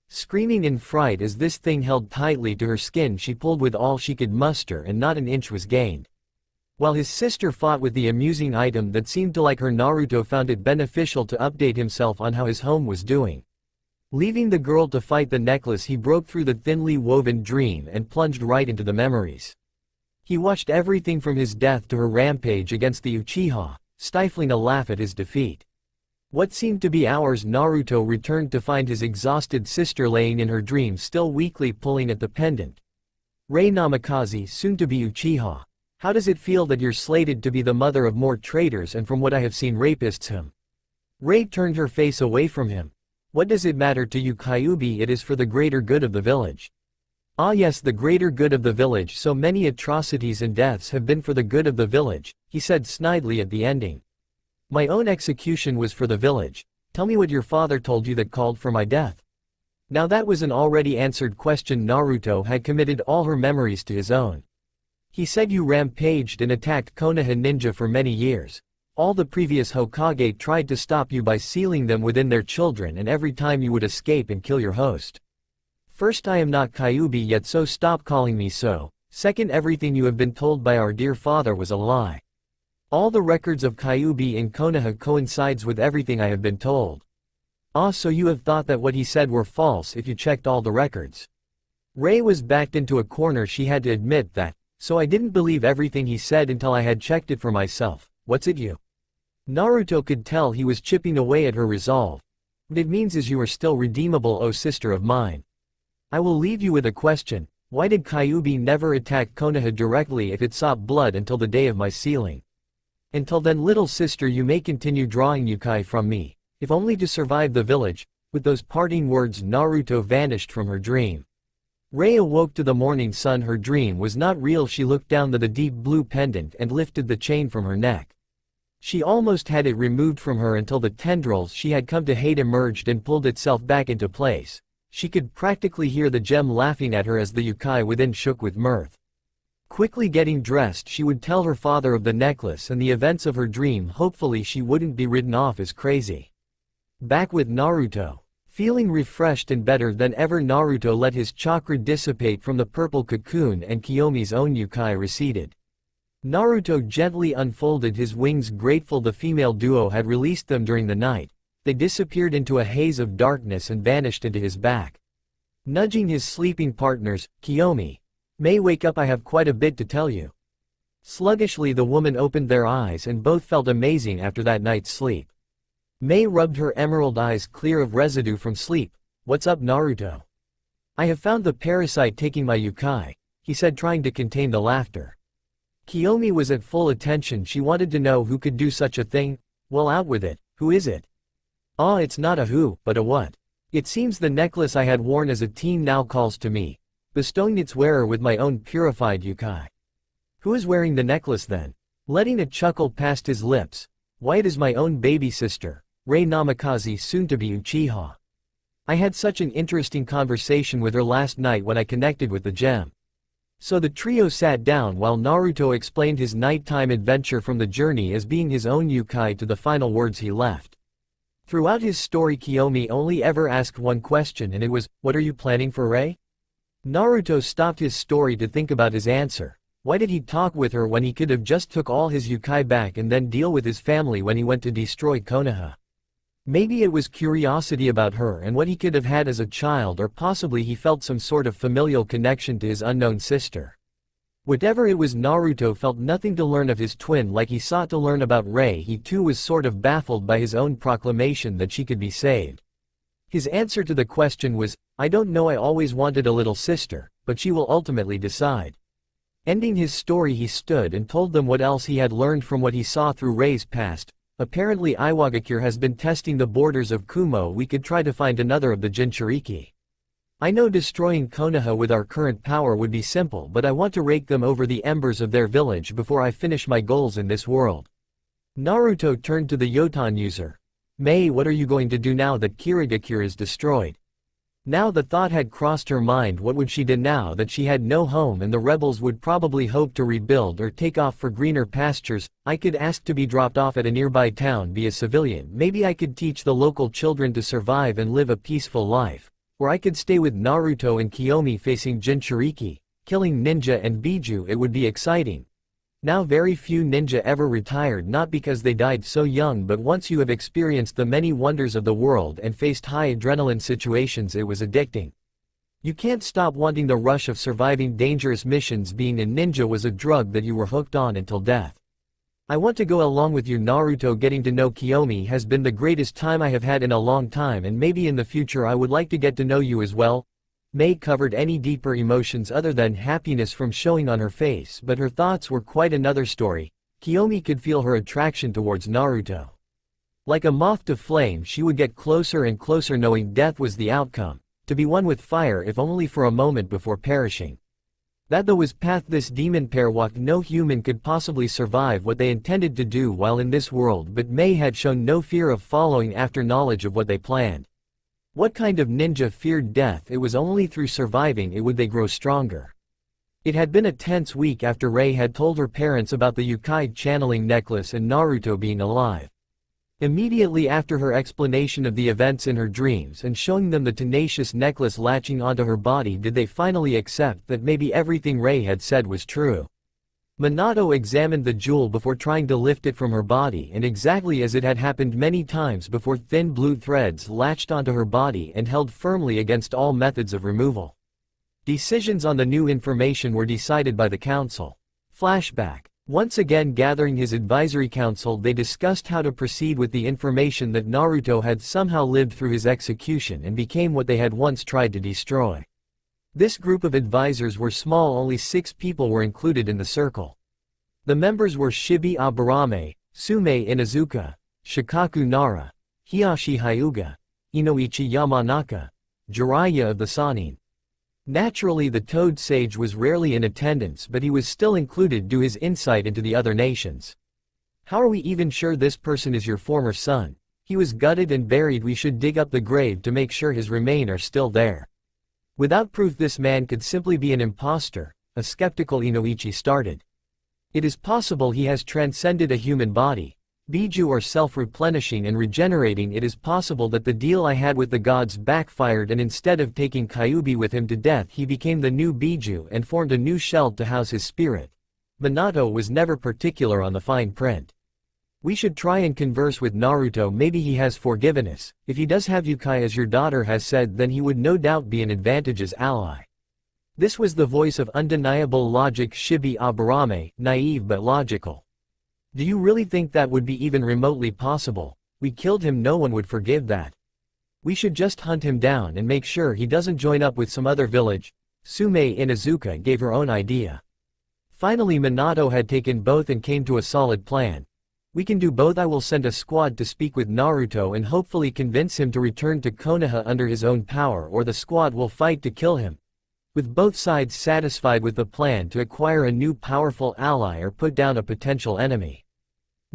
Screaming in fright as this thing held tightly to her skin, she pulled with all she could muster, and not an inch was gained. While his sister fought with the amusing item that seemed to like her, Naruto found it beneficial to update himself on how his home was doing. Leaving the girl to fight the necklace, he broke through the thinly woven dream and plunged right into the memories. He watched everything from his death to her rampage against the Uchiha, stifling a laugh at his defeat. What seemed to be hours, Naruto returned to find his exhausted sister laying in her dream, still weakly pulling at the pendant. "Rei Namikaze, soon to be Uchiha. How does it feel that you're slated to be the mother of more traitors and, from what I have seen, rapists?" Rei turned her face away from him. "What does it matter to you, Kyuubi? It is for the greater good of the village." "Ah yes, the greater good of the village. So many atrocities and deaths have been for the good of the village," he said snidely at the ending. "My own execution was for the village. Tell me what your father told you that called for my death." Now that was an already answered question. Naruto had committed all her memories to his own. "He said you rampaged and attacked Konoha ninja for many years. All the previous Hokage tried to stop you by sealing them within their children, and every time you would escape and kill your host. First, I am not Kyuubi yet, so stop calling me so. Second, everything you have been told by our dear father was a lie. All the records of Kyuubi in Konoha coincides with everything I have been told." "Ah, so you have thought that what he said were false if you checked all the records." Rei was backed into a corner. She had to admit that. "So I didn't believe everything he said until I had checked it for myself. What's it you?" Naruto could tell he was chipping away at her resolve. "What it means is you are still redeemable, oh sister of mine. I will leave you with a question. Why did Kyuubi never attack Konoha directly if it sought blood until the day of my sealing? Until then, little sister, you may continue drawing yukai from me, if only to survive the village." With those parting words, Naruto vanished from her dream. Rei awoke to the morning sun. Her dream was not real. She looked down the deep blue pendant and lifted the chain from her neck. She almost had it removed from her until the tendrils she had come to hate emerged and pulled itself back into place. She could practically hear the gem laughing at her as the yukai within shook with mirth. Quickly getting dressed, she would tell her father of the necklace and the events of her dream. Hopefully she wouldn't be written off as crazy. Back with Naruto. Feeling refreshed and better than ever, Naruto let his chakra dissipate from the purple cocoon and Kiyomi's own yukai receded. Naruto gently unfolded his wings, grateful the female duo had released them during the night. They disappeared into a haze of darkness and vanished into his back. Nudging his sleeping partners, "Kiyomi, may wake up, I have quite a bit to tell you." Sluggishly the woman opened their eyes and both felt amazing after that night's sleep. May rubbed her emerald eyes clear of residue from sleep. "What's up, Naruto?" "I have found the parasite taking my yukai," he said, trying to contain the laughter. Kiyomi was at full attention. She wanted to know who could do such a thing. "Well, out with it. Who is it?" "Ah, it's not a who, but a what. It seems the necklace I had worn as a teen now calls to me, bestowing its wearer with my own purified yukai." "Who is wearing the necklace then?" Letting a chuckle past his lips. "Why, it is my own baby sister, Rei Namikaze, soon to be Uchiha. I had such an interesting conversation with her last night when I connected with the gem." So the trio sat down while Naruto explained his nighttime adventure from the journey as being his own yukai to the final words he left. Throughout his story, Kiyomi only ever asked one question, and it was, "What are you planning for Rei?" Naruto stopped his story to think about his answer. Why did he talk with her when he could have just took all his yukai back and then deal with his family when he went to destroy Konoha? Maybe it was curiosity about her and what he could have had as a child, or possibly he felt some sort of familial connection to his unknown sister. Whatever it was, Naruto felt nothing to learn of his twin like he sought to learn about Rei. He too was sort of baffled by his own proclamation that she could be saved. His answer to the question was, "I don't know, I always wanted a little sister, but she will ultimately decide." Ending his story, he stood and told them what else he had learned from what he saw through Rei's past. "Apparently Iwagakure has been testing the borders of Kumo. We could try to find another of the Jinchuriki. I know destroying Konoha with our current power would be simple, but I want to rake them over the embers of their village before I finish my goals in this world. Naruto turned to the Yotan user. Mei, what are you going to do now that Kirigakure is destroyed? Now the thought had crossed her mind, what would she do now that she had no home and the rebels would probably hope to rebuild or take off for greener pastures? I could ask to be dropped off at a nearby town, be a civilian, maybe I could teach the local children to survive and live a peaceful life. Or I could stay with Naruto and Kiyomi facing Jinchuriki, killing ninja and Biju. It would be exciting. Now very few ninja ever retired, not because they died so young, but once you have experienced the many wonders of the world and faced high adrenaline situations, it was addicting. You can't stop wanting the rush of surviving dangerous missions. Being a ninja was a drug that you were hooked on until death. I want to go along with you, Naruto. Getting to know Kiyomi has been the greatest time I have had in a long time, and maybe in the future I would like to get to know you as well. Mei covered any deeper emotions other than happiness from showing on her face, but her thoughts were quite another story. Kiyomi could feel her attraction towards Naruto. Like a moth to flame, she would get closer and closer, knowing death was the outcome, to be one with fire if only for a moment before perishing. That though was path this demon pair walked, no human could possibly survive what they intended to do while in this world, but Mei had shown no fear of following after knowledge of what they planned. What kind of ninja feared death? It was only through surviving it would they grow stronger. It had been a tense week after Rei had told her parents about the Yukai channeling necklace and Naruto being alive. Immediately after her explanation of the events in her dreams and showing them the tenacious necklace latching onto her body, did they finally accept that maybe everything Rei had said was true. Minato examined the jewel before trying to lift it from her body, and exactly as it had happened many times before, thin blue threads latched onto her body and held firmly against all methods of removal. Decisions on the new information were decided by the council. Flashback. Once again gathering his advisory council, they discussed how to proceed with the information that Naruto had somehow lived through his execution and became what they had once tried to destroy. This group of advisors were small, only 6 people were included in the circle. The members were Shibi Aburame, Sume Inuzuka, Shikaku Nara, Hiyashi Hyuga, Inoichi Yamanaka, Jiraiya of the Sannin. Naturally, the Toad Sage was rarely in attendance, but he was still included due to his insight into the other nations. How are we even sure this person is your former son? He was gutted and buried. We should dig up the grave to make sure his remains are still there. Without proof, this man could simply be an impostor, a skeptical Inoichi started. It is possible he has transcended a human body. Biju are self-replenishing and regenerating. It is possible that the deal I had with the gods backfired, and instead of taking Kyuubi with him to death, he became the new Biju and formed a new shell to house his spirit. Minato was never particular on the fine print. We should try and converse with Naruto. Maybe he has forgiven us. If he does have Yukai as your daughter has said, then he would no doubt be an advantageous ally. This was the voice of undeniable logic. Shibi Aburame, naive but logical. Do you really think that would be even remotely possible? We killed him, no one would forgive that. We should just hunt him down and make sure he doesn't join up with some other village. Sume Inuzuka gave her own idea. Finally, Minato had taken both and came to a solid plan. We can do both. I will send a squad to speak with Naruto and hopefully convince him to return to Konoha under his own power, or the squad will fight to kill him. With both sides satisfied with the plan to acquire a new powerful ally or put down a potential enemy.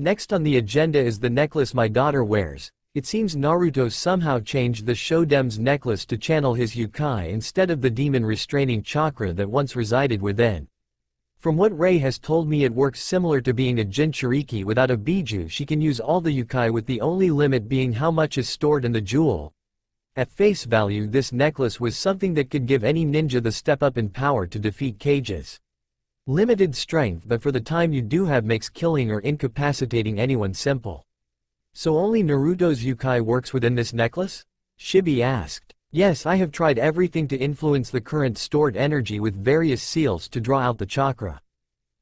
Next on the agenda is the necklace my daughter wears. It seems Naruto somehow changed the Shodem's necklace to channel his Yukai instead of the demon restraining chakra that once resided within. From what Rei has told me, it works similar to being a Jinchuriki without a Biju. She can use all the Yukai with the only limit being how much is stored in the jewel. At face value, this necklace was something that could give any ninja the step up in power to defeat Kage's limited strength, but for the time you do have, makes killing or incapacitating anyone simple. So only Naruto's Yukai works within this necklace? Shibi asked. Yes, I have tried everything to influence the current stored energy with various seals to draw out the chakra.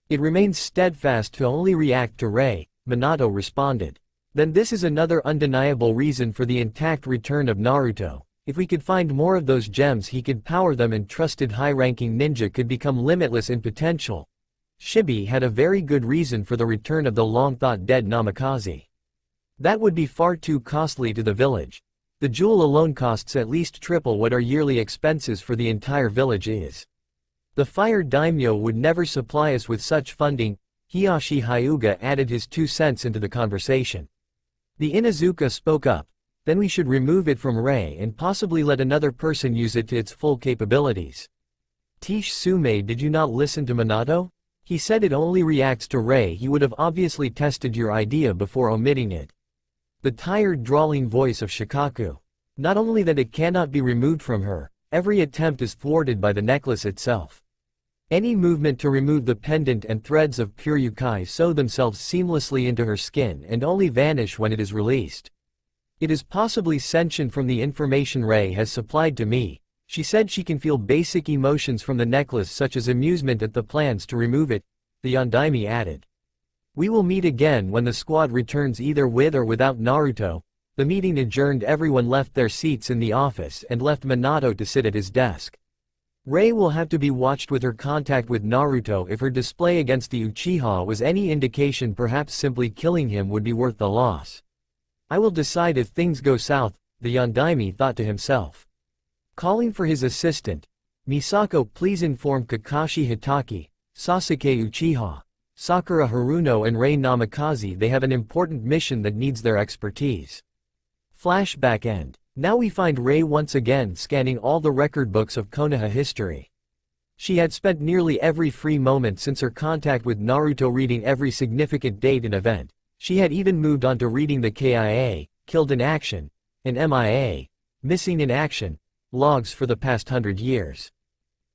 It remains steadfast to only react to Rei, Minato responded. Then this is another undeniable reason for the intact return of Naruto. If we could find more of those gems, he could power them and trusted high-ranking ninja could become limitless in potential. Shibi had a very good reason for the return of the long-thought dead Namikaze. That would be far too costly to the village. The jewel alone costs at least triple what our yearly expenses for the entire village is. The fire daimyo would never supply us with such funding. Hiyashi Hyuga added his 2 cents into the conversation. The Inuzuka spoke up. Then we should remove it from Rei and possibly let another person use it to its full capabilities. Tish Sume, did you not listen to Minato? He said it only reacts to Rei. He would have obviously tested your idea before omitting it. The tired drawling voice of Shikaku. Not only that it cannot be removed from her, every attempt is thwarted by the necklace itself. Any movement to remove the pendant and threads of pure yukai sew themselves seamlessly into her skin and only vanish when it is released. It is possibly sentient from the information Rei has supplied to me. She said she can feel basic emotions from the necklace such as amusement at the plans to remove it, the Yondaime added. We will meet again when the squad returns either with or without Naruto. The meeting adjourned. Everyone left their seats in the office and left Minato to sit at his desk. Rei will have to be watched with her contact with Naruto. If her display against the Uchiha was any indication, perhaps simply killing him would be worth the loss. I will decide if things go south, the Yondaime thought to himself. Calling for his assistant, Misako, please inform Kakashi Hitaki, Sasuke Uchiha, Sakura Haruno and Rei Namikaze they have an important mission that needs their expertise. Flashback end. Now we find Rei once again scanning all the record books of Konoha history. She had spent nearly every free moment since her contact with Naruto reading every significant date and event. She had even moved on to reading the KIA, killed in action, and MIA, missing in action, logs for the past 100 years.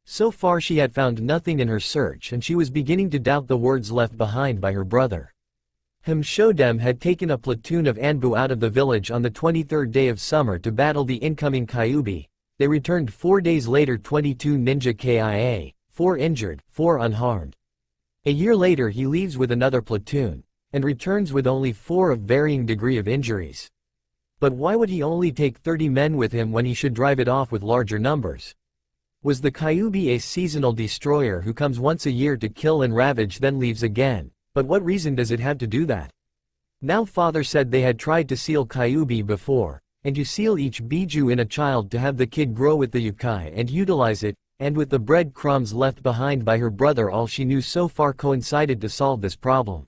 So far she had found nothing in her search and she was beginning to doubt the words left behind by her brother. Shodem had taken a platoon of Anbu out of the village on the 23rd day of summer to battle the incoming Kyuubi. They returned 4 days later, 22 ninja KIA, 4 injured, 4 unharmed. A year later he leaves with another platoon, and returns with only 4 of varying degree of injuries. But why would he only take 30 men with him when he should drive it off with larger numbers? Was the Kyuubi a seasonal destroyer who comes once a year to kill and ravage then leaves again? But what reason does it have to do that? Now father said they had tried to seal Kyuubi before, and you seal each biju in a child to have the kid grow with the yukai and utilize it, and with the breadcrumbs left behind by her brother all she knew so far coincided to solve this problem.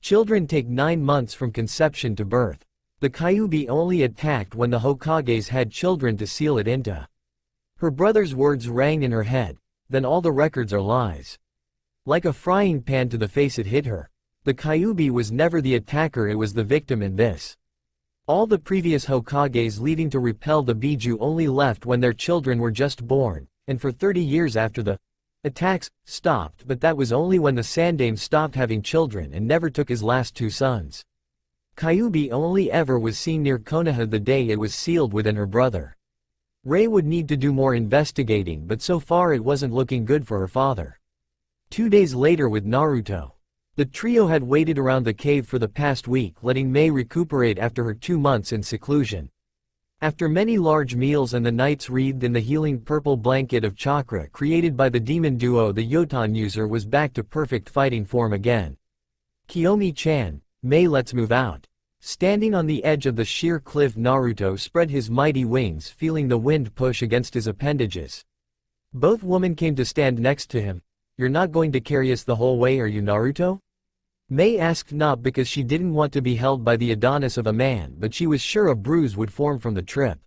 Children take 9 months from conception to birth. The Kyuubi only attacked when the Hokages had children to seal it into. Her brother's words rang in her head, then all the records are lies. Like a frying pan to the face it hit her. The Kyuubi was never the attacker, it was the victim in this. All the previous Hokages leaving to repel the Biju only left when their children were just born, and for 30 years after the attacks stopped, but that was only when the Sandaime stopped having children and never took his last 2 sons. Kyuubi only ever was seen near Konoha the day it was sealed within her brother. Rei would need to do more investigating, but so far it wasn't looking good for her father. 2 days later with Naruto. The trio had waited around the cave for the past week, letting Mei recuperate after her 2 months in seclusion. After many large meals and the nights wreathed in the healing purple blanket of chakra created by the demon duo, the Yotan user was back to perfect fighting form again. Kiyomi-chan, Mei, let's move out. Standing on the edge of the sheer cliff, Naruto spread his mighty wings, feeling the wind push against his appendages. Both women came to stand next to him. You're not going to carry us the whole way, are you, Naruto? Mei asked, not because she didn't want to be held by the Adonis of a man, but she was sure a bruise would form from the trip.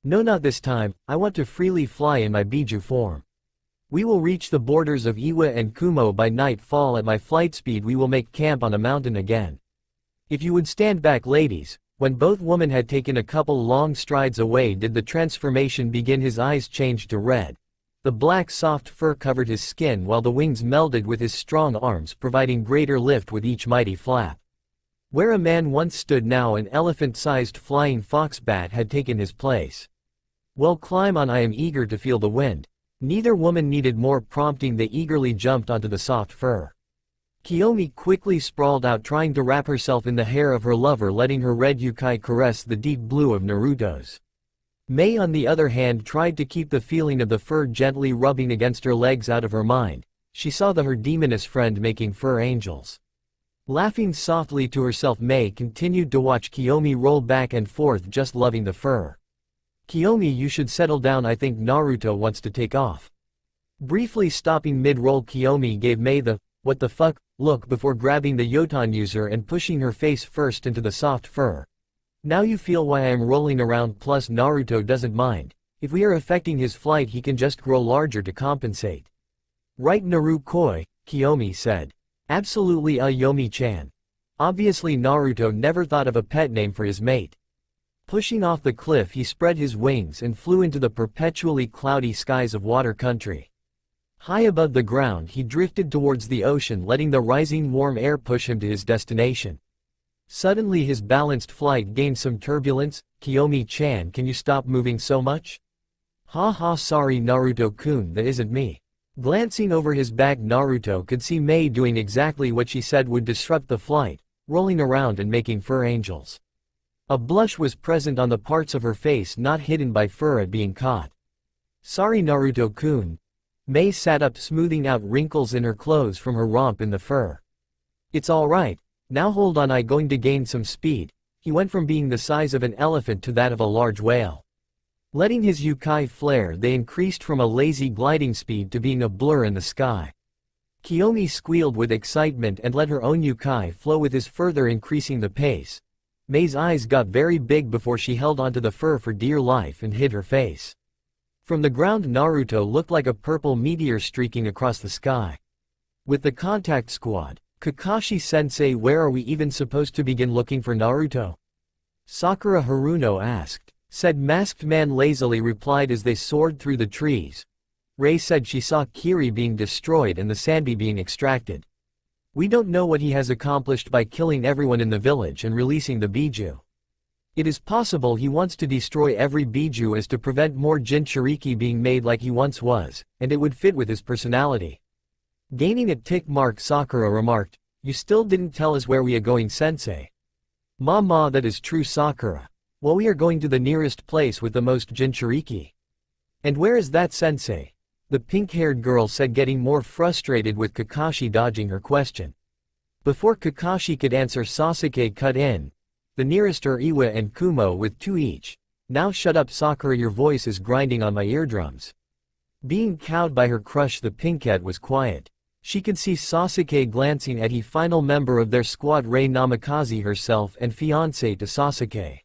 No, not this time. I want to freely fly in my Biju form. We will reach the borders of Iwa and Kumo by nightfall. At my flight speed we will make camp on a mountain again. If you would stand back, ladies. When both women had taken a couple long strides away did the transformation begin. His eyes changed to red. The black soft fur covered his skin while the wings melded with his strong arms, providing greater lift with each mighty flap. Where a man once stood, now an elephant-sized flying fox bat had taken his place. Well, climb on, I am eager to feel the wind. Neither woman needed more prompting, they eagerly jumped onto the soft fur. Kiyomi quickly sprawled out, trying to wrap herself in the hair of her lover, letting her red yukai caress the deep blue of Naruto's. Mei, on the other hand, tried to keep the feeling of the fur gently rubbing against her legs out of her mind. She saw her demoness friend making fur angels. Laughing softly to herself, Mei continued to watch Kiyomi roll back and forth, just loving the fur. Kiyomi, you should settle down, I think Naruto wants to take off. Briefly stopping mid-roll, Kiyomi gave Mei the, what the fuck, look before grabbing the Yotan user and pushing her face first into the soft fur. Now you feel why I am rolling around, plus Naruto doesn't mind. If we are affecting his flight, he can just grow larger to compensate. Right, Narukoi, Kiyomi said. Absolutely, Yomi-chan. Obviously Naruto never thought of a pet name for his mate. Pushing off the cliff, he spread his wings and flew into the perpetually cloudy skies of water country. High above the ground, he drifted towards the ocean, letting the rising warm air push him to his destination. Suddenly his balanced flight gained some turbulence. Kiyomi-chan, can you stop moving so much? Ha ha, sorry Naruto-kun, that isn't me. Glancing over his back, Naruto could see Mei doing exactly what she said would disrupt the flight, rolling around and making fur angels. A blush was present on the parts of her face not hidden by fur at being caught. Sorry Naruto-kun. Mei sat up, smoothing out wrinkles in her clothes from her romp in the fur. It's alright, now hold on, I'm going to gain some speed. He went from being the size of an elephant to that of a large whale. Letting his yukai flare, they increased from a lazy gliding speed to being a blur in the sky. Kiyomi squealed with excitement and let her own yukai flow with his, further increasing the pace. Mei's eyes got very big before she held onto the fur for dear life and hid her face. From the ground, Naruto looked like a purple meteor streaking across the sky. With the contact squad, Kakashi-sensei, where are we even supposed to begin looking for Naruto? Sakura Haruno asked. Said masked man lazily replied as they soared through the trees. Rei said she saw Kiri being destroyed and the Sanbi being extracted. We don't know what he has accomplished by killing everyone in the village and releasing the Biju. It is possible he wants to destroy every Biju as to prevent more Jinchuriki being made like he once was, and it would fit with his personality. Gaining a tick mark, Sakura remarked, you still didn't tell us where we are going, sensei. Ma, that is true, Sakura. Well, we are going to the nearest place with the most Jinchuriki. And where is that, sensei? The pink-haired girl said, getting more frustrated with Kakashi dodging her question. Before Kakashi could answer, Sasuke cut in. The nearest are Iwa and Kumo with 2 each. Now shut up, Sakura, your voice is grinding on my eardrums. Being cowed by her crush, the pinkette was quiet. She could see Sasuke glancing at the final member of their squad, Rei Namikaze herself and fiancé to Sasuke.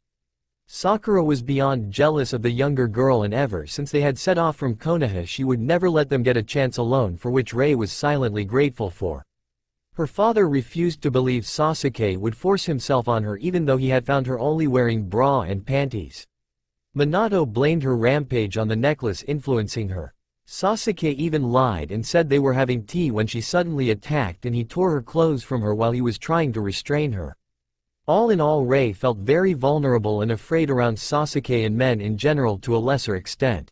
Sakura was beyond jealous of the younger girl, and ever since they had set off from Konoha she would never let them get a chance alone, for which Rei was silently grateful for. Her father refused to believe Sasuke would force himself on her even though he had found her only wearing bra and panties. Minato blamed her rampage on the necklace influencing her. Sasuke even lied and said they were having tea when she suddenly attacked and he tore her clothes from her while he was trying to restrain her. All in all, Rei felt very vulnerable and afraid around Sasuke and men in general to a lesser extent.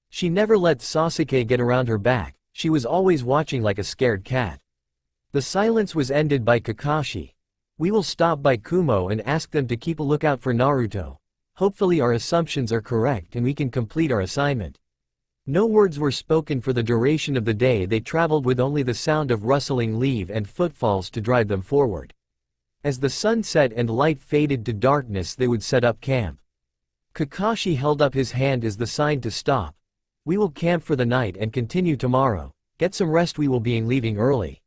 She never let Sasuke get around her back, she was always watching like a scared cat. The silence was ended by Kakashi. We will stop by Kumo and ask them to keep a lookout for Naruto. Hopefully our assumptions are correct and we can complete our assignment. No words were spoken for the duration of the day. They traveled with only the sound of rustling leaf and footfalls to drive them forward. As the sun set and light faded to darkness, they would set up camp. Kakashi held up his hand as the sign to stop. We will camp for the night and continue tomorrow. Get some rest, we will be leaving early.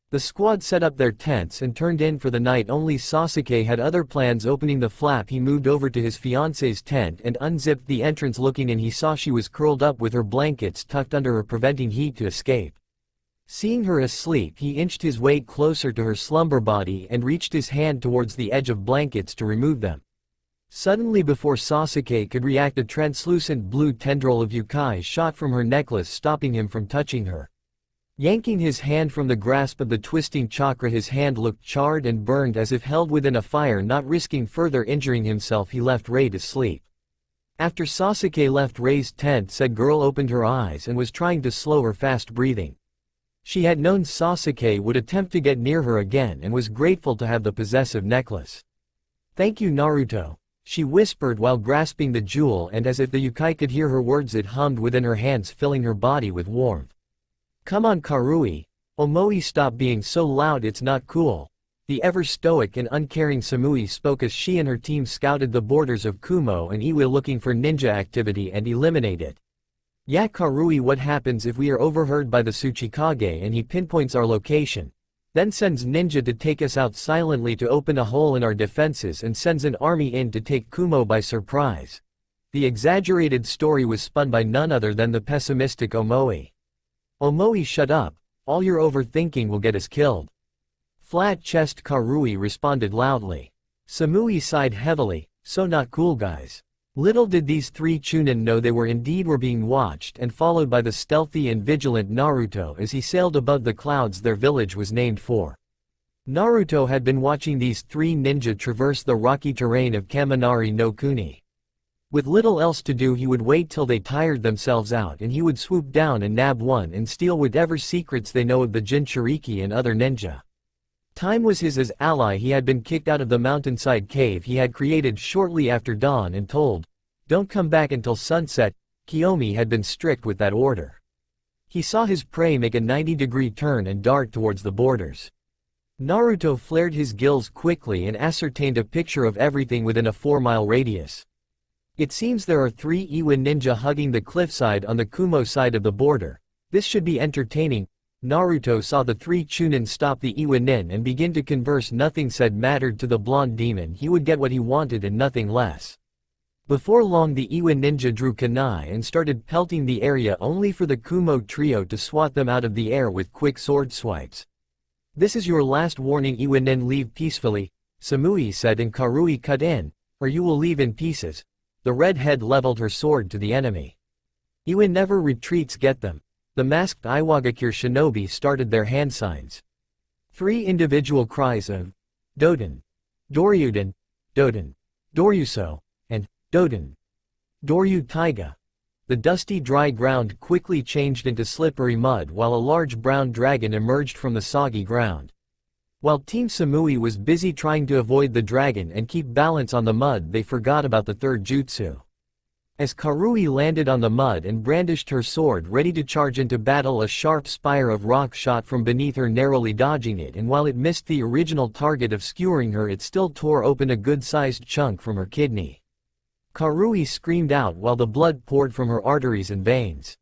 The squad set up their tents and turned in for the night. Only Sasuke had other plans. Opening the flap, he moved over to his fiancée's tent and unzipped the entrance. Looking in, he saw she was curled up with her blankets tucked under her, preventing heat to escape. Seeing her asleep, he inched his way closer to her slumber body and reached his hand towards the edge of blankets to remove them. Suddenly, before Sasuke could react, a translucent blue tendril of yukai shot from her necklace, stopping him from touching her. Yanking his hand from the grasp of the twisting chakra, his hand looked charred and burned as if held within a fire. Not risking further injuring himself, he left Rei to sleep. After Sasuke left Rei's tent, said girl opened her eyes and was trying to slow her fast breathing. She had known Sasuke would attempt to get near her again and was grateful to have the possessive necklace. Thank you, Naruto, she whispered while grasping the jewel, and as if the yukai could hear her words, it hummed within her hands, filling her body with warmth. Come on, Karui. Omoi, stop being so loud, it's not cool. The ever-stoic and uncaring Samui spoke as she and her team scouted the borders of Kumo and Iwa looking for ninja activity and eliminate it. "Yeah, Karui, what happens if we are overheard by the Tsuchikage and he pinpoints our location? Then sends ninja to take us out silently to open a hole in our defenses and sends an army in to take Kumo by surprise." The exaggerated story was spun by none other than the pessimistic Omoi. "Omoi, shut up. All your overthinking will get us killed." Flat-chest Karui responded loudly. Samui sighed heavily, "So not cool, guys." Little did these three Chunin know they were being watched and followed by the stealthy and vigilant Naruto as he sailed above the clouds their village was named for. Naruto had been watching these three ninja traverse the rocky terrain of Kaminari no Kuni. With little else to do, he would wait till they tired themselves out and he would swoop down and nab one and steal whatever secrets they know of the Jinchuriki and other ninja. Time was his as ally. He had been kicked out of the mountainside cave he had created shortly after dawn and told, "Don't come back until sunset." Kiyomi had been strict with that order. He saw his prey make a 90-degree turn and dart towards the borders. Naruto flared his gills quickly and ascertained a picture of everything within a 4-mile radius. It seems there are 3 Iwa ninja hugging the cliffside on the Kumo side of the border. This should be entertaining. Naruto saw the 3 Chunin stop the Iwa nin and begin to converse. Nothing said mattered to the blonde demon. He would get what he wanted and nothing less. Before long the Iwa ninja drew kunai and started pelting the area only for the Kumo trio to swat them out of the air with quick sword swipes. "This is your last warning, Iwa nin, leave peacefully," Samui said, and Karui cut in, "or you will leave in pieces." The redhead leveled her sword to the enemy. "Iwa never retreats, get them." The masked Iwagakure shinobi started their hand signs. 3 individual cries of "Doden, Doryuden, Doden, Doryuso," and "Doden, Doryu Taiga." The dusty dry ground quickly changed into slippery mud while a large brown dragon emerged from the soggy ground. While Team Samui was busy trying to avoid the dragon and keep balance on the mud, they forgot about the third jutsu. As Karui landed on the mud and brandished her sword ready to charge into battle, a sharp spire of rock shot from beneath her, narrowly dodging it, and while it missed the original target of skewering her, it still tore open a good-sized chunk from her kidney. Karui screamed out while the blood poured from her arteries and veins.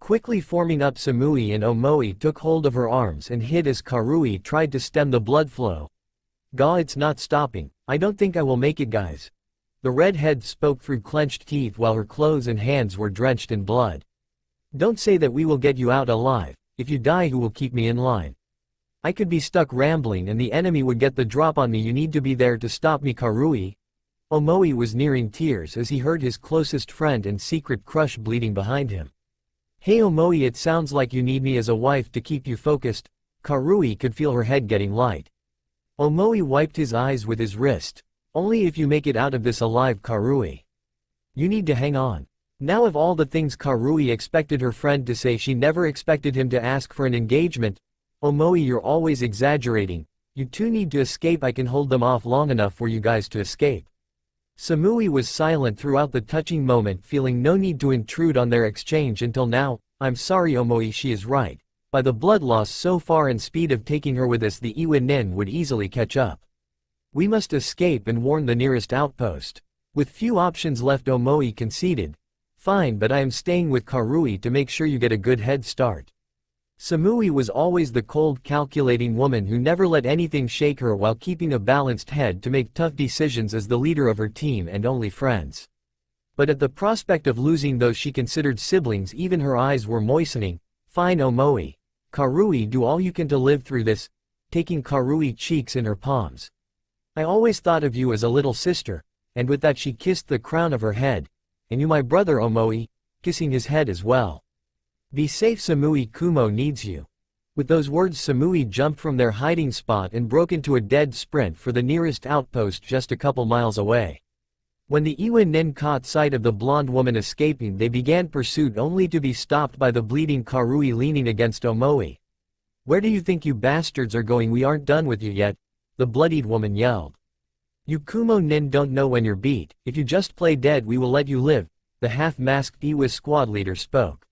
Quickly forming up, Samui and Omoi took hold of her arms and hid as Karui tried to stem the blood flow. "Gah, it's not stopping. I don't think I will make it, guys." The redhead spoke through clenched teeth while her clothes and hands were drenched in blood. "Don't say that we will get you out alive. If you die, who will keep me in line? I could be stuck rambling and the enemy would get the drop on me. You need to be there to stop me, Karui." Omoi was nearing tears as he heard his closest friend and secret crush bleeding behind him. "Hey Omoi, it sounds like you need me as a wife to keep you focused." Karui could feel her head getting light. Omoi wiped his eyes with his wrist. "Only if you make it out of this alive, Karui. You need to hang on." Now, of all the things Karui expected her friend to say, she never expected him to ask for an engagement. "Omoi, you're always exaggerating. You two need to escape. I can hold them off long enough for you guys to escape." Samui was silent throughout the touching moment, feeling no need to intrude on their exchange until now. "I'm sorry Omoi, she is right. By the blood loss so far and speed of taking her with us, the Iwa nin would easily catch up. We must escape and warn the nearest outpost." With few options left, Omoi conceded. "Fine, but I am staying with Karui to make sure you get a good head start." Samui was always the cold, calculating woman who never let anything shake her while keeping a balanced head to make tough decisions as the leader of her team and only friends. But at the prospect of losing those she considered siblings, even her eyes were moistening. "Fine Omoi. Karui, do all you can to live through this," taking Karui cheeks in her palms. "I always thought of you as a little sister," and with that she kissed the crown of her head. "And you my brother Omoi," kissing his head as well. "Be safe Samui, Kumo needs you." With those words, Samui jumped from their hiding spot and broke into a dead sprint for the nearest outpost just a couple miles away. When the Iwa nin caught sight of the blonde woman escaping, they began pursuit only to be stopped by the bleeding Karui leaning against Omoi. "Where do you think you bastards are going? We aren't done with you yet," the bloodied woman yelled. "You Kumo nin don't know when you're beat. If you just play dead, we will let you live," the half-masked Iwa squad leader spoke.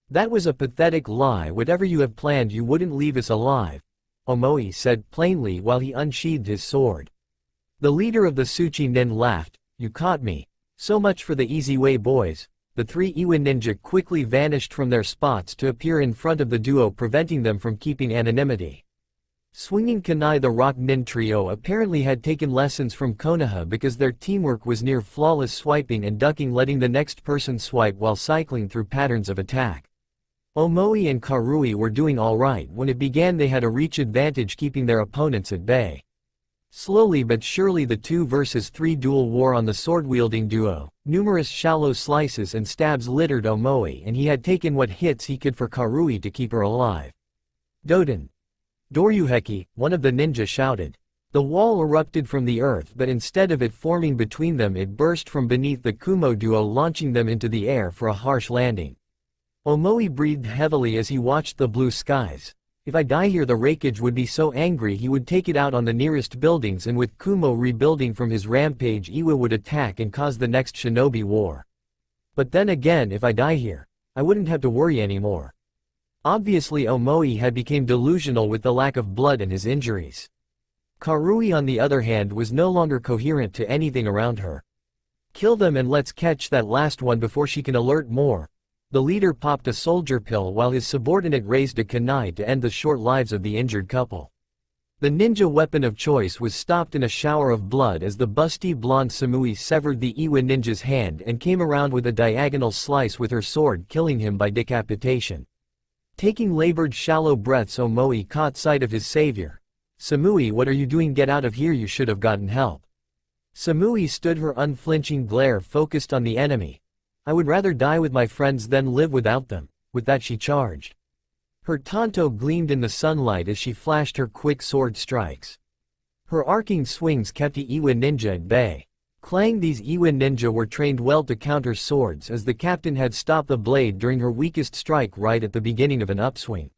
"That was a pathetic lie. Whatever you have planned, you wouldn't leave us alive. Omoi said plainly while he unsheathed his sword. The leader of the Tsuchi nin laughed. "You caught me. So much for the easy way, boys." The three Iwa ninja quickly vanished from their spots to appear in front of the duo, preventing them from keeping anonymity. Swinging Kunai, the rock nin trio apparently had taken lessons from Konoha because their teamwork was near flawless, swiping and ducking, letting the next person swipe while cycling through patterns of attack. Omoi and Karui were doing alright. When it began they had a reach advantage, keeping their opponents at bay. Slowly but surely the 2 versus 3 duel war on the sword-wielding duo. Numerous shallow slices and stabs littered Omoi, and he had taken what hits he could for Karui to keep her alive. "Doden! Doryuheki," one of the ninja shouted. The wall erupted from the earth, but instead of it forming between them, it burst from beneath the Kumo duo, launching them into the air for a harsh landing. Omoi breathed heavily as he watched the blue skies. If I die here, the Raikage would be so angry he would take it out on the nearest buildings, and with Kumo rebuilding from his rampage, Iwa would attack and cause the next shinobi war. But then again, if I die here, I wouldn't have to worry anymore. Obviously Omoi had become delusional with the lack of blood and his injuries. Karui on the other hand was no longer coherent to anything around her. "Kill them and let's catch that last one before she can alert more." The leader popped a soldier pill while his subordinate raised a kunai to end the short lives of the injured couple. The ninja weapon of choice was stopped in a shower of blood as the busty blonde Samui severed the Iwa ninja's hand and came around with a diagonal slice with her sword, killing him by decapitation. Taking labored shallow breaths, Omoi caught sight of his savior. "Samui, what are you doing? Get out of here, you should have gotten help." Samui stood, her unflinching glare focused on the enemy. "I would rather die with my friends than live without them." With that she charged. Her tanto gleamed in the sunlight as she flashed her quick sword strikes. Her arcing swings kept the Iwa ninja at bay. Clang! These Iwa ninja were trained well to counter swords, as the captain had stopped the blade during her weakest strike right at the beginning of an upswing.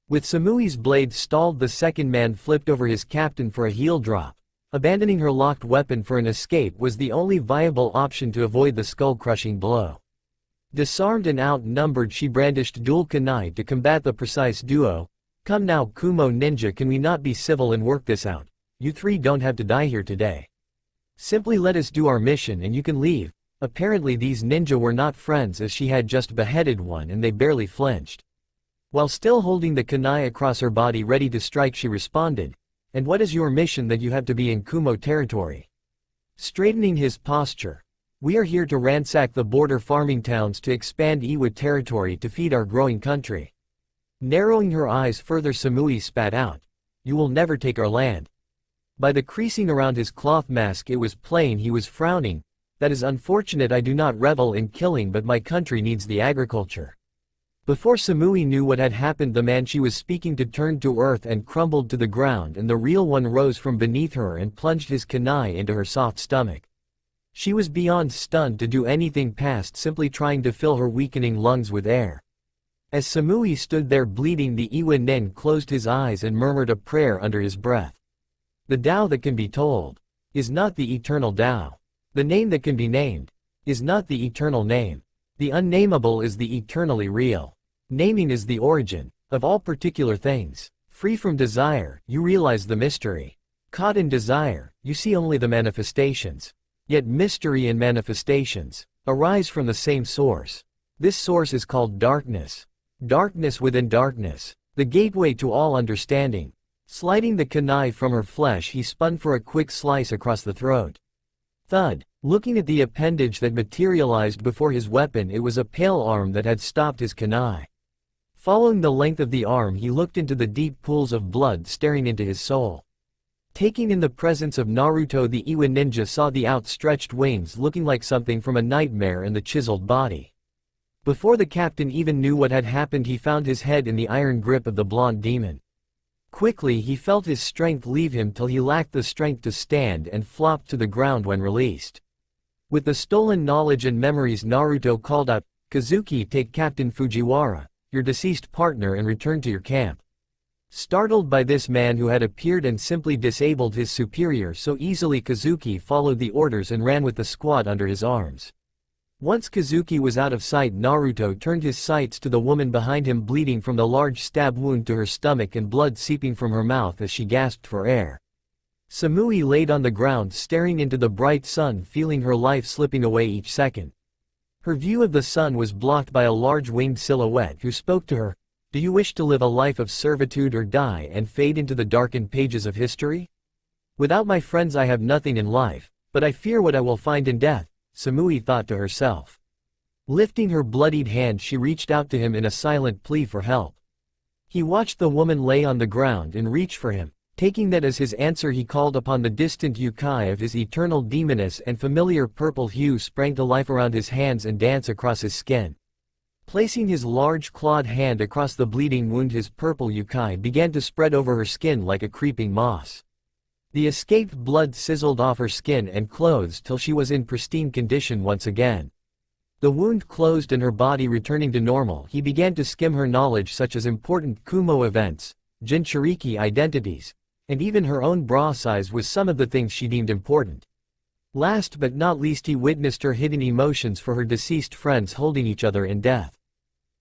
With Samui's blade stalled, the second man flipped over his captain for a heel drop. Abandoning her locked weapon for an escape was the only viable option to avoid the skull-crushing blow. Disarmed and outnumbered, she brandished dual kunai to combat the precise duo. "Come now, Kumo ninja, can we not be civil and work this out? You three don't have to die here today. Simply let us do our mission and you can leave." Apparently these ninja were not friends, as she had just beheaded one and they barely flinched. While still holding the kunai across her body ready to strike, she responded, "And what is your mission that you have to be in Kumo territory?" Straightening his posture, "We are here to ransack the border farming towns to expand Iwa territory to feed our growing country." Narrowing her eyes further, Samui spat out, "You will never take our land." By the creasing around his cloth mask it was plain he was frowning. "That is unfortunate. I do not revel in killing, but my country needs the agriculture." Before Samui knew what had happened, the man she was speaking to turned to earth and crumbled to the ground, and the real one rose from beneath her and plunged his kunai into her soft stomach. She was beyond stunned to do anything past simply trying to fill her weakening lungs with air. As Samui stood there bleeding, the Iwa nin closed his eyes and murmured a prayer under his breath. "The Tao that can be told is not the eternal Tao. The name that can be named is not the eternal name. The unnameable is the eternally real. Naming is the origin of all particular things. Free from desire, you realize the mystery. Caught in desire, you see only the manifestations. Yet mystery and manifestations arise from the same source. This source is called darkness. Darkness within darkness, the gateway to all understanding." Sliding the kunai from her flesh, he spun for a quick slice across the throat. Thud. Looking at the appendage that materialized before his weapon, it was a pale arm that had stopped his kunai. Following the length of the arm, he looked into the deep pools of blood staring into his soul. Taking in the presence of Naruto, the Iwa ninja saw the outstretched wings looking like something from a nightmare and the chiseled body. Before the captain even knew what had happened, he found his head in the iron grip of the blonde demon. Quickly he felt his strength leave him till he lacked the strength to stand and flopped to the ground when released. With the stolen knowledge and memories, Naruto called out, "Kazuki, take Captain Fujiwara, your deceased partner, and return to your camp." Startled by this man who had appeared and simply disabled his superior so easily, Kazuki followed the orders and ran with the squad under his arms. Once Kazuki was out of sight, Naruto turned his sights to the woman behind him, bleeding from the large stab wound to her stomach and blood seeping from her mouth as she gasped for air. Samui laid on the ground staring into the bright sun, feeling her life slipping away each second. Her view of the sun was blocked by a large winged silhouette who spoke to her. Do you wish to live a life of servitude or die and fade into the darkened pages of history? Without my friends I have nothing in life, but I fear what I will find in death, Samui thought to herself. Lifting her bloodied hand, she reached out to him in a silent plea for help. He watched the woman lay on the ground and reach for him. Taking that as his answer, he called upon the distant yokai of his eternal demoness, and familiar purple hue sprang to life around his hands and danced across his skin. Placing his large clawed hand across the bleeding wound, his purple yokai began to spread over her skin like a creeping moss. The escaped blood sizzled off her skin and clothes till she was in pristine condition once again. The wound closed and her body returning to normal, he began to skim her knowledge, such as important Kumo events, Jinchuriki identities, and even her own bra size was some of the things she deemed important. Last but not least, he witnessed her hidden emotions for her deceased friends holding each other in death.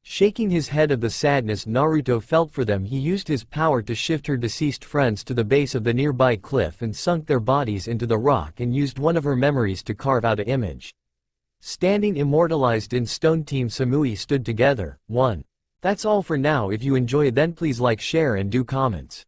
Shaking his head of the sadness Naruto felt for them, he used his power to shift her deceased friends to the base of the nearby cliff and sunk their bodies into the rock, and used one of her memories to carve out an image. Standing immortalized in stone, Team Samui stood together. 1. That's all for now. If you enjoy, then please like, share and do comments.